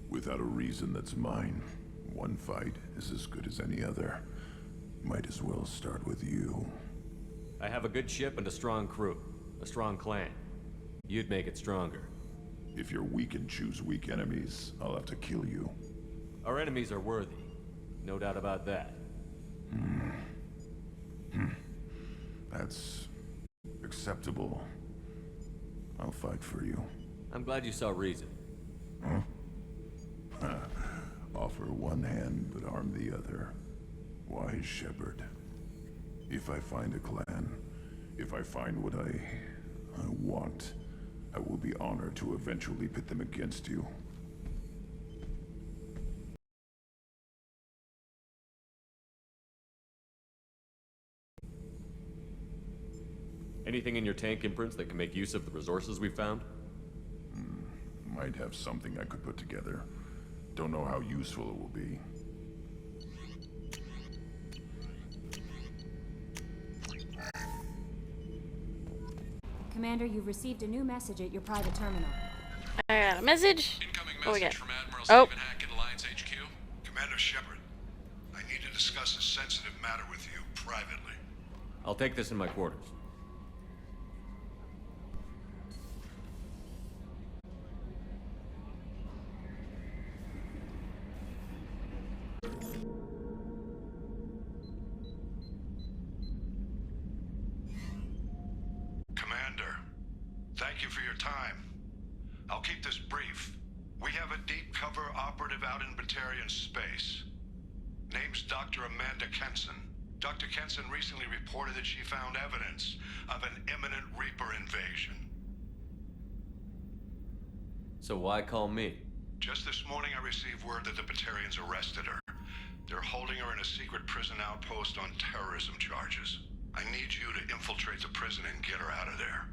Without a reason that's mine. One fight is as good as any other. Might as well start with you. I have a good ship and a strong crew. A strong clan. You'd make it stronger. If you're weak and choose weak enemies, I'll have to kill you. Our enemies are worthy. No doubt about that. That's acceptable. I'll fight for you. I'm glad you saw reason. Huh? Offer one hand, but arm the other. Wise shepherd. If I find a clan, if I find what I want, I will be honored to eventually pit them against you. Anything in your tank imprints that can make use of the resources we found? Might have something I could put together. Don't know how useful it will be. Commander, you've received a new message at your private terminal. I got a message. Incoming What we message got? from Admiral Oh. Stephen Hackett, Alliance HQ. Commander Shepard, I need to discuss a sensitive matter with you privately. I'll take this in my quarters. Commander, thank you for your time. I'll keep this brief. We have a deep cover operative out in Batarian space. Name's Dr. Amanda Kenson. Dr. Kenson recently reported that she found evidence of an imminent Reaper invasion. So why call me? Just this morning I received word that the Batarians arrested her. They're holding her in a secret prison outpost on terrorism charges. I need you to infiltrate the prison and get her out of there.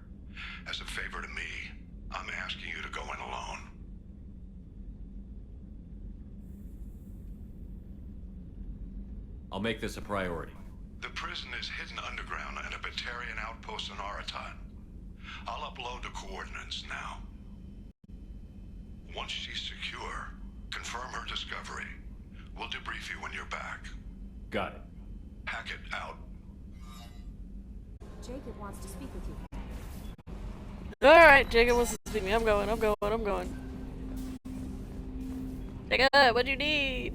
As a favor to me, I'm asking you to go in alone. I'll make this a priority. The prison is hidden underground at a Batarian outpost on Araton. I'll upload the coordinates now. Once she's secure, confirm her discovery. We'll debrief you when you're back. Got it. Hackett out. Jacob wants to speak with you. Alright, Jacob wants to speak to me. I'm going. Jacob, what do you need?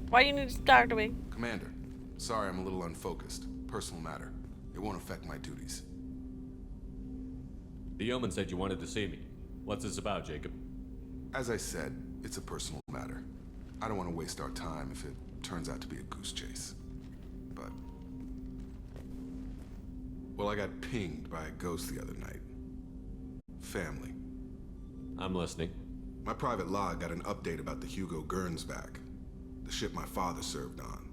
Why do you need to talk to me? Commander, sorry I'm a little unfocused. Personal matter. It won't affect my duties. The yeoman said you wanted to see me. What's this about, Jacob? As I said, it's a personal matter. I don't want to waste our time if it turns out to be a goose chase. But... well, I got pinged by a ghost the other night. Family. I'm listening. My private log got an update about the Hugo Gernsback, the ship my father served on.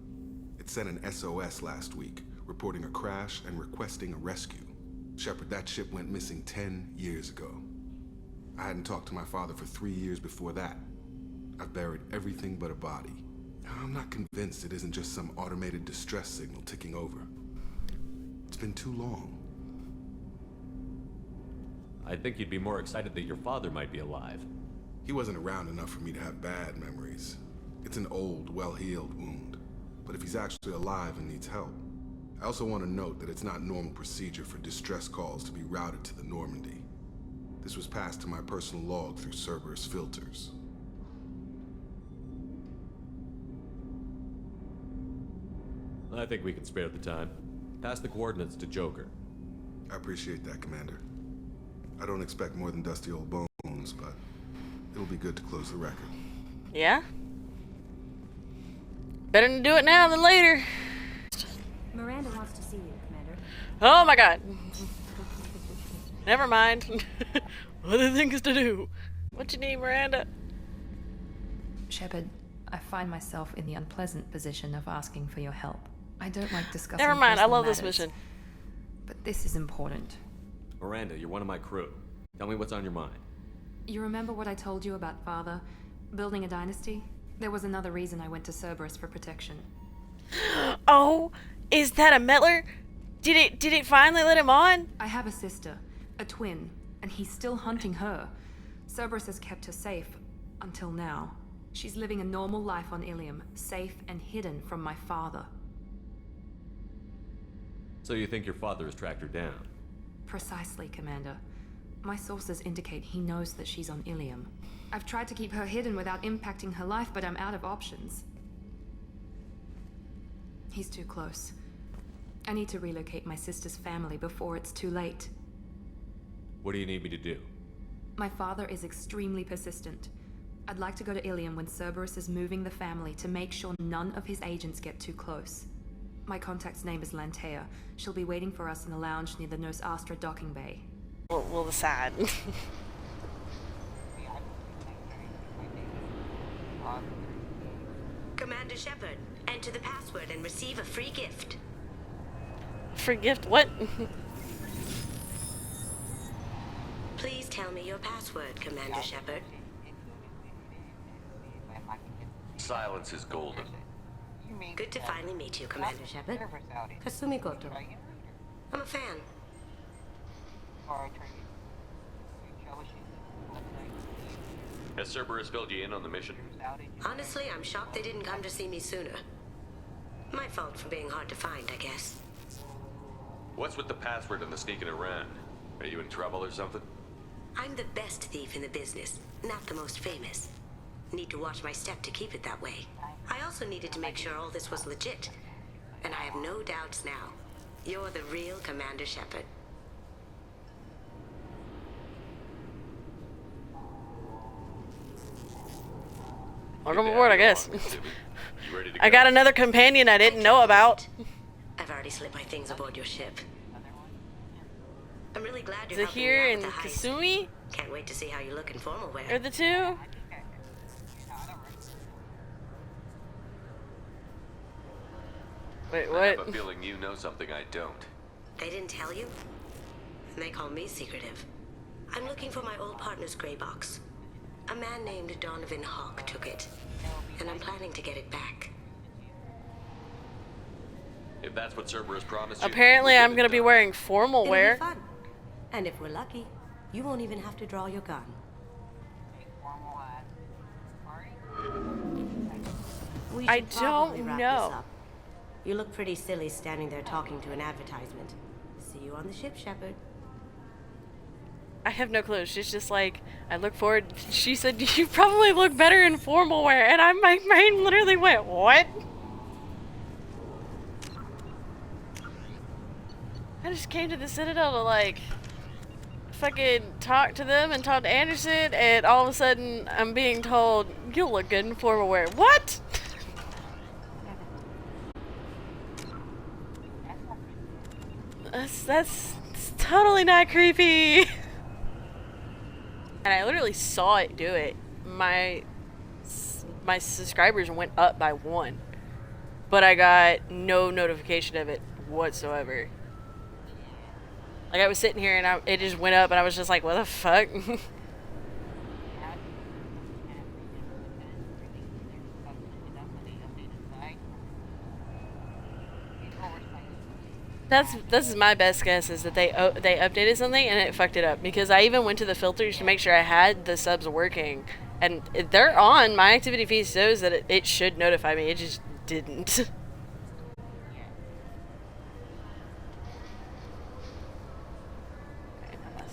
It sent an SOS last week, reporting a crash and requesting a rescue. Shepard, that ship went missing 10 years ago. I hadn't talked to my father for 3 years before that. I've buried everything but a body. I'm not convinced it isn't just some automated distress signal ticking over. It's been too long. I think you'd be more excited that your father might be alive. He wasn't around enough for me to have bad memories. It's an old, well-healed wound. But if he's actually alive and needs help, I also want to note that it's not normal procedure for distress calls to be routed to the Normandy. This was passed to my personal log through Cerberus filters. I think we can spare the time. Pass the coordinates to Joker. I appreciate that, Commander. I don't expect more than dusty old bones, but it'll be good to close the record. Yeah? Better to do it now than later. Miranda wants to see you, Commander. Oh my god. Never mind. Other things to do. What you need, Miranda? Shepard, I find myself in the unpleasant position of asking for your help. I don't like discussing Never mind, I personal love this matters, mission. but this is important. Miranda, you're one of my crew. Tell me what's on your mind. You remember what I told you about Father? Building a dynasty? There was another reason I went to Cerberus for protection. Oh, is that a Metler? Did it finally let him on? I have a sister, a twin, and he's still hunting her. Cerberus has kept her safe, until now. She's living a normal life on Ilium, safe and hidden from my father. So you think your father has tracked her down? Precisely, Commander. My sources indicate he knows that she's on Ilium. I've tried to keep her hidden without impacting her life, but I'm out of options. He's too close. I need to relocate my sister's family before it's too late. What do you need me to do? My father is extremely persistent. I'd like to go to Ilium when Cerberus is moving the family to make sure none of his agents get too close. My contact's name is Lantea. She'll be waiting for us in the lounge near the Nos Astra docking bay. We'll decide. Commander Shepard, enter the password and receive a free gift. Free gift? What? Please tell me your password, Commander Shepard. Silence is golden. Good to finally meet you, Commander Shepard. Kasumi Goto. I'm a fan. Has Cerberus filled you in on the mission? Honestly, I'm shocked they didn't come to see me sooner. My fault for being hard to find, I guess. What's with the password and the sneaking around? Are you in trouble or something? I'm the best thief in the business, not the most famous. Need to watch my step to keep it that way. I also needed to make sure all this was legit. And I have no doubts now. You're the real Commander Shepard. Welcome aboard, I guess. You ready to go? I got another companion I didn't know about. I've already slipped my things aboard your ship. I'm really glad Is you're it helping here me out in with the heist. Kasumi? Can't wait to see how you look in formal wear. Are the two? Wait, I what? have a feeling you know something I don't. They didn't tell you? And they call me secretive. I'm looking for my old partner's gray box. A man named Donovan Hawk took it, and I'm planning to get it back. If that's what Cerberus promised you, Apparently I'm gonna be wearing formal It'll wear. be fun. And if we're lucky, you won't even have to draw your gun. We I should probably don't wrap know. this up. You look pretty silly standing there talking to an advertisement. See you on the ship, Shepard. I have no clue. She's just like, I look forward. She said, you probably look better in formal wear. And my brain literally went, what? I just came to the Citadel to like fucking talk to them and talk to Anderson, and all of a sudden I'm being told, you'll look good in formal wear. What? That's totally not creepy. And I literally saw it do it. My subscribers went up by 1, but I got no notification of it whatsoever. Like, I was sitting here and it just went up, and I was just like, what the fuck? This is my best guess, is that they updated something and it fucked it up, because I even went to the filters to make sure I had the subs working, and they're on. My activity feed shows that it should notify me. It just didn't.